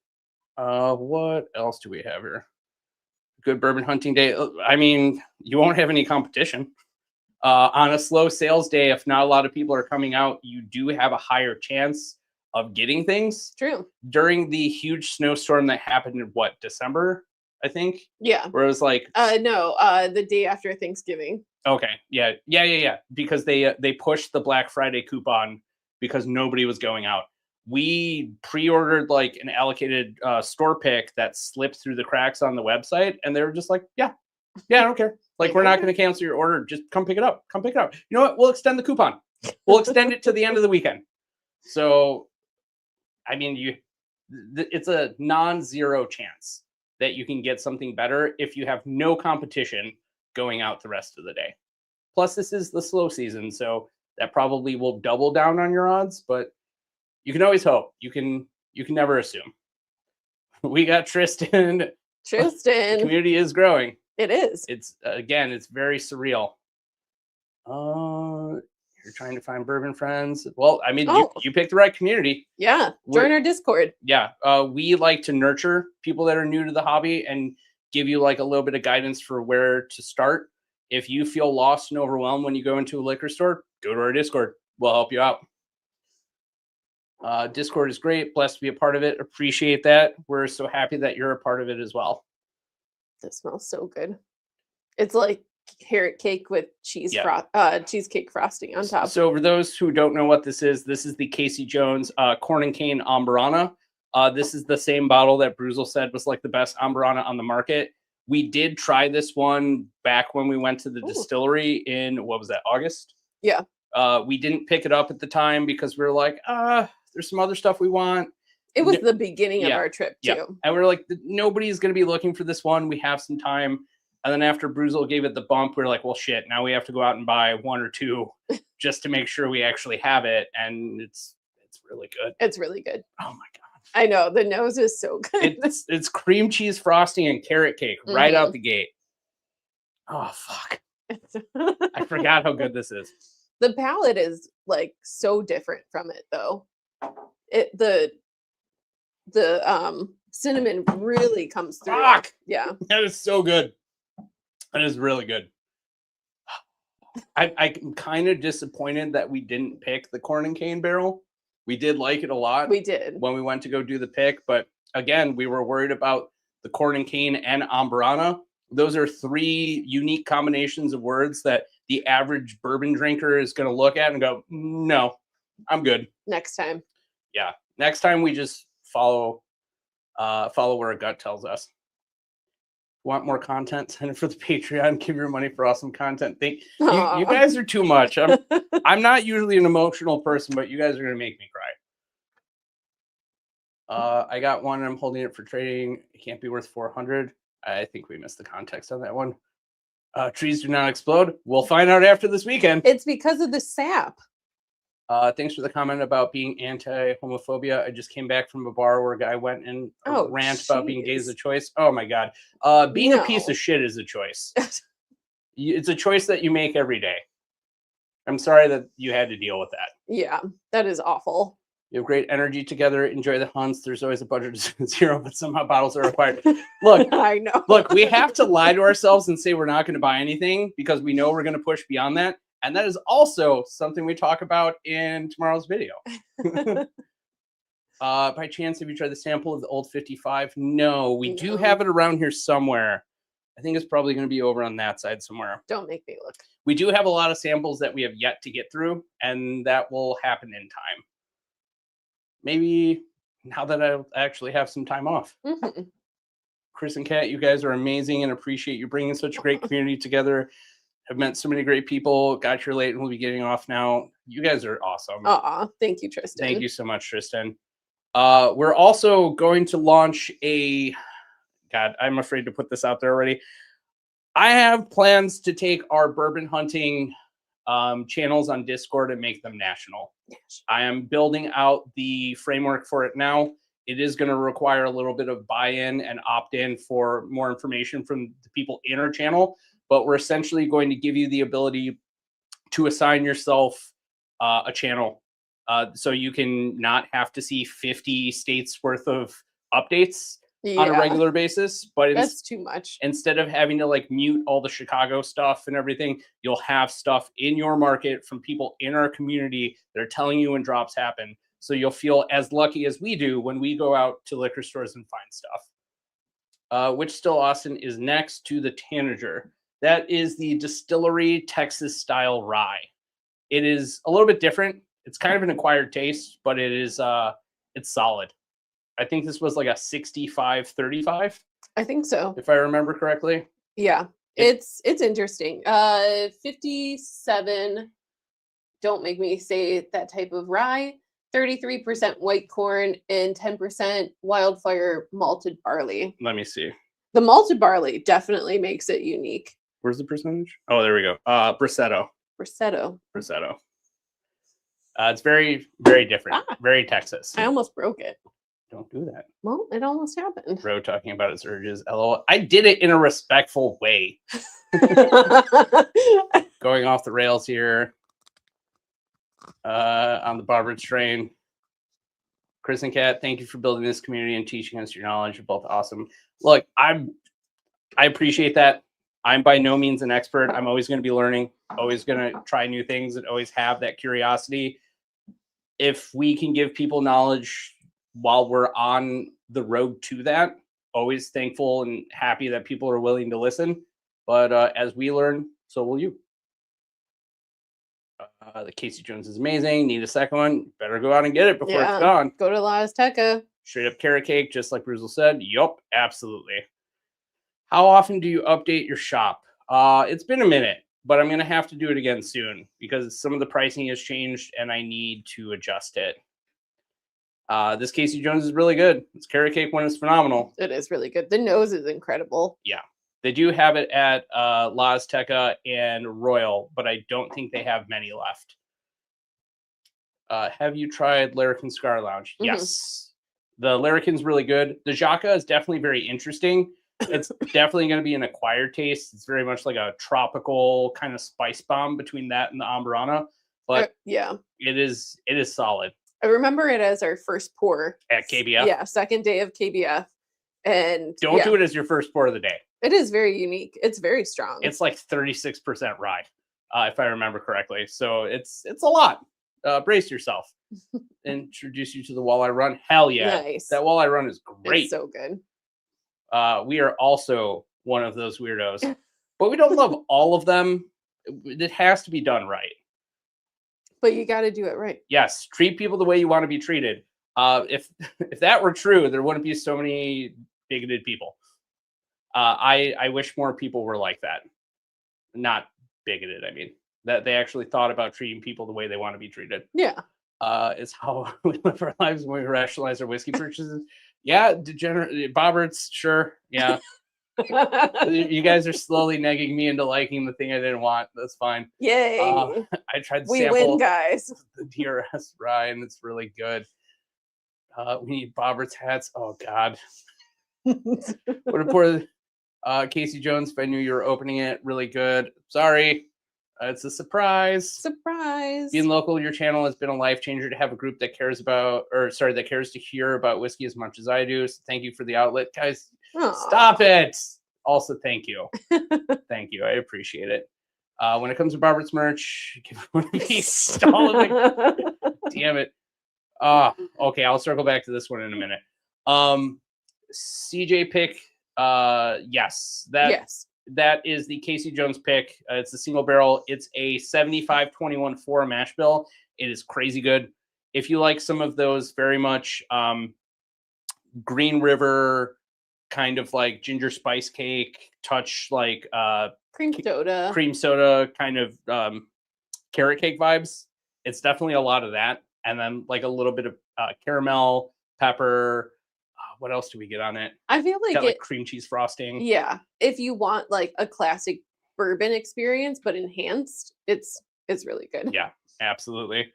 What else do we have here? Good bourbon hunting day. I mean, you won't have any competition. On a slow sales day, if not a lot of people are coming out, you do have a higher chance of getting things. True. During the huge snowstorm that happened in December? I think. Yeah. Where it was like, no, the day after Thanksgiving. okay, yeah. Because they pushed the Black Friday coupon because nobody was going out. We pre-ordered like an allocated store pick that slipped through the cracks on the website, and they were just like, yeah, I don't care. Like, we're not going to cancel your order. Just come pick it up. Come pick it up. You know what? We'll extend the coupon. We'll extend it to the end of the weekend. So, I mean, it's a non-zero chance that you can get something better if you have no competition going out the rest of the day. Plus, this is the slow season, so that probably will double down on your odds, but you can always hope. You can never assume. We got Tristan. The community is growing. It is. It's again, it's very surreal. You're trying to find bourbon friends. Well, I mean, you picked the right community. Yeah. Join our Discord. Yeah. We like to nurture people that are new to the hobby and give you like a little bit of guidance for where to start. If you feel lost and overwhelmed when you go into a liquor store, go to our Discord. We'll help you out. Discord is great. Blessed to be a part of it. Appreciate that. We're so happy that you're a part of it as well. This smells so good. It's like carrot cake with cheesecake frosting on top. So for those who don't know what this is the Casey Jones Corn and Cane Amburana. This is the same bottle that Bruzel said was like the best Amburana on the market. We did try this one back when we went to the distillery in, what was that, August? Yeah. We didn't pick it up at the time because we were like, there's some other stuff we want. It was the beginning of our trip too. Yeah. And we're like, nobody's going to be looking for this one. We have some time. And then after Bruzel gave it the bump, we were like, well, shit, now we have to go out and buy one or two just to make sure we actually have it. And it's really good. It's really good. Oh my God. I know. The nose is so good. It's cream cheese frosting and carrot cake right out the gate. Oh, fuck. I forgot how good this is. The palate is like so different from it though. The cinnamon really comes through. Fuck. Yeah. That is so good. That is really good. I'm kind of disappointed that we didn't pick the Corn and Cane barrel. We did like it a lot. We did. When we went to go do the pick. But again, we were worried about the Corn and Cane and Amburana. Those are three unique combinations of words that the average bourbon drinker is going to look at and go, no, I'm good. Next time. Yeah. Next time we just follow where a gut tells us. Want more content? Send it for the Patreon. Give your money for awesome content. You guys are too much. I'm not usually an emotional person, but you guys are gonna make me cry. I got one. I'm holding it for trading. It can't be worth 400. I think we missed the context on that one. Trees do not explode. We'll find out after this weekend. It's because of the sap. Thanks for the comment about being anti-homophobia. I just came back from a bar where a guy went and rant about being gay is a choice. Oh my God. Being a piece of shit is a choice. It's a choice that you make every day. I'm sorry that you had to deal with that. Yeah, that is awful. You have great energy together. Enjoy the hunts. There's always a budget of zero, but somehow bottles are required. Look, I know. Look, we have to lie to ourselves and say we're not going to buy anything because we know we're going to push beyond that. And that is also something we talk about in tomorrow's video. By chance, have you tried the sample of the Old 55? No, we do have it around here somewhere. I think it's probably going to be over on that side somewhere. Don't make me look. We do have a lot of samples that we have yet to get through, and that will happen in time. Maybe now that I actually have some time off. Mm-hmm. Chris and Kat, you guys are amazing and appreciate you bringing such a great community together. Have met so many great people. Got here late and we'll be getting off now. You guys are awesome. Thank you, Tristan. Thank you so much, Tristan. We're also going to launch God, I'm afraid to put this out there already. I have plans to take our bourbon hunting channels on Discord and make them national. Yes. I am building out the framework for it now. It is going to require a little bit of buy-in and opt-in for more information from the people in our channel. But we're essentially going to give you the ability to assign yourself a channel so you can not have to see 50 states worth of updates on a regular basis. But that's too much. Instead of having to like mute all the Chicago stuff and everything, you'll have stuff in your market from people in our community that are telling you when drops happen. So you'll feel as lucky as we do when we go out to liquor stores and find stuff. Which Still Austin is next to the Tanager. That is the distillery Texas style rye. It is a little bit different. It's kind of an acquired taste, but it's solid. I think this was like a 65-35. I think so. If I remember correctly. Yeah. It's interesting. 57, don't make me say that type of rye, 33% white corn, and 10% wildfire malted barley. Let me see. The malted barley definitely makes it unique. Where's the percentage? Oh, there we go. Brissetto. It's very, very different. Very Texas. I almost broke it. Don't do that. Well, it almost happened. Bro talking about his urges. LOL. I did it in a respectful way. Going off the rails here. On the Bourbon train. Chris and Kat, thank you for building this community and teaching us your knowledge. You're both awesome. Look, I appreciate that. I'm by no means an expert. I'm always going to be learning, always going to try new things, and always have that curiosity. If we can give people knowledge while we're on the road to that, always thankful and happy that people are willing to listen. But as we learn, so will you. The Casey Jones is amazing. Need a second one? Better go out and get it before it's gone. Go to La Azteca. Straight up carrot cake, just like Bruzel said. Yup, absolutely. How often do you update your shop? It's been a minute, but I'm going to have to do it again soon because some of the pricing has changed and I need to adjust it. This Casey Jones is really good. This carrot cake one is phenomenal. It is really good. The nose is incredible. Yeah. They do have it at La Azteca and Royal, but I don't think they have many left. Have you tried Larrikin Cigar Lounge? Mm-hmm. Yes. The Larrikin's really good. The Jacques is definitely very interesting. It's definitely going to be an acquired taste. It's very much like a tropical kind of spice bomb between that and the Amburana. But yeah, it is solid. I remember it as our first pour. At KBF? Yeah, second day of KBF. And don't do it as your first pour of the day. It is very unique. It's very strong. It's like 36% rye, if I remember correctly. So it's a lot. Brace yourself. Introduce you to the Walleye Run. Hell yeah. Nice. That Walleye Run is great. It's so good. We are also one of those weirdos, but we don't love all of them. It has to be done right. But you got to do it right. Yes. Treat people the way you want to be treated. If that were true, there wouldn't be so many bigoted people. I wish more people were like that. Not bigoted, I mean. That they actually thought about treating people the way they want to be treated. Yeah. Is how we live our lives when we rationalize our whiskey purchases. Yeah, degenerate Bobberts, sure. Yeah. You guys are slowly negging me into liking the thing I didn't want. That's fine. Yay. I tried to we sample win, guys. the DRS rye, and it's really good. We need Bobberts hats. Oh, God. What a poor Casey Jones, if I knew you were opening it. Really good. Sorry. It's a surprise. Surprise. Being local, your channel has been a life changer to have a group that cares to hear about whiskey as much as I do. So thank you for the outlet. Guys, stop it. Also, thank you. Thank you. I appreciate it. When it comes to Barbara's merch, give one of these stalling. Damn it. Okay, I'll circle back to this one in a minute. CJ pick. Yes. That is the Casey Jones pick. It's a single barrel. It's a 75-21-4 mash bill. It is crazy good. If you like some of those very much Green River kind of like ginger spice cake, touch like cream soda kind of carrot cake vibes, it's definitely a lot of that. And then like a little bit of caramel, pepper. What else do we get on it? I feel like cream cheese frosting. Yeah. If you want like a classic bourbon experience, but enhanced, it's really good. Yeah, absolutely.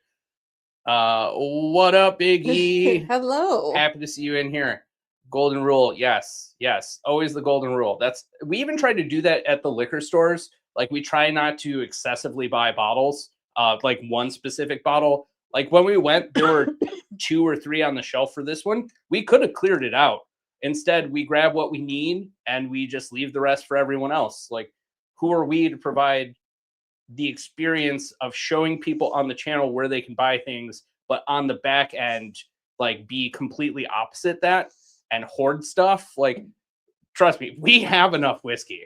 What up, Big E? Hello. Happy to see you in here. Golden rule. Yes. Always the golden rule. We even tried to do that at the liquor stores. Like we try not to excessively buy bottles, like one specific bottle. Like when we went, there were 2 or 3 on the shelf for this one. We could have cleared it out. Instead, we grab what we need and we just leave the rest for everyone else. Like, who are we to provide the experience of showing people on the channel where they can buy things, but on the back end, like be completely opposite that and hoard stuff? Like, trust me, we have enough whiskey.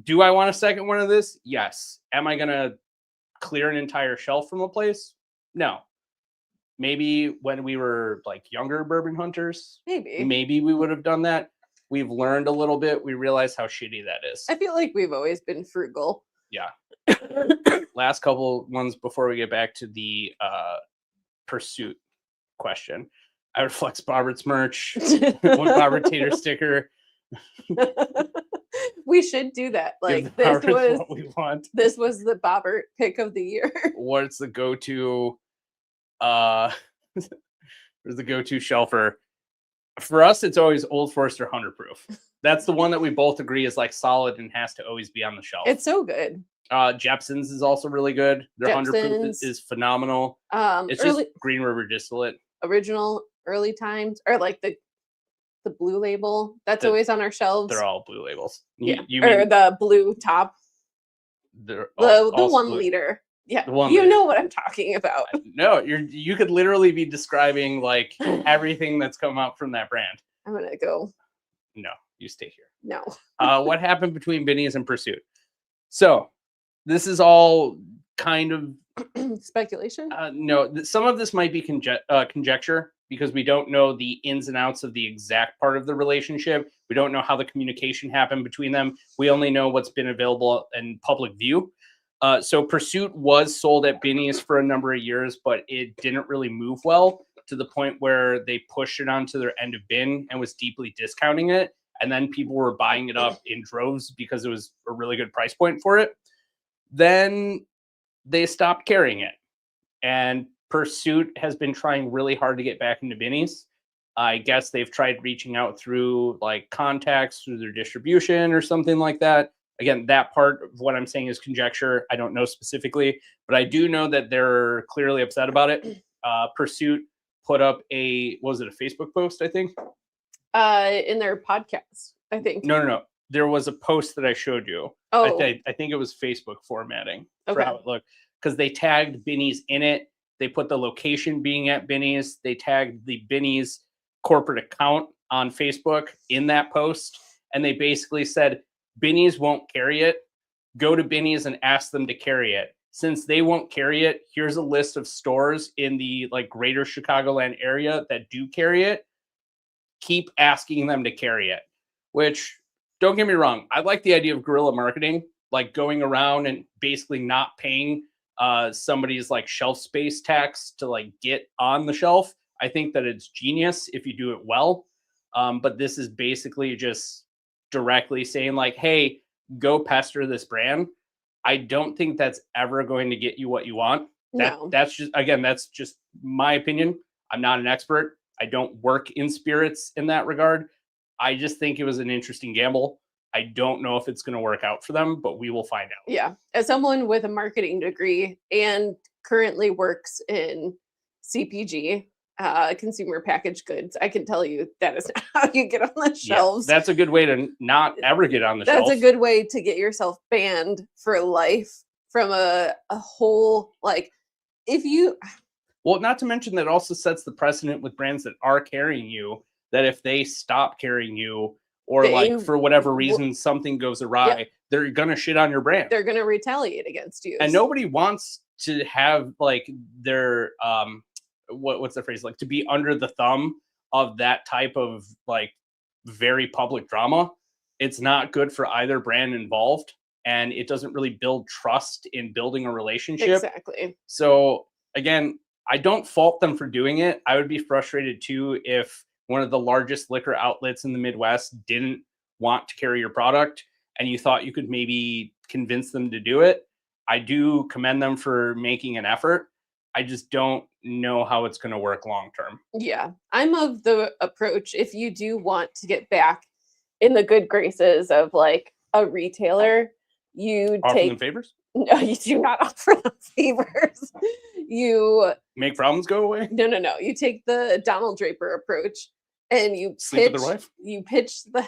Do I want a second one of this? Yes. Am I going to clear an entire shelf from a place? No. Maybe when we were like younger bourbon hunters, maybe we would have done that. We've learned a little bit. We realize how shitty that is. I feel like we've always been frugal. Yeah. Last couple ones before we get back to the pursuit question. I would flex Bobbert's merch, one Bobbert Tater sticker. We should do that. Like this was what we want. This was the Bobbert pick of the year. What's the go-to? Where's the go-to shelfer? For us, it's always Old Forester 100 proof. That's the one that we both agree is like solid and has to always be on the shelf. It's so good. Jepson's is also really good. Their 100 proof is phenomenal. It's just Green River distillate. Original early times, or like the blue label that's always on our shelves. They're all blue labels. You or the blue top. The 1 liter. Yeah, you know what I'm talking about. No, you could literally be describing like everything that's come out from that brand. I'm gonna go. No, you stay here. No. What happened between Binny's and Pursuit? So this is all kind of speculation. No, some of this might be conjecture because we don't know the ins and outs of the exact part of the relationship. We don't know how the communication happened between them. We only know what's been available in public view. So Pursuit was sold at Binny's for a number of years, but it didn't really move well to the point where they pushed it onto their end of bin and was deeply discounting it. And then people were buying it up in droves because it was a really good price point for it. Then they stopped carrying it. And Pursuit has been trying really hard to get back into Binny's. I guess they've tried reaching out through like contacts through their distribution or something like that. Again, that part of what I'm saying is conjecture. I don't know specifically, but I do know that they're clearly upset about it. Pursuit put up a Facebook post, I think? In their podcast, I think. No. There was a post that I showed you. Oh. I think it was Facebook formatting for how it looked. Because they tagged Binny's in it. They put the location being at Binny's. They tagged the Binny's corporate account on Facebook in that post. And they basically said, Binny's won't carry it. Go to Binny's and ask them to carry it. Since they won't carry it, here's a list of stores in the like greater Chicagoland area that do carry it. Keep asking them to carry it. Which, don't get me wrong, I like the idea of guerrilla marketing, like going around and basically not paying somebody's like shelf space tax to like get on the shelf. I think that it's genius if you do it well. But this is basically just directly saying like, hey, go pester this brand. I don't think that's ever going to get you what you want. That's just my opinion. I'm not an expert. I don't work in spirits in that regard. I just think it was an interesting gamble. I don't know if it's going to work out for them, but we will find out. Yeah. As someone with a marketing degree and currently works in CPG, consumer packaged goods, I can tell you that is not how you get on the shelves. Yeah, that's a good way to not ever get on the shelf. That's a good way to get yourself banned for life from a whole, like, if you... Well, not to mention that also sets the precedent with brands that are carrying you, that if they stop carrying you, or like for whatever reason something goes awry, they're gonna shit on your brand. They're gonna retaliate against you. And nobody wants to have like their what's the phrase, like to be under the thumb of that type of like very public drama. It's not good for either brand involved, and it doesn't really build trust in building a relationship. Exactly. So again, I don't fault them for doing it. I would be frustrated too if one of the largest liquor outlets in the Midwest didn't want to carry your product and you thought you could maybe convince them to do it. I do commend them for making an effort. I just don't know how it's going to work long term. Yeah, I'm of the approach, if you do want to get back in the good graces of like a retailer, you offer them favors? No, you do not offer them favors. You make problems go away? No. You take the Donald Draper approach and you sleep with their wife? You pitch the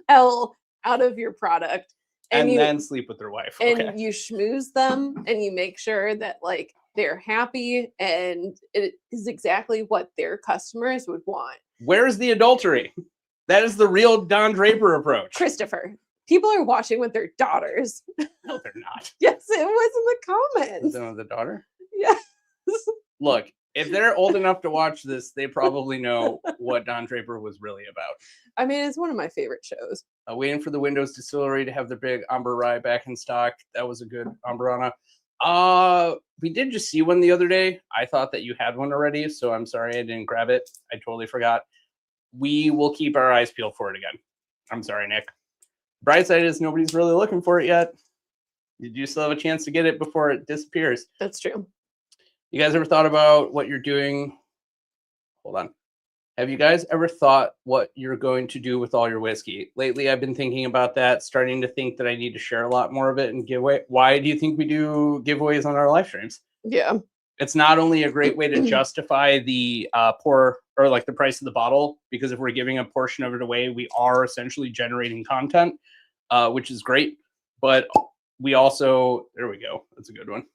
hell out of your product. And then sleep with their wife. And you schmooze them and you make sure that like they're happy and it is exactly what their customers would want. Where's the adultery? That is the real Don Draper approach. Christopher, people are watching with their daughters. No, they're not. Yes, it was in the Is comments. that the daughter? Yes. Look, if they're old enough to watch this, they probably know what Don Draper was really about. I mean, it's one of my favorite shows. Waiting for the Windows Distillery to have their big Amber Rye back in stock. That was a good Amberana. We did just see one the other day. I thought that you had one already, so I'm sorry I didn't grab it. I totally forgot. We will keep our eyes peeled for it again. I'm sorry, Nick. Bright side is nobody's really looking for it yet. You do still have a chance to get it before it disappears. That's true. You guys ever thought about what you're doing? Hold on. Have you guys ever thought what you're going to do with all your whiskey? Lately, I've been thinking about that, starting to think that I need to share a lot more of it and give away. Why do you think we do giveaways on our live streams? Yeah. It's not only a great way to justify the pour or like the price of the bottle, because if we're giving a portion of it away, we are essentially generating content, which is great. But we also, there we go. That's a good one.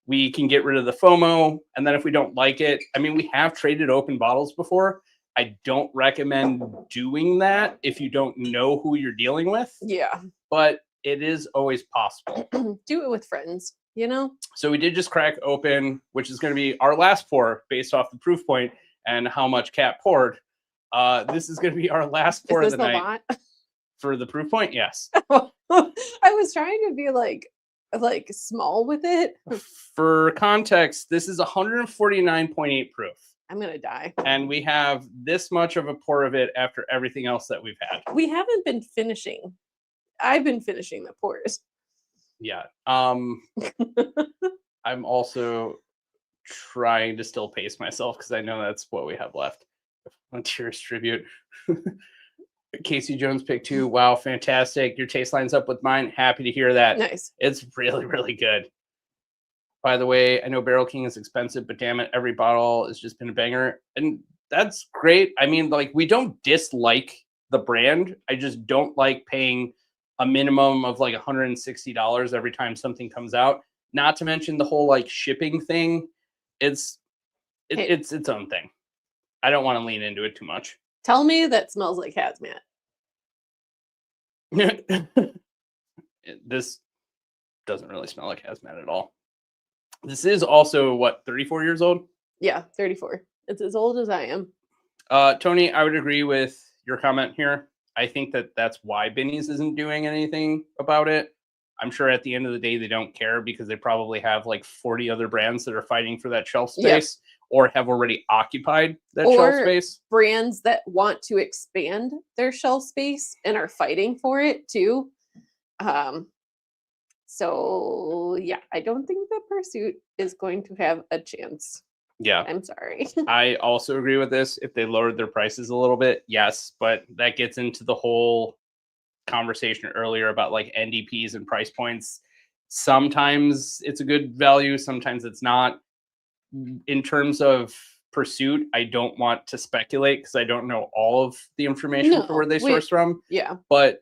We can get rid of the FOMO. And then if we don't like it, I mean, we have traded open bottles before. I don't recommend doing that if you don't know who you're dealing with. Yeah. But it is always possible. Do it with friends, you know? So we did just crack open, which is going to be our last pour based off the proof point and how much Kat poured. This is going to be our last pour of the night. Lot? For the proof point, yes. I was trying to be like small with it. For context, this is 149.8 proof. I'm gonna die. And we have this much of a pour of it after everything else that we've had. We haven't been finishing. I've been finishing the pours. Yeah. I'm also trying to still pace myself because I know that's what we have left. Frontiers tribute. Casey Jones pick 2. Wow, fantastic. Your taste lines up with mine. Happy to hear that. Nice. It's really, really good. By the way, I know Barrel King is expensive, but damn it, every bottle has just been a banger. And that's great. I mean, like, we don't dislike the brand. I just don't like paying a minimum of like $160 every time something comes out. Not to mention the whole like shipping thing. It's its own thing. I don't want to lean into it too much. Tell me that smells like hazmat. This doesn't really smell like hazmat at all. This is also, what, 34 years old? Yeah, 34. It's as old as I am. Tony, I would agree with your comment here. I think that that's why Binny's isn't doing anything about it. I'm sure at the end of the day, they don't care because they probably have like 40 other brands that are fighting for that shelf space or have already occupied that shelf space. Brands that want to expand their shelf space and are fighting for it too. So yeah, I don't think that Pursuit is going to have a chance. Yeah. I'm sorry. I also agree with this. If they lowered their prices a little bit, yes, but that gets into the whole conversation earlier about like NDPs and price points. Sometimes it's a good value, sometimes it's not. In terms of Pursuit, I don't want to speculate because I don't know all of the information for where they source from. Yeah. But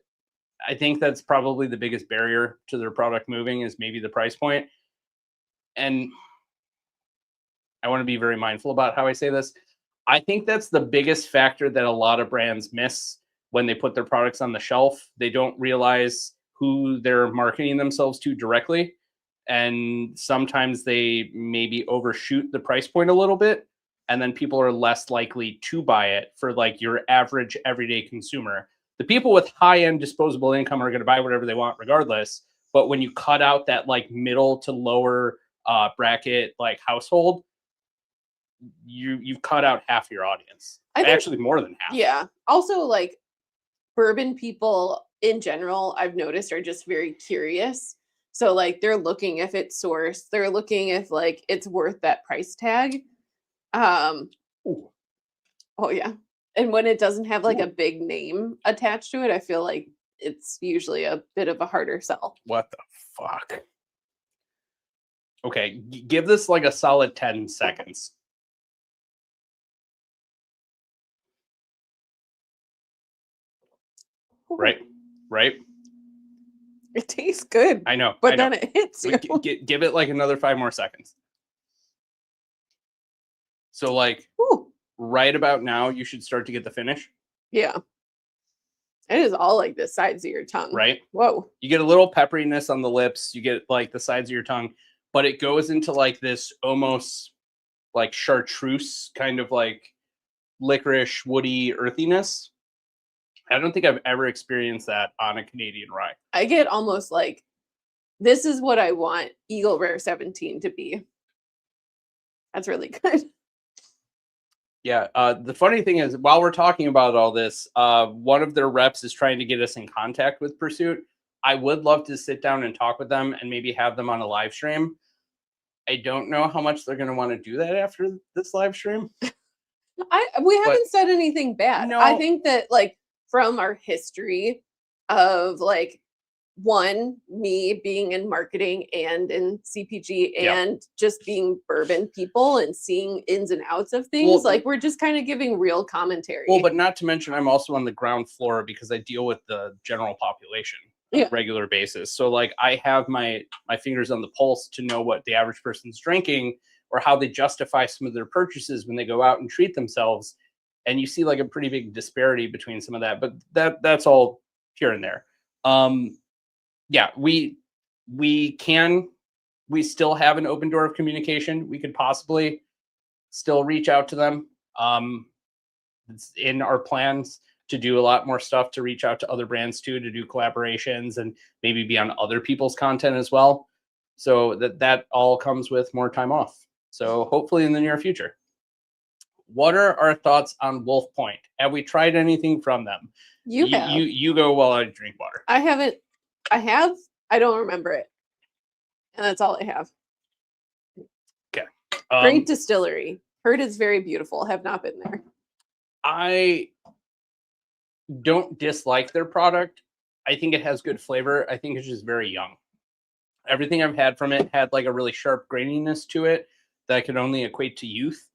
I think that's probably the biggest barrier to their product moving is maybe the price point. And I want to be very mindful about how I say this. I think that's the biggest factor that a lot of brands miss when they put their products on the shelf. They don't realize who they're marketing themselves to directly. And sometimes they maybe overshoot the price point a little bit. And then people are less likely to buy it for like your average everyday consumer. The people with high-end disposable income are going to buy whatever they want regardless. But when you cut out that like middle to lower bracket like household, you've cut out half your audience. Actually more than half. Yeah. Also, like, bourbon people in general, I've noticed, are just very curious. So like they're looking if it's sourced, they're looking if like it's worth that price tag. Oh yeah. And when it doesn't have like a big name attached to it, I feel like it's usually a bit of a harder sell. What the fuck? Okay, give this like a solid 10 seconds. Right? It tastes good. I know. But then it hits you. Give it like another 5 more seconds. So like right about now, you should start to get the finish. Yeah. It is all like the sides of your tongue. right? Whoa. You get a little pepperiness on the lips. You get like the sides of your tongue, but it goes into like this almost like chartreuse kind of like licorice, woody earthiness. I don't think I've ever experienced that on a Canadian rye. I get almost like, this is what I want Eagle Rare 17 to be. That's really good. Yeah. The funny thing is, while we're talking about all this, one of their reps is trying to get us in contact with Pursuit. I would love to sit down and talk with them and maybe have them on a live stream. I don't know how much they're going to want to do that after this live stream. We haven't said anything bad. No. I think that like from our history of like me being in marketing and in CPG and just being bourbon people and seeing ins and outs of things, like we're just kind of giving real commentary. Well, but not to mention I'm also on the ground floor because I deal with the general population on a regular basis. So like I have my fingers on the pulse to know what the average person's drinking or how they justify some of their purchases when they go out and treat themselves. And you see like a pretty big disparity between some of that, but that's all here and there. Yeah, we still have an open door of communication. We could possibly still reach out to them. It's in our plans to do a lot more stuff, to reach out to other brands too, to do collaborations and maybe be on other people's content as well. So that all comes with more time off. So hopefully in the near future. What are our thoughts on Wolf Point? Have we tried anything from them? You go while I drink water. I haven't. I have. I don't remember it. And that's all I have. Okay. Great distillery. Heard it's very beautiful. Have not been there. I don't dislike their product. I think it has good flavor. I think it's just very young. Everything I've had from it had like a really sharp graininess to it that I could only equate to youth.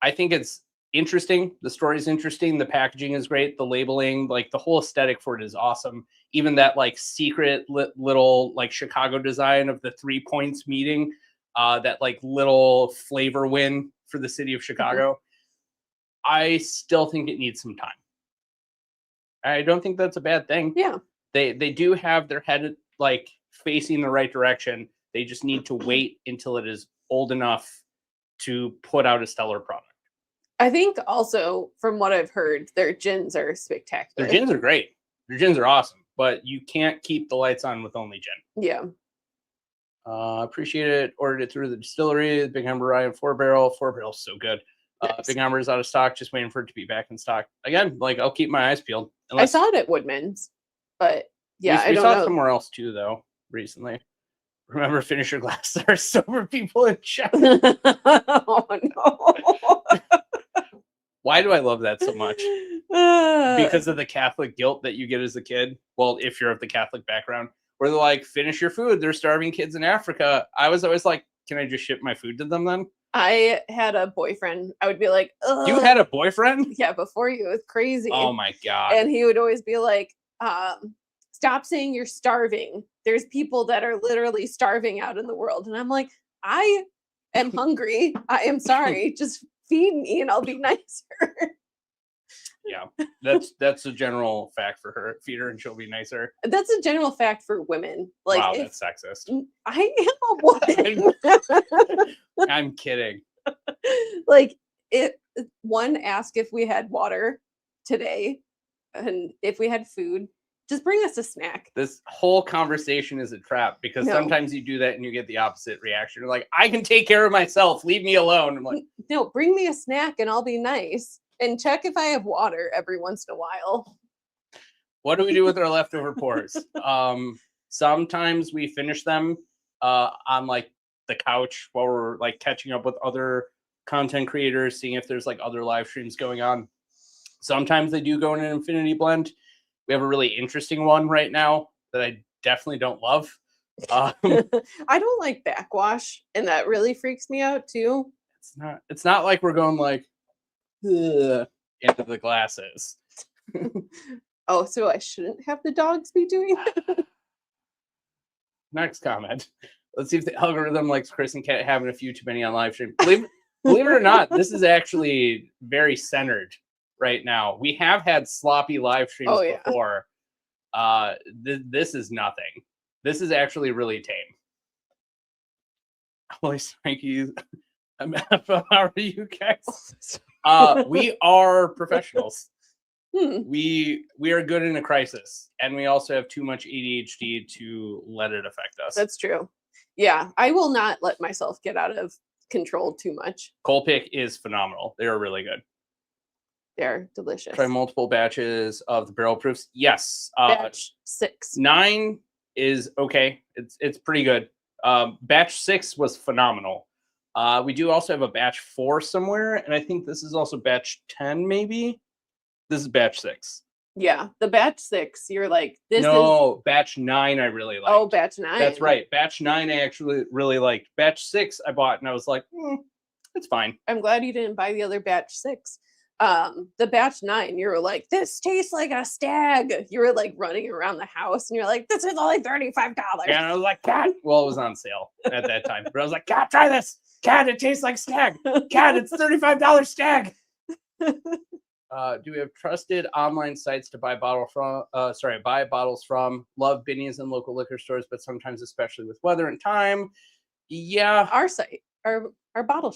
I think it's interesting. The story is interesting. The packaging is great. The labeling, like the whole aesthetic for it is awesome. Even that like secret little like Chicago design of the 3 points meeting, that like little flavor win for the city of Chicago. Mm-hmm. I still think it needs some time. I don't think that's a bad thing. Yeah. They do have their head like facing the right direction. They just need to wait until it is old enough to put out a stellar product. I think also from what I've heard, their gins are spectacular. Their gins are great. Their gins are awesome, but you can't keep the lights on with only gin. Yeah. Appreciate it. Ordered it through the distillery. The Big Humber Rye and 4-barrel. 4-barrel is so good. Nice. Big Humber is out of stock. Just waiting for it to be back in stock. Again, like I'll keep my eyes peeled. I saw it at Woodman's, but yeah, I don't know. We saw it somewhere else too, though, recently. Remember, finish your glass. There are sober people in chat. Oh no. Why do I love that so much? Because of the Catholic guilt that you get as a kid. Well, if you're of the Catholic background, where they're like, finish your food. They're starving kids in Africa. I was always like, can I just ship my food to them then? I had a boyfriend. I would be like, ugh. You had a boyfriend? Yeah, before you. It was crazy. Oh my God. And he would always be like, stop saying you're starving. There's people that are literally starving out in the world. And I'm like, I am hungry. I am sorry. Just feed me and I'll be nicer. Yeah, that's a general fact for her. Feed her and she'll be nicer. That's a general fact for women. Like, wow, that's sexist. I am a woman. I'm kidding. Like, one, ask if we had water today and if we had food. Just bring us a snack. This whole conversation is a trap because sometimes you do that and you get the opposite reaction. You're like, I can take care of myself. Leave me alone. I'm like, no, bring me a snack and I'll be nice. And check if I have water every once in a while. What do we do with our leftover pours? Sometimes we finish them on like the couch while we're like catching up with other content creators, seeing if there's like other live streams going on. Sometimes they do go in an infinity blend. We have a really interesting one right now that I definitely don't love. I don't like backwash, and that really freaks me out too. It's not like we're going like into the glasses. Oh, so I shouldn't have the dogs be doing that? Next comment. Let's see if the algorithm likes Chris and Kat having a few too many on live stream. Believe it or not, this is actually very centered right now. We have had sloppy live streams Oh, yeah. before. This is nothing. This is actually really tame. Holy Spanky. How are you guys? We are professionals. We are good in a crisis, and we also have too much ADHD to let it affect us. That's true. Yeah, I will not let myself get out of control too much. Cold pick is phenomenal. They are really good. They're delicious. Try multiple batches of the barrel proofs. Yes. Batch 6. 9 is okay. It's pretty good. Batch 6 was phenomenal. We do also have a batch 4 somewhere, and I think this is also batch 10, maybe. This is batch 6. Yeah, the batch 6. You're like, this No, batch 9 I really liked. Oh, batch 9. That's right. Batch 9 I actually really liked. Batch 6 I bought, and I was like, it's fine. I'm glad you didn't buy the other batch 6. The batch 9, you were like, this tastes like a stag. You were like running around the house, and you're like, this is only $35. And I was like, Cat. Well, it was on sale at that time. But I was like, Cat, try this. Cat, it tastes like stag. Cat, it's $35 stag. Do we have trusted online sites to buy bottles from? Love Binny's and local liquor stores, but sometimes, especially with weather and time. Yeah. Our site, our bottle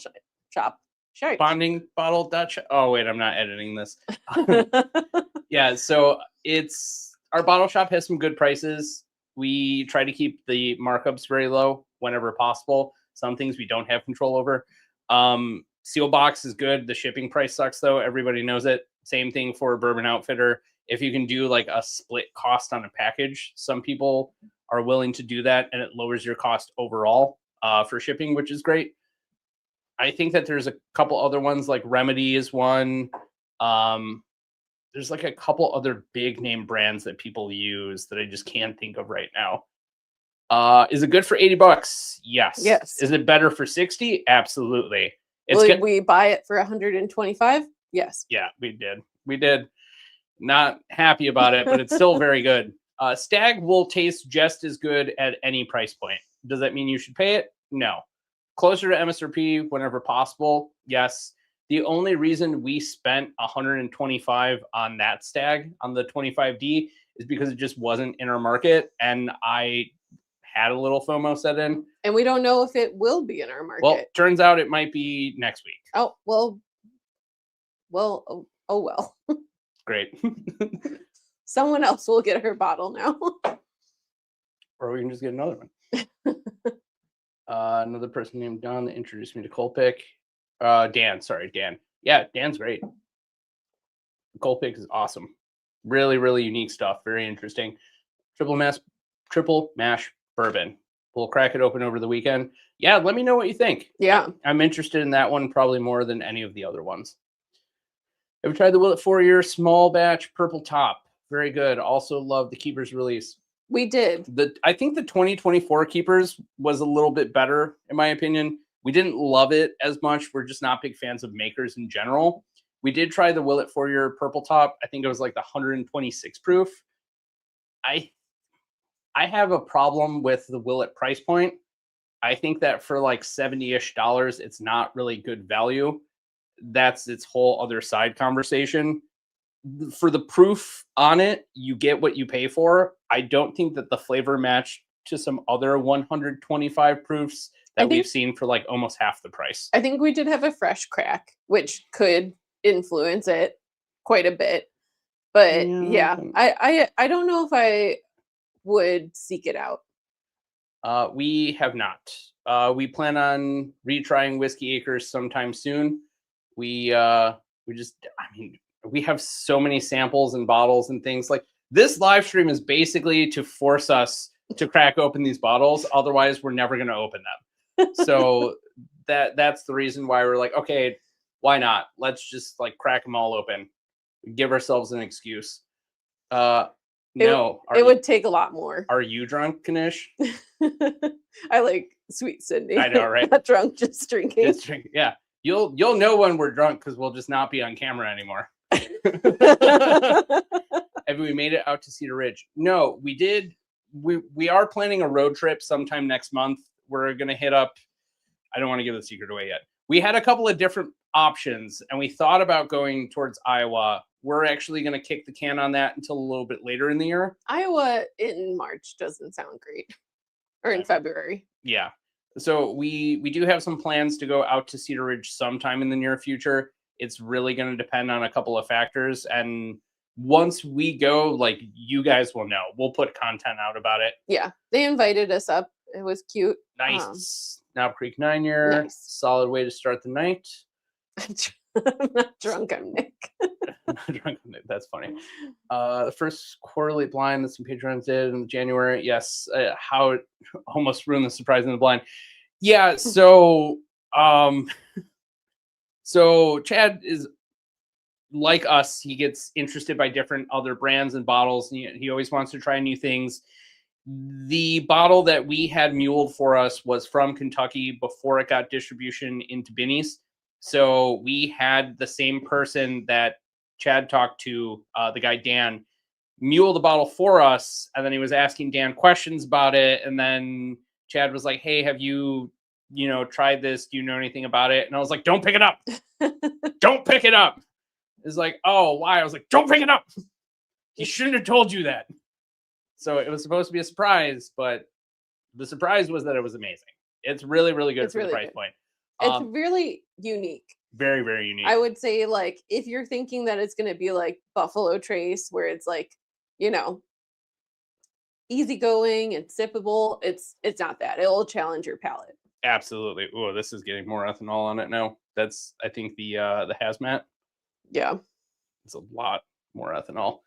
shop. Sure. Bonding bottle Dutch. Oh wait, I'm not editing this. Yeah, so it's our bottle shop has some good prices. We try to keep the markups very low whenever possible. Some things we don't have control over. Seal box is good. The shipping price sucks though. Everybody knows it. Same thing for Bourbon Outfitter. If you can do like a split cost on a package, some people are willing to do that, and it lowers your cost overall for shipping, which is great. I think that there's a couple other ones, like Remedy is one. There's like a couple other big name brands that people use that I just can't think of right now. Is it good for $80? Yes. Yes. Is it better for 60? Absolutely. Will we buy it for 125? Yes. Yeah, we did. We did. Not happy about it, but it's still very good. Stagg will taste just as good at any price point. Does that mean you should pay it? No. Closer to MSRP whenever possible. Yes. The only reason we spent $125 on that Stagg on the 25D is because it just wasn't in our market, and I had a little FOMO set in. And we don't know if it will be in our market. Well, turns out it might be next week. Oh, well, oh well. Great. Someone else will get her bottle now. Or we can just get another one. Another person named Don that introduced me to Colpick. Dan. Yeah, Dan's great. Colpick is awesome. Really, really unique stuff. Very interesting. Triple mash bourbon. We'll crack it open over the weekend. Yeah, let me know what you think. Yeah. I'm interested in that one probably more than any of the other ones. Have you tried the Willet 4-year small batch purple top? Very good. Also love the Keepers release. We did. I think the 2024 Keepers was a little bit better, in my opinion. We didn't love it as much. We're just not big fans of makers in general. We did try the Willet 4-year purple top. I think it was like the 126 proof. I have a problem with the Willet price point. I think that for like $70-ish, it's not really good value. That's its whole other side conversation. For the proof on it, you get what you pay for. I don't think that the flavor matched to some other 125 proofs that we've seen for like almost half the price. I think we did have a fresh crack, which could influence it quite a bit. But yeah, I don't know if I would seek it out. We have not. We plan on retrying Whiskey Acres sometime soon. We have so many samples and bottles and things. Like this live stream is basically to force us to crack open these bottles. Otherwise, we're never going to open them. So that's the reason why we're like, okay, why not? Let's just like crack them all open. Give ourselves an excuse. It would take a lot more. Are you drunk, Kanish? I like sweet Cindy. I know, right? Not drunk, just drinking. Just drinking. Yeah. You'll know when we're drunk because we'll just not be on camera anymore. Have we made it out to Cedar Ridge? No, we did. We are planning a road trip sometime next month. We're gonna hit up. I don't want to give the secret away yet. we had a couple of different options, and we thought about going towards Iowa. We're actually going to kick the can on that until a little bit later in the year. Iowa in March doesn't sound great, or in February. Yeah. So we do have some plans to go out to Cedar Ridge sometime in the near future. It's really going to depend on a couple of factors. And once we go, like, you guys will know. We'll put content out about it. Yeah, they invited us up. It was cute. Nice. Knob Creek 9-year. Nice. Solid way to start the night. I'm not drunk, I'm Nick. Drunk on it. That's funny. The first quarterly blind that some patrons did in January. Yes. How it almost ruined the surprise in the blind. Yeah. So, so Chad is like us. He gets interested by different other brands and bottles. And he always wants to try new things. The bottle that we had muled for us was from Kentucky before it got distribution into Binny's. So we had the same person that Chad talked to, the guy Dan, mule the bottle for us, and then he was asking Dan questions about it, and then Chad was like, hey, have you tried this? Do you know anything about it? And I was like, don't pick it up. Don't pick it up. It's like, oh, why? I was like, don't pick it up. He shouldn't have told you that. So it was supposed to be a surprise, but the surprise was that it was amazing. It's really, really good for the price point. It's really unique. Very, very unique. I would say, like, if you're thinking that it's going to be like Buffalo Trace, where it's like, easygoing and sippable, it's not that. It'll challenge your palate. Absolutely. Oh, this is getting more ethanol on it now. That's, I think, the hazmat. Yeah. It's a lot more ethanol.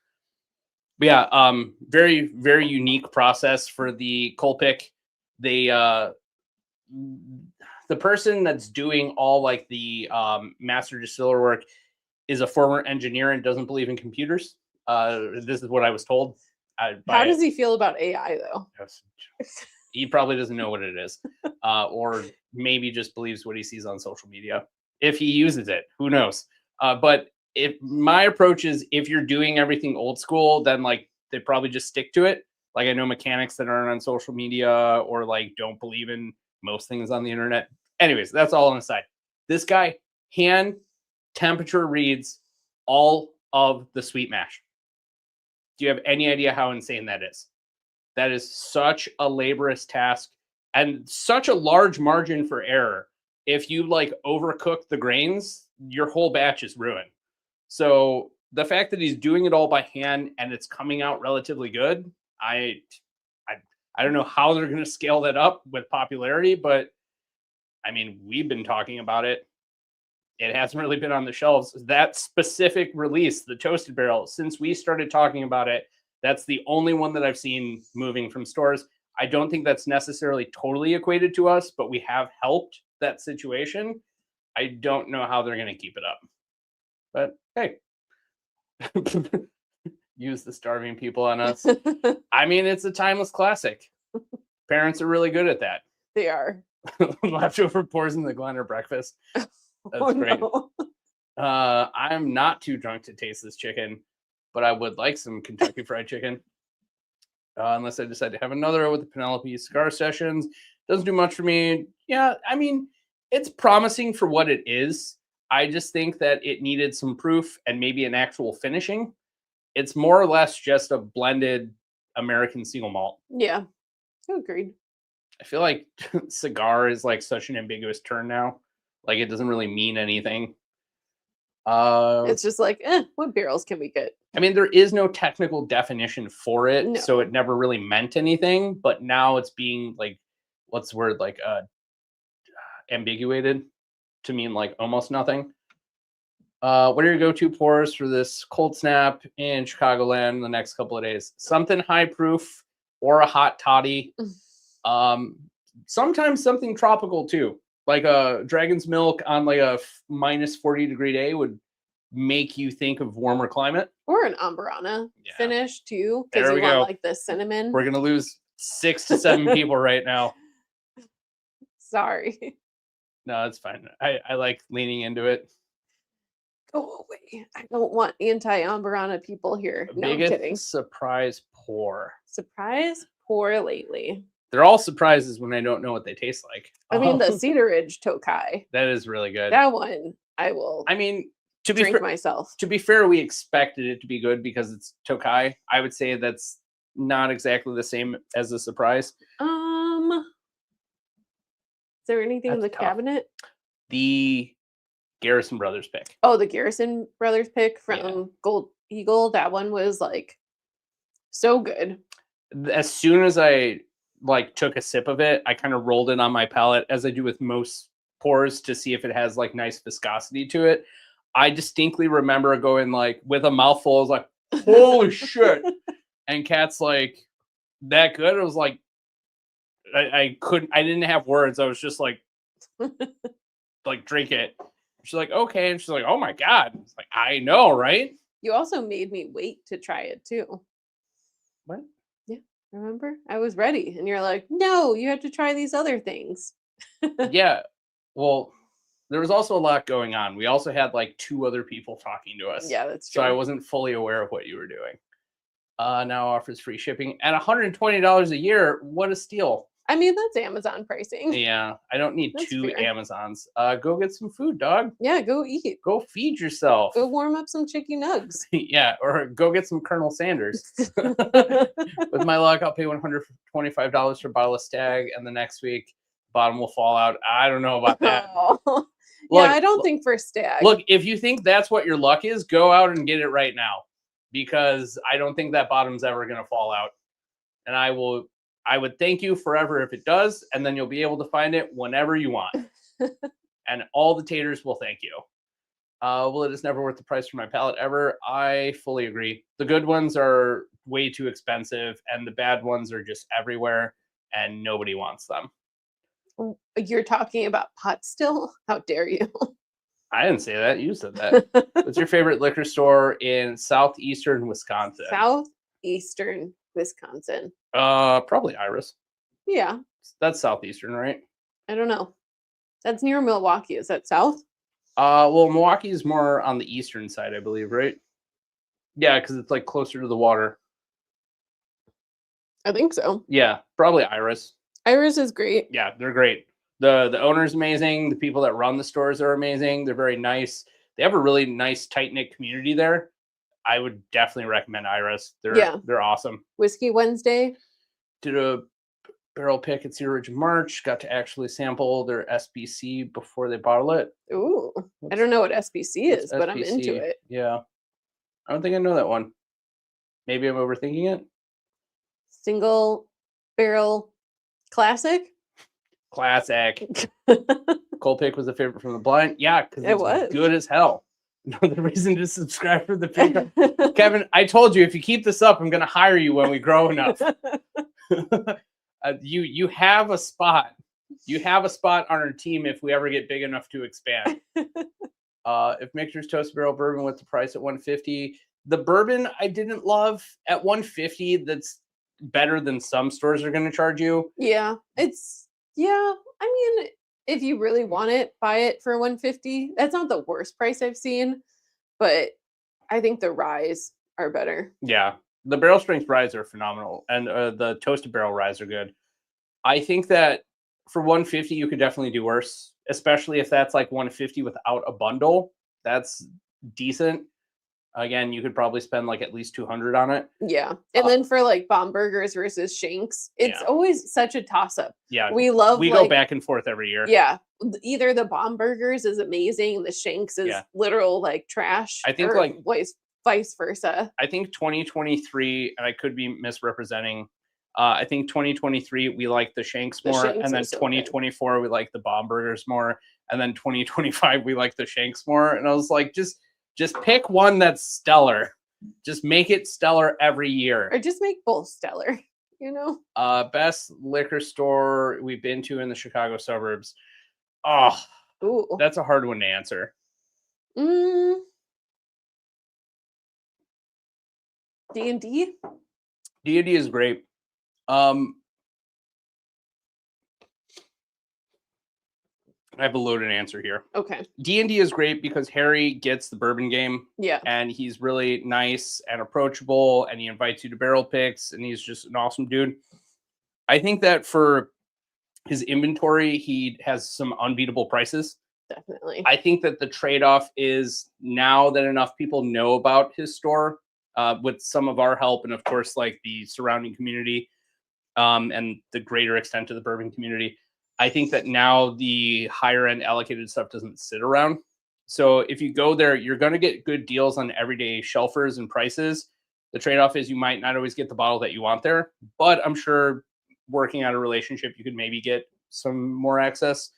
But yeah, very, very unique process for the coal pick. They the person that's doing all like the master distiller work is a former engineer and doesn't believe in computers. This is what I was told. How does he feel about AI though? He probably doesn't know what it is, or maybe just believes what he sees on social media. If he uses it, who knows? But if my approach is, if you're doing everything old school, then like they probably just stick to it. Like I know mechanics that aren't on social media or like don't believe in most things on the internet. Anyways, that's all on the side. This guy hand temperature reads all of the sweet mash. Do you have any idea how insane that is? That is such a laborious task and such a large margin for error. If you like overcook the grains, your whole batch is ruined. So the fact that he's doing it all by hand and it's coming out relatively good, I don't know how they're going to scale that up with popularity, but I mean, we've been talking about it. It hasn't really been on the shelves. That specific release, the Toasted Barrel, since we started talking about it, that's the only one that I've seen moving from stores. I don't think that's necessarily totally equated to us, but we have helped that situation. I don't know how they're going to keep it up. But hey, use the starving people on us. I mean, it's a timeless classic. Parents are really good at that. They are. Leftover pours in the Glenn breakfast. That's great. No. I'm not too drunk to taste this chicken, but I would like some Kentucky Fried Chicken. Unless I decide to have another with the Penelope Cigar Sessions. Doesn't do much for me. Yeah, I mean, it's promising for what it is. I just think that it needed some proof and maybe an actual finishing. It's more or less just a blended American single malt. Yeah, agreed. I feel like cigar is like such an ambiguous term now. Like it doesn't really mean anything. It's just like, what barrels can we get? I mean, there is no technical definition for it, No. so it never really meant anything. But now it's being like, what's the word? Like ambiguated to mean like almost nothing. What are your go-to pours for this cold snap in Chicagoland the next couple of days? Something high proof or a hot toddy. Sometimes something tropical too. Like a Dragon's Milk on like a minus 40-degree day would make you think of warmer climate. Or an Amburana finish too, There because we you want go. like the cinnamon. We're gonna lose 6 to 7 people right now. Sorry. No, it's fine. I like leaning into it. Go away. I don't want anti-Amburana people here. No, I'm Biggest kidding. surprise pour. Surprise pour lately. They're all surprises when I don't know what they taste like. I mean, the Cedar Ridge Tokai. That is really good. That one I will I mean, to be drink fair, myself. to be fair, we expected it to be good because it's Tokai. I would say that's not exactly the same as a surprise. Is there anything in the That's tough. cabinet? The Garrison Brothers pick. Oh, the Garrison Brothers pick from Yeah. Gold Eagle. That one was like so good. As soon as I like took a sip of it, I kind of rolled it on my palate as I do with most pours to see if it has like nice viscosity to it. I distinctly remember going like with a mouthful, I was like, holy shit. And Kat's like, that good? I was like, I didn't have words. I was just like drink it. She's like, okay. And she's like, oh my God. It's like, I know, right? You also made me wait to try it too. What? Yeah. Remember? I was ready. And you're like, no, you have to try these other things. Yeah. Well, there was also a lot going on. We also had like 2 other people talking to us. Yeah, that's true. So I wasn't fully aware of what you were doing. Now offers free shipping at $120 a year. What a steal. I mean, that's Amazon pricing. Yeah, I don't need That's 2 fair. Amazons. Go get some food, dog. Yeah, go eat. Go feed yourself. Go warm up some chicken nugs. Yeah, or go get some Colonel Sanders. With my luck, I'll pay $125 for a bottle of Stagg, and the next week, bottom will fall out. I don't know about that. Oh. Look, Yeah, I don't think for Stagg. Look, if you think that's what your luck is, go out and get it right now, because I don't think that bottom's ever going to fall out. And I would thank you forever if it does, and then you'll be able to find it whenever you want. And all the taters will thank you. Well, it is never worth the price for my palate ever. I fully agree. The good ones are way too expensive, and the bad ones are just everywhere, and nobody wants them. You're talking about pot still? How dare you? I didn't say that. You said that. What's your favorite liquor store in southeastern Wisconsin? Southeastern Wisconsin. Probably Iris. Yeah, That's southeastern, right? I don't know. That's near Milwaukee. Is that south? Well, Milwaukee is more on the eastern side, I believe, right? Yeah, because it's like closer to the water. I think so. Yeah, probably Iris. Iris is great. Yeah, they're great. The owner's amazing. The people that run the stores are amazing. They're very nice. They have a really nice, tight-knit community there. I would definitely recommend Iris. They're awesome. Whiskey Wednesday. Did a barrel pick at Cedar Ridge in March. Got to actually sample their SBC before they bottle it. Ooh, I don't know what SBC is, but I'm into it. Yeah. I don't think I know that one. Maybe I'm overthinking it. Single barrel classic. Classic. Cold pick was a favorite from the blind. Yeah, because It was good as hell. Another reason to subscribe for the pick. Kevin, I told you if you keep this up, I'm going to hire you when we grow enough. You have a spot. You have a spot on our team if we ever get big enough to expand. If Mixer's Toasted Barrel Bourbon with the price at $150, the bourbon I didn't love at $150. That's better than some stores are going to charge you. Yeah, I mean, if you really want it, buy it for $150. That's not the worst price I've seen, but I think the ryes are better. Yeah, the barrel strength ryes are phenomenal, and the toasted barrel ryes are good. I think that for $150, you could definitely do worse, especially if that's like $150 without a bundle. That's decent. Again, you could probably spend like at least $200 on it. Yeah. And then for like bomb burgers versus shanks, it's always such a toss up. Yeah. We go back and forth every year. Yeah. Either the bomb burgers is amazing, the shanks is literal like trash. I think vice versa. I think 2023, and I could be misrepresenting. I think 2023 we like the shanks more, and then 2024 we like the bomb burgers more, and then 2025 we like the shanks more. And I was like, just pick one that's stellar. Just make it stellar every year. Or just make both stellar, you know? Best liquor store we've been to in the Chicago suburbs. Oh, ooh, that's a hard one to answer. D&D? D&D is great. I have a loaded answer here. Okay. D&D is great because Harry gets the bourbon game. Yeah. And he's really nice and approachable, and he invites you to barrel picks, and he's just an awesome dude. I think that for his inventory, he has some unbeatable prices. Definitely. I think that the trade-off is now that enough people know about his store, with some of our help and of course like the surrounding community, and the greater extent of the bourbon community, I think that now the higher end allocated stuff doesn't sit around. So if you go there, you're going to get good deals on everyday shelfers and prices. The trade-off is you might not always get the bottle that you want there, but I'm sure working out a relationship, you could maybe get some more access.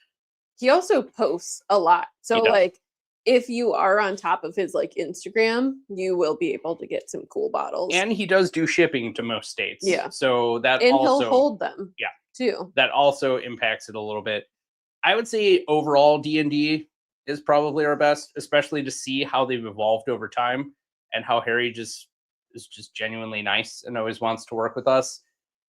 He also posts a lot. So does. like if you are on top of his like Instagram, you will be able to get some cool bottles. And he does do shipping to most states. Yeah. So that and also he'll hold them. Yeah. Too. That also impacts it a little bit. I would say overall D&D is probably our best, especially to see how they've evolved over time and how Harry is just genuinely nice and always wants to work with us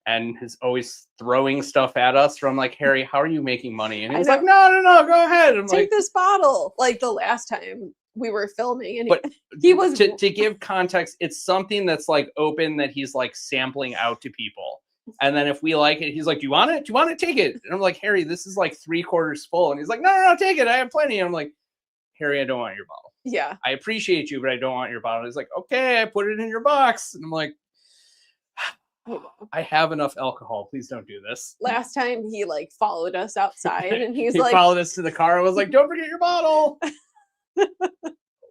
and is always throwing stuff at us from like, Harry, how are you making money? And he's like, no, go ahead. I'm take like, this bottle. Like the last time we were filming and but he was to give context, it's something that's like open that he's like sampling out to people. And then if we like it, he's like, do you want it? Do you want it? Take it. And I'm like, Harry, this is like 3/4 full. And he's like, no, take it. I have plenty. And I'm like, Harry, I don't want your bottle. Yeah. I appreciate you, but I don't want your bottle. He's like, okay, I put it in your box. And I'm like, I have enough alcohol. Please don't do this. Last time he like followed us outside and he like followed us to the car and was like, don't forget your bottle.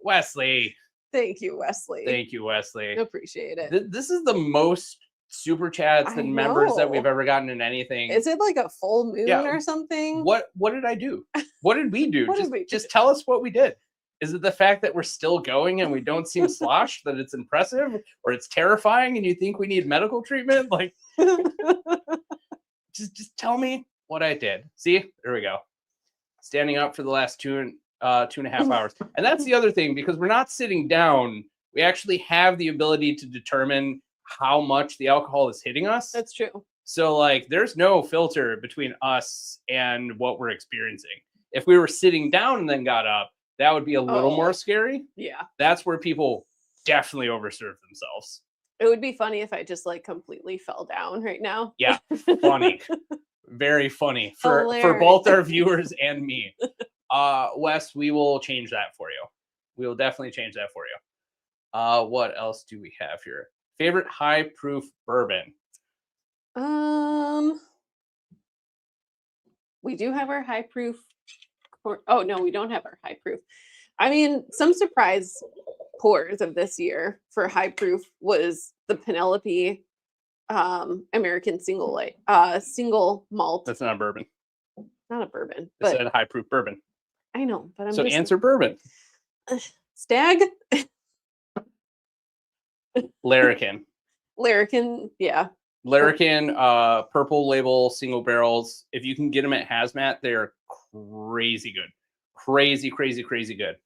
Wesley. Thank you, Wesley. Thank you, Wesley. Appreciate it. This is the most super chats and members that we've ever gotten in anything. Is it like a full moon or something? What did I do? What did we do? What just tell us what we did. Is it the fact that we're still going and we don't seem sloshed, that it's impressive, or it's terrifying and you think we need medical treatment? Like, just tell me what I did. See, there we go. Standing up for the last 2.5 hours. And that's the other thing, because we're not sitting down. We actually have the ability to determine how much the alcohol is hitting us. That's true. So like, there's no filter between us and what we're experiencing. If we were sitting down and then got up, that would be a little more scary. Yeah. That's where people definitely overserve themselves. It would be funny if I just like completely fell down right now. Yeah. Funny. Very funny for both our viewers and me. Wes, we will change that for you. We will definitely change that for you. What else do we have here? Favorite high proof bourbon? We do have our high proof. Oh no, we don't have our high proof. I mean, some surprise pours of this year for high proof was the Penelope American single malt. That's not a bourbon. Not a bourbon. It's But a high proof bourbon. I know, but I'm So just answer bourbon. Stagg. Larrikin. Larrikin, yeah. Larrikin, purple label single barrels. If you can get them at Hazmat, they're crazy good. Crazy good.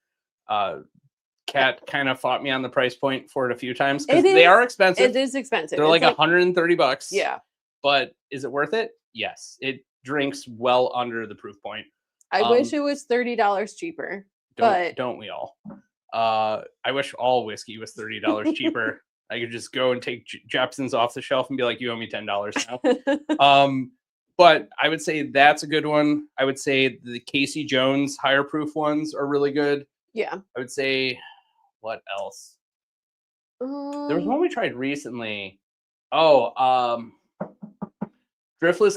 Kat kind of fought me on the price point for it a few times because they are expensive. It is expensive. They're like $130. Yeah. But is it worth it? Yes. It drinks well under the proof point. I wish it was $30 cheaper. Don't we all? I wish all whiskey was $30 cheaper. I could just go and take Jepson's off the shelf and be like, you owe me $10 now. But I would say that's a good one. I would say the Casey Jones higher proof ones are really good. Yeah. I would say, what else? There was one we tried recently. Driftless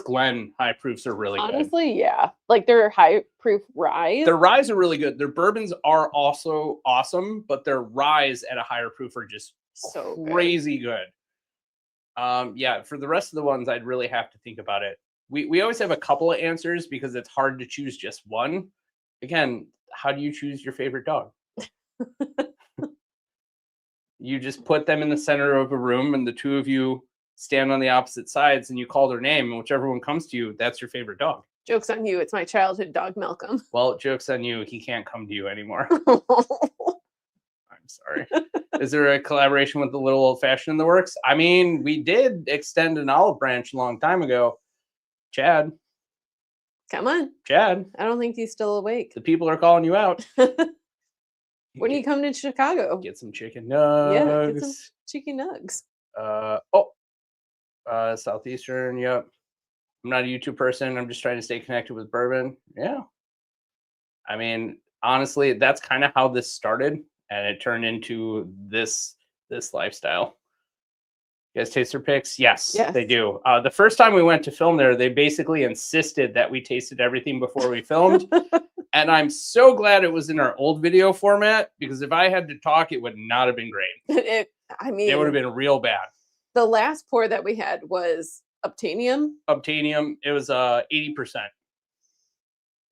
Glen high proofs are really good. Honestly, yeah. Like their high proof ryes. Their ryes are really good. Their bourbons are also awesome, but their ryes at a higher proof are just so crazy good. Yeah, for the rest of the ones, I'd really have to think about it. We always have a couple of answers because it's hard to choose just one. Again, how do you choose your favorite dog? You just put them in the center of a room and the two of you stand on the opposite sides and you call their name, and whichever one comes to you, that's your favorite dog. Joke's on you. It's my childhood dog, Malcolm. Well, joke's on you. He can't come to you anymore. I'm sorry. Is there a collaboration with the Little Old Fashioned in the works? I mean, we did extend an olive branch a long time ago. Chad. Come on. Chad. I don't think he's still awake. The people are calling you out. When do you come to Chicago? Get some chicken nugs. Yeah, get some chicken nugs. Southeastern, yep. I'm not a YouTube person. I'm just trying to stay connected with bourbon. Yeah. I mean, honestly, that's kind of how this started, and it turned into this lifestyle. You guys taste their picks? Yes, they Yes. do. The first time we went to film there, they basically insisted that we tasted everything before we filmed. And I'm so glad it was in our old video format, because if I had to talk, it would not have been great. I It would have mean, been real bad. the last pour that we had was Obtainium. Obtainium, it was 80%.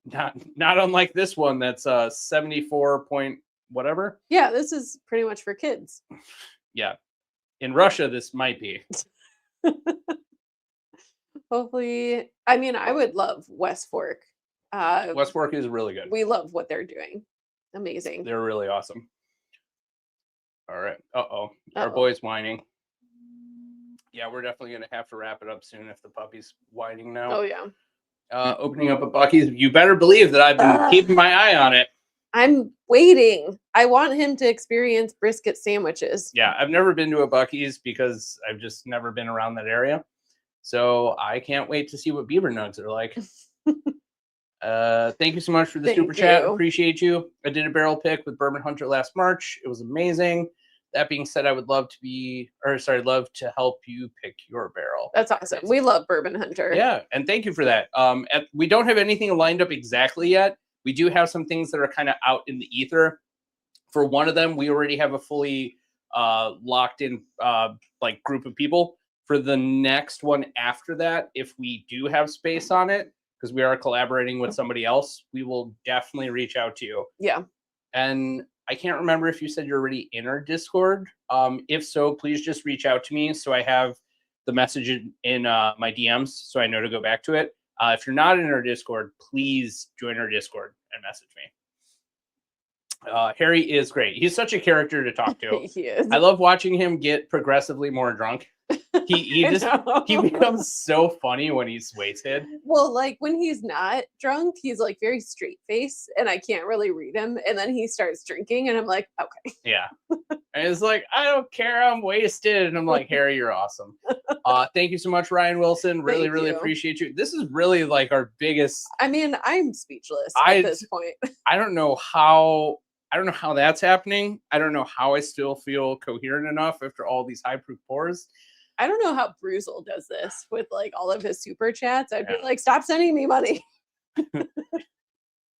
Not unlike this one that's 74 point whatever. Yeah, this is pretty much for kids. Yeah. In Russia, this might be. Hopefully, I mean, I would love West Fork. West Fork is really good. We love what they're doing. Amazing. They're really awesome. All right. Our Uh-oh. boy's whining. Yeah, we're definitely going to have to wrap it up soon if the puppy's whining now. Oh, yeah. Opening up a Buc-ee's. You better believe that I've been keeping my eye on it. I'm waiting. I want him to experience brisket sandwiches. Yeah, I've never been to a Buc-ee's because I've just never been around that area. So I can't wait to see what beaver nugs are like. Thank you so much for the super chat. Appreciate you. I did a barrel pick with Bourbon Hunter last March. It was amazing. That being said, I would love to help you pick your barrel. That's awesome. We love Bourbon Hunter. Yeah, and thank you for that. We don't have anything lined up exactly yet. We do have some things that are kind of out in the ether. For one of them, we already have a fully locked in like group of people. For the next one after that, if we do have space on it, because we are collaborating with somebody else, we will definitely reach out to you. Yeah. And I can't remember if you said you're already in our Discord. If so, please just reach out to me so I have the message in my DMs so I know to go back to it. If you're not in our Discord, please join our Discord and message me. Harry is great. He's such a character to talk to. He is. I love watching him get progressively more drunk. He becomes so funny when he's wasted. Well, like when he's not drunk, he's like very straight face and I can't really read him. And then he starts drinking and I'm like, okay. Yeah. And it's like, I don't care, I'm wasted. And I'm like, Harry, you're awesome. Thank you so much, Ryan Wilson. Really, Thank really you. appreciate you. This is really like our biggest. I mean, I'm speechless at this point. I don't know how that's happening. I don't know how I still feel coherent enough after all these high proof pours. I don't know how Bruzel does this with like all of his super chats. I'd be like, stop sending me money.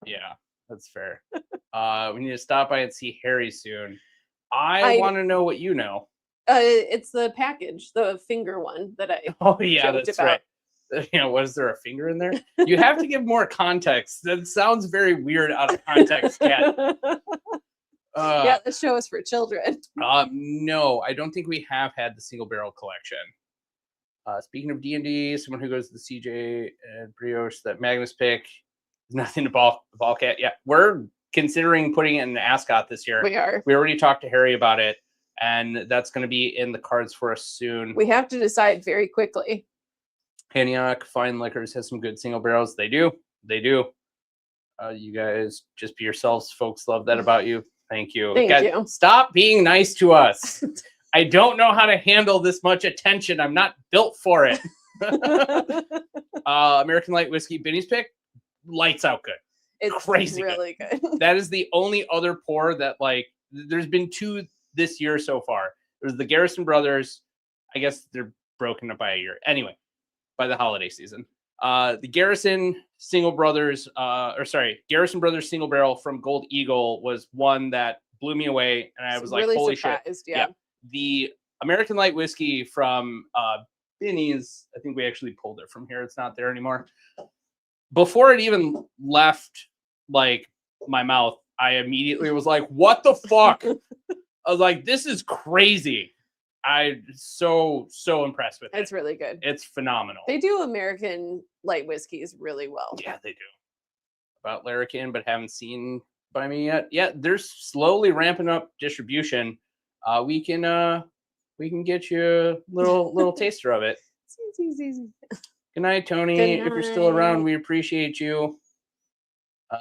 Yeah, that's fair. We need to stop by and see Harry soon. I want to know what you know. It's the package, the finger one that I. Oh yeah, that's right. You know, was there a finger in there? You have to give more context. That sounds very weird out of context, Kat. Yeah, the show is for children. No, I don't think we have had the single barrel collection. Speaking of D&D, someone who goes to the CJ and Brioche, that Magnus pick is nothing to ball cat. Yeah, we're considering putting it in the Ascot this year. We are. We already talked to Harry about it, and that's going to be in the cards for us soon. We have to decide very quickly. Antioch Fine Liquors has some good single barrels. They do. You guys just be yourselves. Folks love that about you. Thank you. Thank you. Stop being nice to us. I don't know how to handle this much attention. I'm not built for it. American Light Whiskey, Benny's pick, lights out good. It's crazy really good. That is the only other pour that, like, there's been two this year so far. There's the Garrison Brothers. I guess they're broken up by a year. Anyway, by the holiday season. The Garrison Brothers Single Barrel from Gold Eagle was one that blew me away, and I was like, really holy surprised, shit. Yeah. The American Light Whiskey from Benny's, I think we actually pulled it from here. It's not there anymore. Before it even left like my mouth, I immediately was like, what the fuck? I was like, this is crazy. I'm so impressed with it. It's really good. It's phenomenal. They do American light whiskeys really well. Yeah, they do. About Larrikin, but haven't seen by me yet. Yeah, they're slowly ramping up distribution. We can get you a little taster of it. Good night, Tony. Good night. If you're still around, we appreciate you.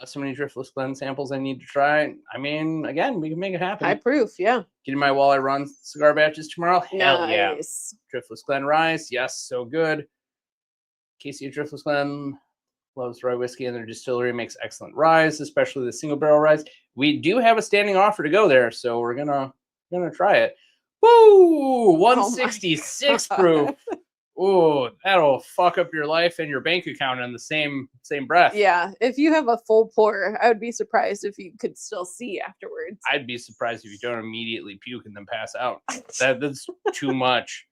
So many Driftless Blend samples I need to try. I mean, again, we can make it happen. High proof, yeah. Getting my While I Run cigar batches tomorrow. Hell Nice. yeah. Driftless Glen Rise. Yes, so good. Casey Driftless Glen loves rye whiskey, and their distillery makes excellent rye, especially the single barrel rye. We do have a standing offer to go there, so we're gonna try it. Woo! 166 proof. Ooh, that'll fuck up your life and your bank account in the same breath. Yeah, if you have a full pour, I would be surprised if you could still see afterwards. I'd be surprised if you don't immediately puke and then pass out. That's too much.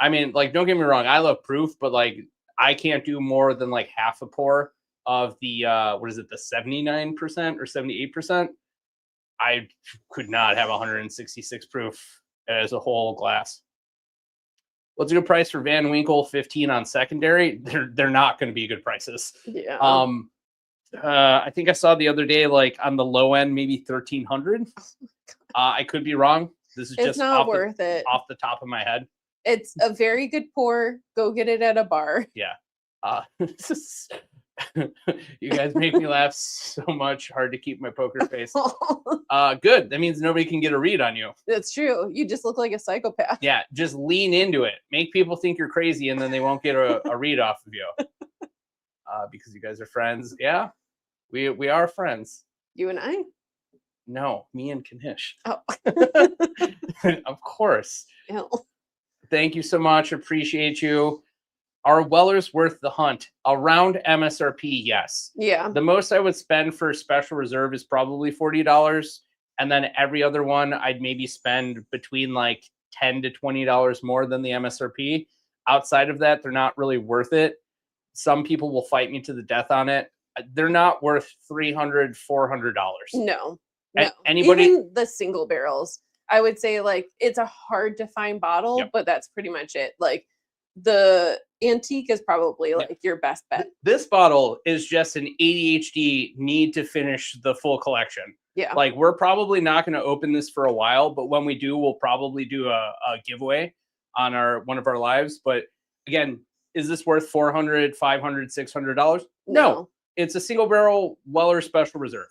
I mean, like, don't get me wrong, I love proof, but like, I can't do more than like half a pour of the what is it, the 79% or 78%. I could not have 166 proof as a whole glass. What's a good price for Van Winkle 15 on secondary? They're not going to be good prices. Yeah. I think I saw the other day, like on the low end, maybe 1,300. I could be wrong. This is it's just not worth it. Off the top of my head. It's a very good pour. Go get it at a bar. Yeah. You guys make me laugh so much. Hard to keep my poker face. Good. That means nobody can get a read on you. That's true. You just look like a psychopath. Yeah. Just lean into it. Make people think you're crazy, and then they won't get a read off of you. Because you guys are friends. Yeah. We are friends. You and I? No, me and Kanish. Oh. Of course. Ew. Thank you so much. Appreciate you. Are Wellers worth the hunt? Around MSRP, yes. Yeah. The most I would spend for special reserve is probably $40. And then every other one, I'd maybe spend between like $10 to $20 more than the MSRP. Outside of that, they're not really worth it. Some people will fight me to the death on it. They're not worth $300, $400. No. Anybody? Even the single barrels, I would say like it's a hard to find bottle, Yep. but that's pretty much it. Like the antique is probably like your best bet. This bottle is just an ADHD need to finish the full collection. Yeah. Like, we're probably not going to open this for a while, but when we do, we'll probably do a giveaway on one of our lives. But again, is this worth $400, $500, $600? No. It's a single barrel Weller Special Reserve.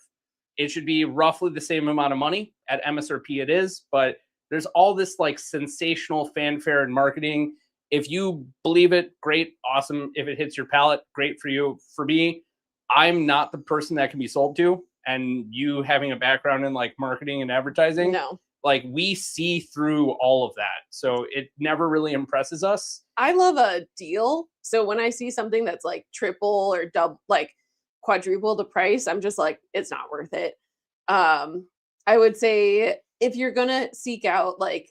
It should be roughly the same amount of money. At MSRP it is, but there's all this like sensational fanfare and marketing. If you believe it, great, awesome. If it hits your palate, great for you. For me, I'm not the person that can be sold to. And you having a background in like marketing and advertising, No. like we see through all of that. So it never really impresses us. I love a deal. So when I see something that's like triple or double, like quadruple the price, I'm just like, it's not worth it. I would say if you're going to seek out like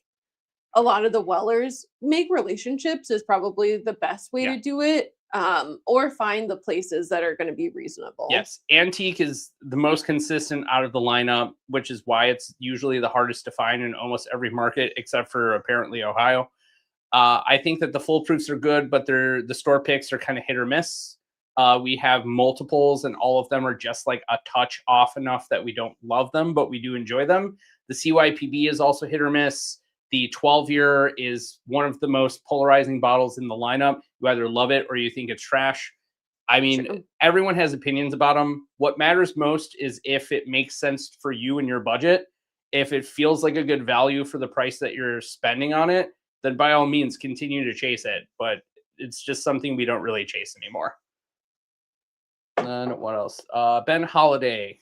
a lot of the Wellers, make relationships is probably the best way to do it. Or find the places that are going to be reasonable. Yes. Antique is the most consistent out of the lineup, which is why it's usually the hardest to find in almost every market, except for apparently Ohio. I think that the full proofs are good, but the store picks are kind of hit or miss. We have multiples, and all of them are just like a touch off enough that we don't love them, but we do enjoy them. The CYPB is also hit or miss. The 12-year is one of the most polarizing bottles in the lineup. You either love it or you think it's trash. I mean, everyone has opinions about them. What matters most is if it makes sense for you and your budget. If it feels like a good value for the price that you're spending on it, then by all means, continue to chase it. But it's just something we don't really chase anymore. And what else? Ben Holiday.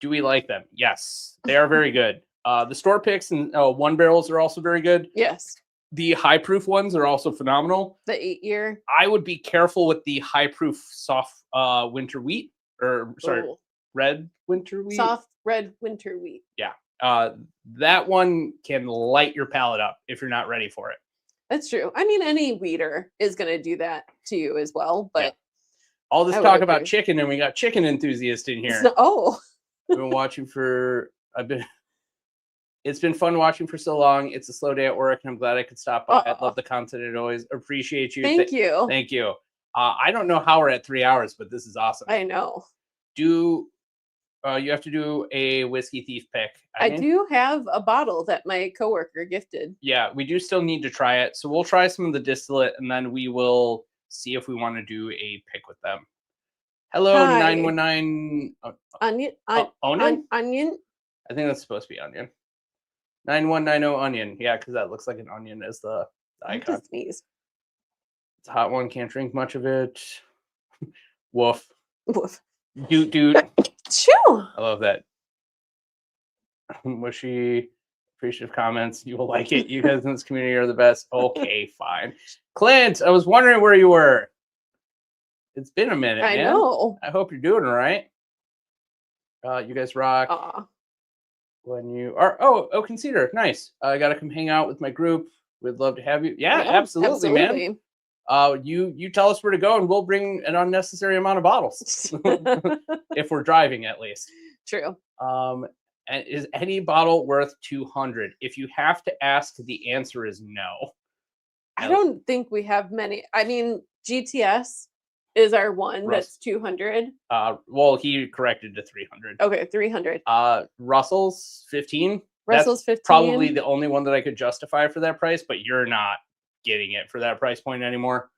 Do we like them? Yes, they are very good. The store picks and one barrels are also very good. Yes. The high proof ones are also phenomenal. The 8-year. I would be careful with the high proof soft winter wheat, or sorry, red winter wheat. Soft red winter wheat. Yeah. That one can light your palate up if you're not ready for it. That's true. I mean, any weeder is going to do that to you as well. But all this talk about chicken, and we got chicken enthusiasts in here. I've been watching it's been fun watching for so long. It's a slow day at work, and I'm glad I could stop by. I love the content and always appreciate you. Thank you. Thank you. I don't know how we're at 3 hours, but this is awesome. I know. You have to do a whiskey thief pick? I do have a bottle that my coworker gifted. Yeah, we do still need to try it. So we'll try some of the distillate, and then we will see if we want to do a pick with them. Hello, Hi. 919. Onion? Onion? Onion? I think that's supposed to be onion. 9190 onion. Yeah, because that looks like an onion as the icon. Sneeze. It's a hot one. Can't drink much of it. Woof. Woof. Doot doot. Shoo. I love that. Mushy, appreciative comments. You will like it. You guys in this community are the best. Okay, fine. Clint, I was wondering where you were. It's been a minute, I man. know. I hope you're doing all right. You guys rock. Aw. When you are, Cedar, nice. I gotta come hang out with my group. We'd love to have you. Yeah, absolutely, man. You tell us where to go, and we'll bring an unnecessary amount of bottles if we're driving, at least. True. And is any bottle worth 200? If you have to ask, the answer is no. I don't think we have many. I mean, GTS is our one that's 200. Well, he corrected to 300. Okay, 300. Russell's 15. Russell's 15. Probably the only one that I could justify for that price, but you're not getting it for that price point anymore.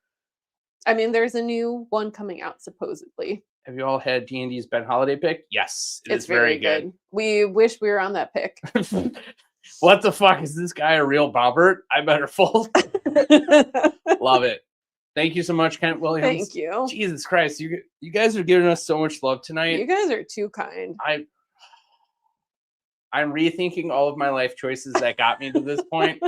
I mean, there's a new one coming out supposedly. Have you all had D&D's Ben Holiday pick? Yes, it's very good. We wish we were on that pick. What the fuck? Is this guy a real Bobbert? I better fold. Love it. Thank you so much, Kent Williams. Thank you. Jesus Christ, you guys are giving us so much love tonight. You guys are too kind. I'm rethinking all of my life choices that got me to this point,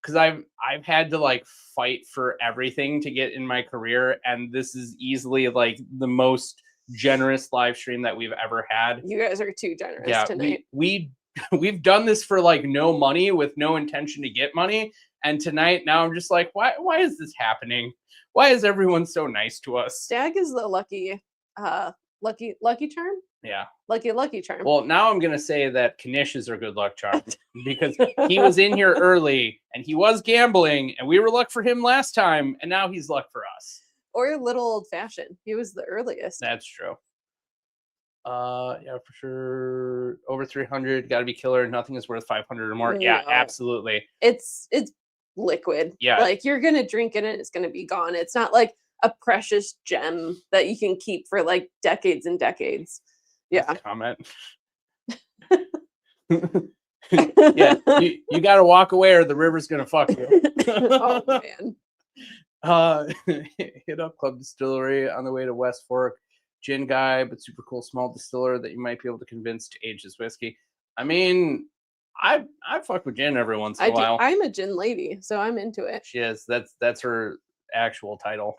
because I've had to like fight for everything to get in my career, and this is easily like the most generous live stream that we've ever had. You guys are too generous tonight. We've done this for like no money, with no intention to get money, and tonight now I'm just like, why is this happening? Why is everyone so nice to us? Stagg is the lucky charm. Yeah. Lucky charm. Well, now I'm gonna say that Knishes are good luck charms, because he was in here early and he was gambling, and we were luck for him last time, and now he's luck for us. Or little old fashioned. He was the earliest. That's true. Yeah, for sure. Over 300, gotta be killer. Nothing is worth 500 or more. No. Yeah, absolutely. It's liquid. Yeah. Like, you're gonna drink it and it's gonna be gone. It's not like a precious gem that you can keep for like decades and decades. Yeah. Comment. Yeah, you got to walk away or the river's gonna fuck you. Oh man. Hit up Club Distillery on the way to West Fork. Gin guy, but super cool small distiller that you might be able to convince to age his whiskey. I mean, I fuck with gin every once in a while. I'm a gin lady, so I'm into it. She is. That's her actual title.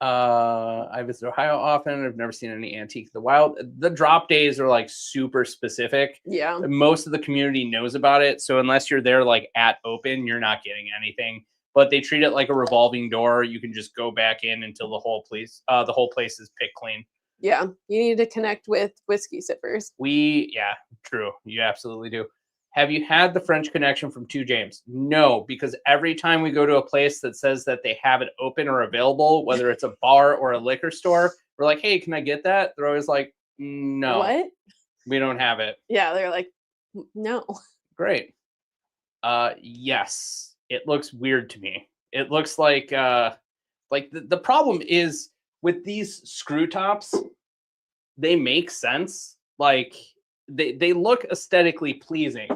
I visit Ohio often. I've never seen any antique in the wild. The drop days are like super specific. Yeah. Most of the community knows about it. So unless you're there like at open, you're not getting anything. But they treat it like a revolving door. You can just go back in until the whole place is picked clean. Yeah. You need to connect with whiskey sippers. Yeah, true. You absolutely do. Have you had the French Connection from 2 James? No, because every time we go to a place that says that they have it open or available, whether it's a bar or a liquor store, we're like, hey, can I get that? They're always like, no. What? We don't have it. Yeah, they're like, no. Great. Yes. It looks weird to me. It looks like the problem is with these screw tops, they make sense. Like they look aesthetically pleasing,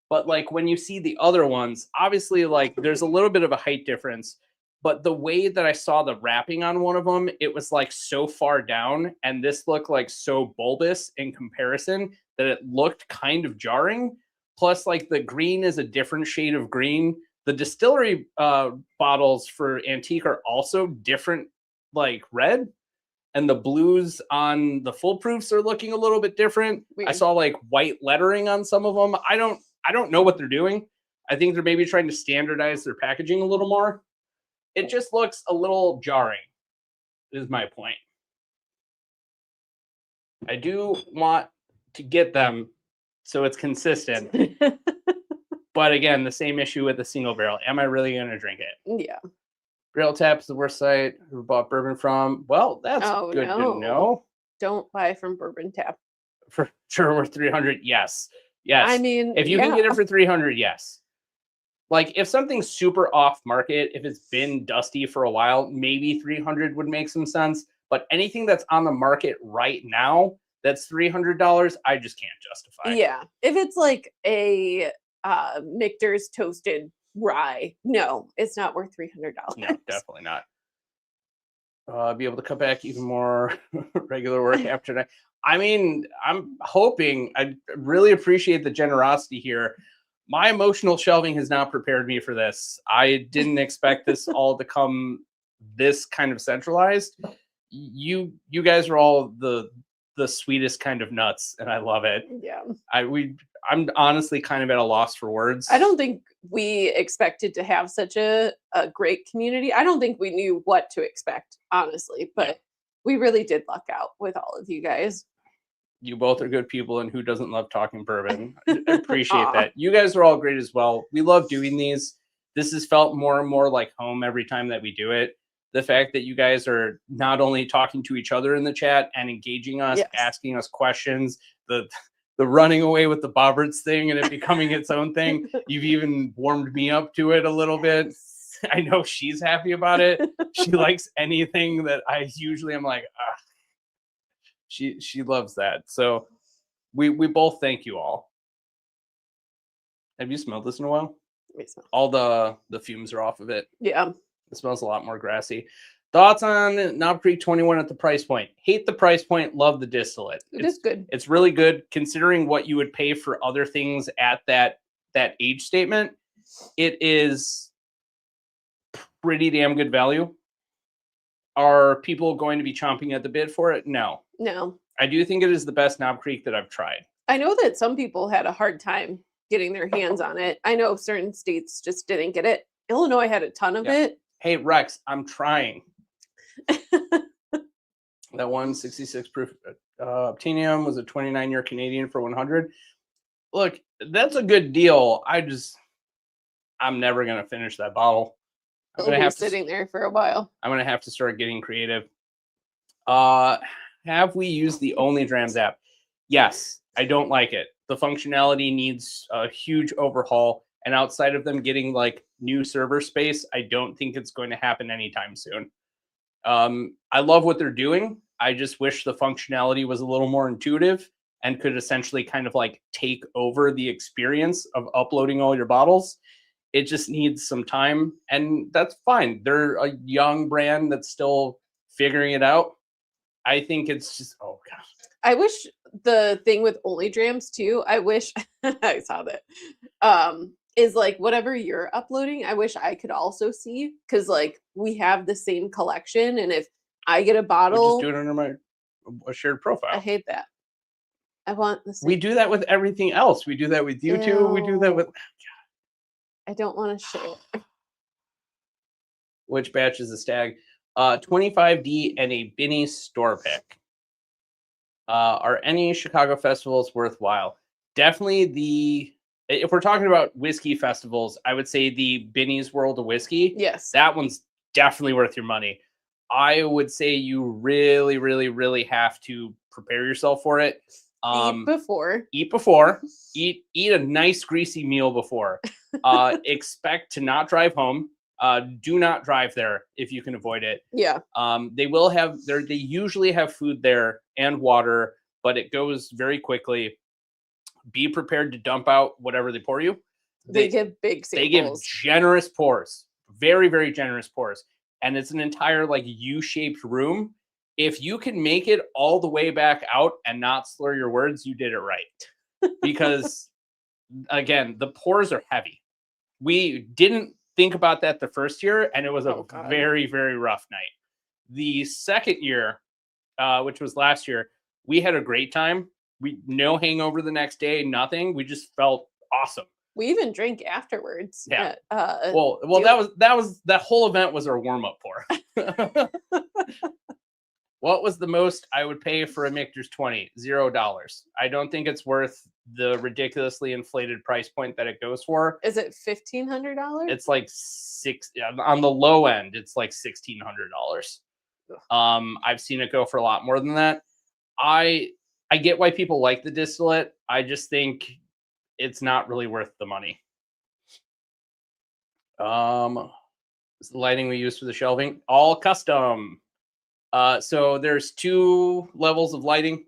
but like when you see the other ones, obviously like there's a little bit of a height difference, but the way that I saw the wrapping on one of them, it was like so far down, and this looked like so bulbous in comparison that it looked kind of jarring. Plus, like the green is a different shade of green. The distillery bottles for antique are also different, like red, and the blues on the full proofs are looking a little bit different. Weird. I saw like white lettering on some of them. I don't know what they're doing. I think they're maybe trying to standardize their packaging a little more. It just looks a little jarring, is my point. I do want to get them so it's consistent. But again, the same issue with the single barrel. Am I really going to drink it? Yeah. Barrel Tap is the worst site we bought bourbon from. Well, that's good to know. Don't buy from Bourbon Tap. For sure, we're 300. Yes. Yes. I mean, if you can get it for 300, yes. Like if something's super off market, if it's been dusty for a while, maybe 300 would make some sense. But anything that's on the market right now, that's $300, I just can't justify. Yeah. If it's like a Michter's toasted rye. No, it's not worth $300. No, definitely not. Be able to cut back even more regular work after that. I mean, I'm hoping, I really appreciate the generosity here. My emotional shelving has not prepared me for this. I didn't expect this all to come this kind of centralized. You guys are all the sweetest kind of nuts, and I love it. Yeah. I'm honestly kind of at a loss for words. I don't think we expected to have such a great community. I don't think we knew what to expect, honestly, but we really did luck out with all of you guys. You both are good people, and who doesn't love talking bourbon? I appreciate that. You guys are all great as well. We love doing these. This has felt more and more like home every time that we do it. The fact that you guys are not only talking to each other in the chat and engaging us, asking us questions, the running away with the Bobberts thing and it becoming its own thing. You've even warmed me up to it a little bit. I know she's happy about it. She likes anything that I usually am like, ah. She loves that. So we both thank you all. Have you smelled this in a while? All the fumes are off of it. Yeah. It smells a lot more grassy. Thoughts on Knob Creek 21 at the price point? Hate the price point, love the distillate. It's good. It's really good considering what you would pay for other things at that age statement. It is pretty damn good value. Are people going to be chomping at the bit for it? No. I do think it is the best Knob Creek that I've tried. I know that some people had a hard time getting their hands on it. I know certain states just didn't get it. Illinois had a ton of it. Hey, Rex, I'm trying. That 166 proof Obtenium was a 29-year Canadian for 100. Look, that's a good deal. I'm never going to finish that bottle. I'm going to have sitting there for a while. I'm going to have to start getting creative. Have we used the Only Drams app? Yes, I don't like it. The functionality needs a huge overhaul. And outside of them getting like new server space, I don't think it's going to happen anytime soon. I love what they're doing. I just wish the functionality was a little more intuitive and could essentially kind of like take over the experience of uploading all your bottles. It just needs some time, and that's fine. They're a young brand that's still figuring it out. I think it's just, oh gosh. I wish the thing with Only Drams too, I wish I saw that. Is like whatever you're uploading, I wish I could also see, because like we have the same collection, and if I get a bottle, just do it under my shared profile. I hate that. I want the same. We do that with everything else. We do that with YouTube. We do that with. I don't want to share. Which batch is a Stagg? 25D and a Binny store pick. Are any Chicago festivals worthwhile? Definitely if we're talking about whiskey festivals, I would say the Binny's World of Whiskey. Yes. That one's definitely worth your money. I would say you really, really, really have to prepare yourself for it. Eat before. Eat a nice greasy meal before. Expect to not drive home. Do not drive there if you can avoid it. Yeah. They usually have food there and water, but it goes very quickly. Be prepared to dump out whatever they pour you. They give big samples. They give generous pours. Very, very generous pours. And it's an entire like U-shaped room. If you can make it all the way back out and not slur your words, you did it right. Because again, the pours are heavy. We didn't think about that the first year, and it was a very, very rough night. The second year, which was last year, we had a great time. No hangover the next day, nothing. We just felt awesome. We even drank afterwards. Yeah. That whole event was our warm-up pour. What was the most I would pay for a Michter's 20? $0. I don't think it's worth the ridiculously inflated price point that it goes for. Is it $1,500? It's like on the low end. It's like $1,600. I've seen it go for a lot more than that. I get why people like the distillate. I just think it's not really worth the money. It's the lighting we use for the shelving, all custom. So there's two levels of lighting.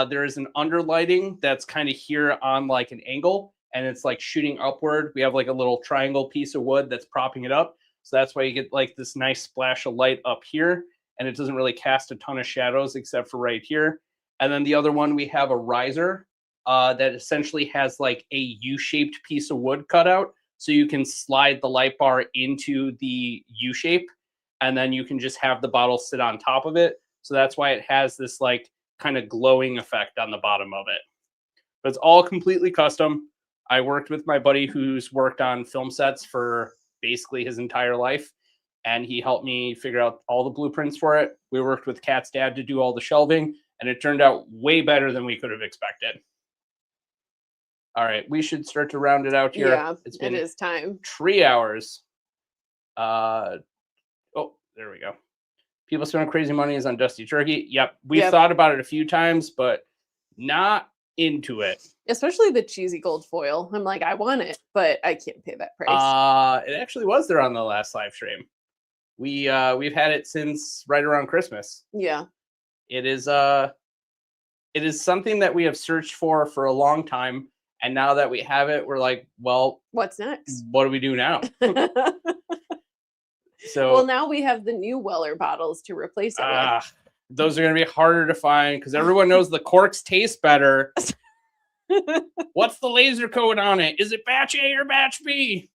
There is an under lighting that's kind of here on like an angle, and it's like shooting upward. We have like a little triangle piece of wood that's propping it up. So that's why you get like this nice splash of light up here, and it doesn't really cast a ton of shadows except for right here. And then the other one, we have a riser that essentially has like a U-shaped piece of wood cut out. So you can slide the light bar into the U shape, and then you can just have the bottle sit on top of it. So that's why it has this like kind of glowing effect on the bottom of it. But it's all completely custom. I worked with my buddy who's worked on film sets for basically his entire life, and he helped me figure out all the blueprints for it. We worked with Kat's dad to do all the shelving, and it turned out way better than we could have expected. All right, we should start to round it out here. Yeah, It is time. 3 hours. Oh, there we go. People spending crazy money is on Dusty Turkey. Yep, we've thought about it a few times, but not into it. Especially the cheesy gold foil. I'm like, I want it, but I can't pay that price. It actually was there on the last live stream. We've had it since right around Christmas. Yeah. It is something that we have searched for a long time, and now that we have it, we're like, well, what's next? What do we do now? So well, now we have the new Weller bottles to replace it with. Those are going to be harder to find because everyone knows the corks taste better. What's the laser code on it? Is it batch A or batch B?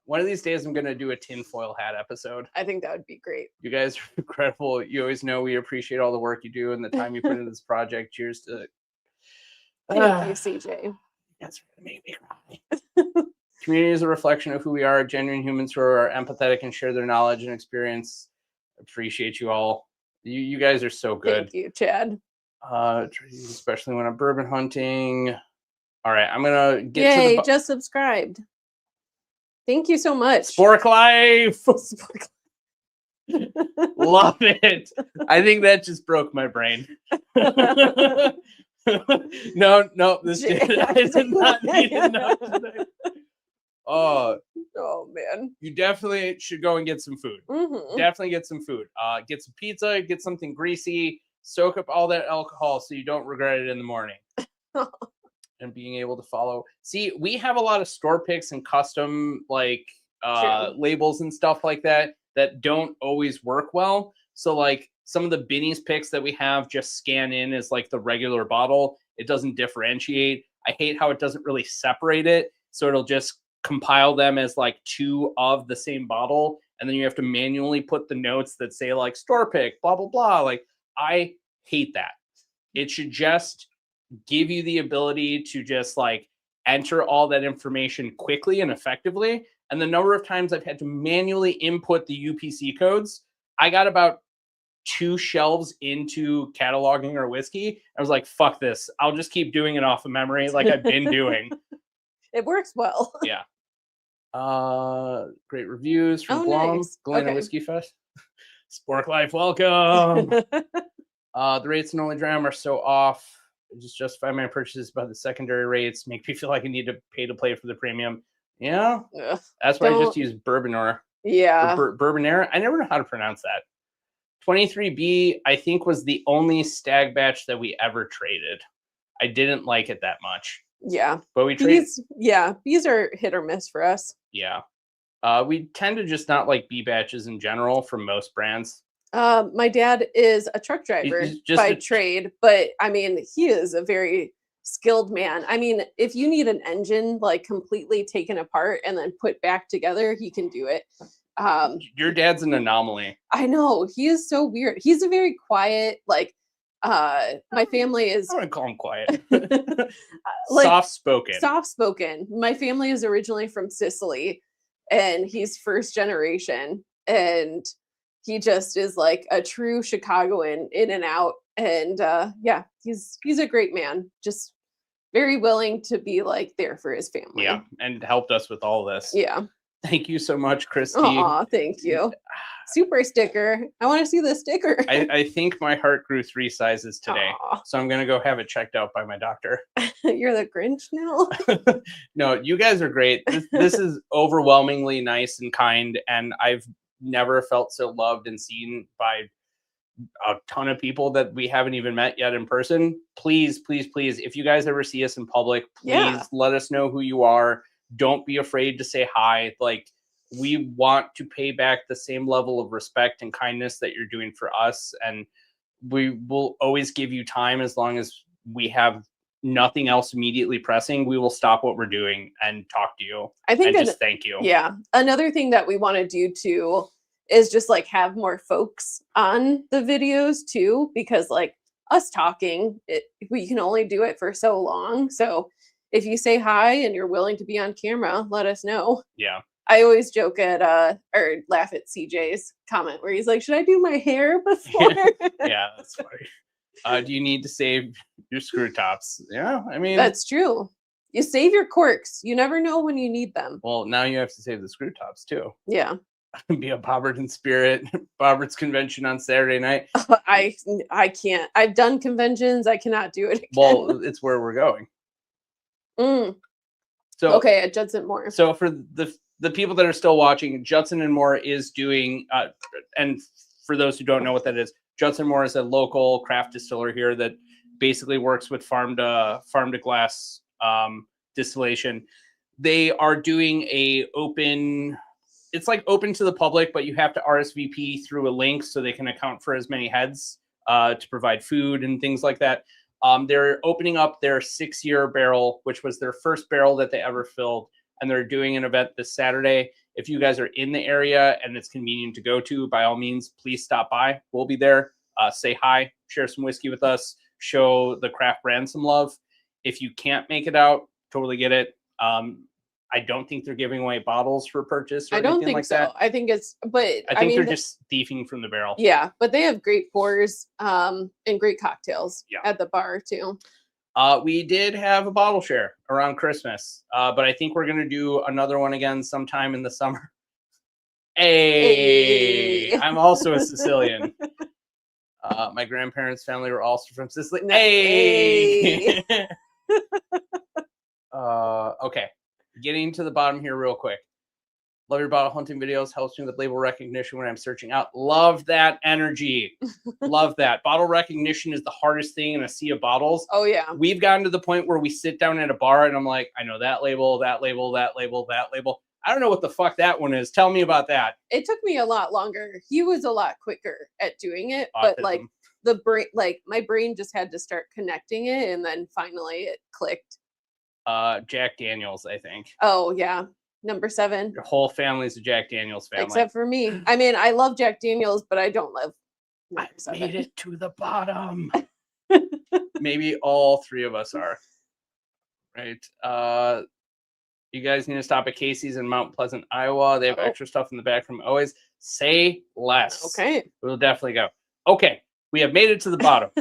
One of these days, I'm going to do a tinfoil hat episode. I think that would be great. You guys are incredible. You always know we appreciate all the work you do and the time you put into this project. Cheers to... Thank you, CJ. That's going to make me cry. Community is a reflection of who we are, genuine humans who are empathetic and share their knowledge and experience. Appreciate you all. You guys are so good. Thank you, Chad. Especially when I'm bourbon hunting. All right, I'm gonna get to the just subscribed. Thank you so much. Spork Life. Love it. I think that just broke my brain. No, this did. I did not need enough today. Oh man. You definitely should go and get some food. Mm-hmm. Definitely get some food. Get some pizza, get something greasy, soak up all that alcohol so you don't regret it in the morning. And being able to follow. See, we have a lot of store picks and custom like labels and stuff like that don't always work well. So like some of the Binny's picks that we have just scan in as like the regular bottle. It doesn't differentiate. I hate how it doesn't really separate it. So it'll just compile them as like two of the same bottle, and then you have to manually put the notes that say like store pick, blah blah blah. Like, I hate that. It should just give you the ability to just like enter all that information quickly and effectively. And the number of times I've had to manually input the UPC codes, I got about 2 shelves into cataloging our whiskey. I was like, fuck this, I'll just keep doing it off of memory like I've been doing. It works well. Yeah. Great reviews from Guam. Nice. Galena Whiskey Fest. Spork Life, welcome. The rates in Only Dram are so off. I just justify my purchases by the secondary rates. Make me feel like I need to pay to play for the premium. Yeah. Ugh, that's why I just use Bourbonor. Yeah. Bourbonera. I never know how to pronounce that. 23B, I think, was the only Stagg batch that we ever traded. I didn't like it that much. Yeah. But we trade. These are hit or miss for us. Yeah. We tend to just not like B batches in general from most brands. My dad is a truck driver by trade, but I mean, he is a very skilled man. I mean, if you need an engine like completely taken apart and then put back together, he can do it. Your dad's an anomaly. I know. He is so weird. He's a very quiet, like, my family is... I want to call him quiet. Like, soft-spoken. Soft-spoken. My family is originally from Sicily, and he's first generation, and he just is like a true Chicagoan, in and out. And yeah, he's a great man. Just very willing to be like there for his family. Yeah, and helped us with all this. Yeah. Thank you so much, Christy. Aw, thank you. Super sticker. I want to see the sticker. I think my heart grew 3 sizes today. Aww. So I'm going to go have it checked out by my doctor. You're the Grinch now? No, you guys are great. This is overwhelmingly nice and kind. And I've never felt so loved and seen by a ton of people that we haven't even met yet in person. Please, please, please, if you guys ever see us in public, please Yeah. let us know who you are. Don't be afraid to say hi. Like, we want to pay back the same level of respect and kindness that you're doing for us. And we will always give you time as long as we have nothing else immediately pressing. We will stop what we're doing and talk to you. I think and just thank you. Yeah. Another thing that we want to do too is just like have more folks on the videos too, because like us talking, we can only do it for so long. So if you say hi and you're willing to be on camera, let us know. Yeah. I always joke at or laugh at CJ's comment where he's like, should I do my hair before? Yeah, that's funny. Do you need to save your screw tops? Yeah, I mean, That's true. You save your corks. You never know when you need them. well, now you have to save the screw tops too. Yeah. Be a Bobbert in spirit. Bobbert's convention on Saturday night. I can't. I've done conventions. I cannot do it again. Well, it's where we're going. So okay, at Judson Moore. So for the people that are still watching, Judson and Moore is doing, and for those who don't know what that is, Judson Moore is a local craft distiller here that basically works with farm to glass distillation. They are doing a open. It's like open to the public, but you have to RSVP through a link so they can account for as many heads to provide food and things like that. They're opening up their 6-year barrel, which was their first barrel that they ever filled. And they're doing an event this Saturday. If you guys are in the area and it's convenient to go to, by all means, please stop by. We'll be there. Say hi, share some whiskey with us, show the craft brand some love. If you can't make it out, totally get it. I don't think they're giving away bottles for purchase or anything like that. I think it's, but I think they're just thieving from the barrel. Yeah, but they have great pours and great cocktails at the bar too. We did have a bottle share around Christmas, but I think we're going to do another one again sometime in the summer. Hey. I'm also a Sicilian. My grandparents' family were also from Sicily. Hey. Okay. Getting to the bottom here real quick. Love your bottle hunting videos. Helps me with label recognition when I'm searching out. Love that energy. Love that. Bottle recognition is the hardest thing in a sea of bottles. Oh, yeah. We've gotten to the point where we sit down at a bar and I'm like, I know that label, that label, that label, that label. I don't know what the fuck that one is. Tell me about that. It took me a lot longer. He was a lot quicker at doing it. Autism. But like the brain, like my brain just had to start connecting it. And then finally it clicked. Jack Daniels, I think. Oh, yeah. Number 7. Your whole family's a Jack Daniels family. Except for me. I mean, I love Jack Daniels, but I don't love I made it to the bottom. Maybe all 3 of us are. Right. You guys need to stop at Casey's in Mount Pleasant, Iowa. They have extra stuff in the back from always. Say less. Okay. We'll definitely go. Okay. We have made it to the bottom.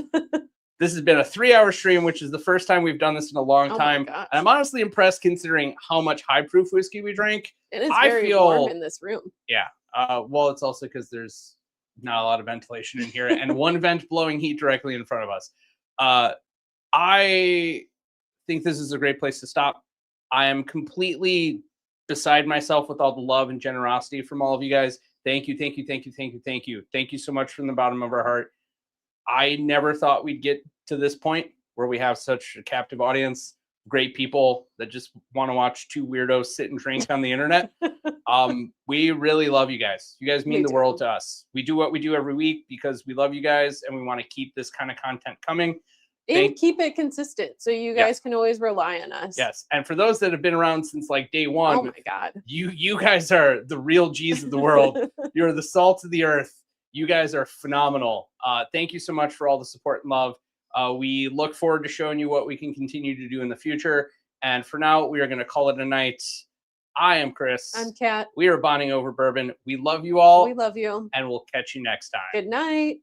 This has been a 3-hour stream, which is the first time we've done this in a long time. And I'm honestly impressed considering how much high proof whiskey we drank. It is very warm in this room. Yeah. Well, it's also because there's not a lot of ventilation in here and one vent blowing heat directly in front of us. I think this is a great place to stop. I am completely beside myself with all the love and generosity from all of you guys. Thank you, thank you, thank you, thank you, thank you. Thank you so much from the bottom of our heart. I never thought we'd get to this point where we have such a captive audience, great people that just want to watch 2 weirdos sit and drink on the internet. We really love you guys. You guys mean the world to us. We do what we do every week because we love you guys and we want to keep this kind of content coming. And keep it consistent so you guys can always rely on us. Yes. And for those that have been around since like day one, oh my God, you guys are the real G's of the world. You're the salt of the earth. You guys are phenomenal. Thank you so much for all the support and love. We look forward to showing you what we can continue to do in the future. And for now, we are going to call it a night. I am Chris. I'm Kat. We are bonding over bourbon. We love you all. We love you. And we'll catch you next time. Good night.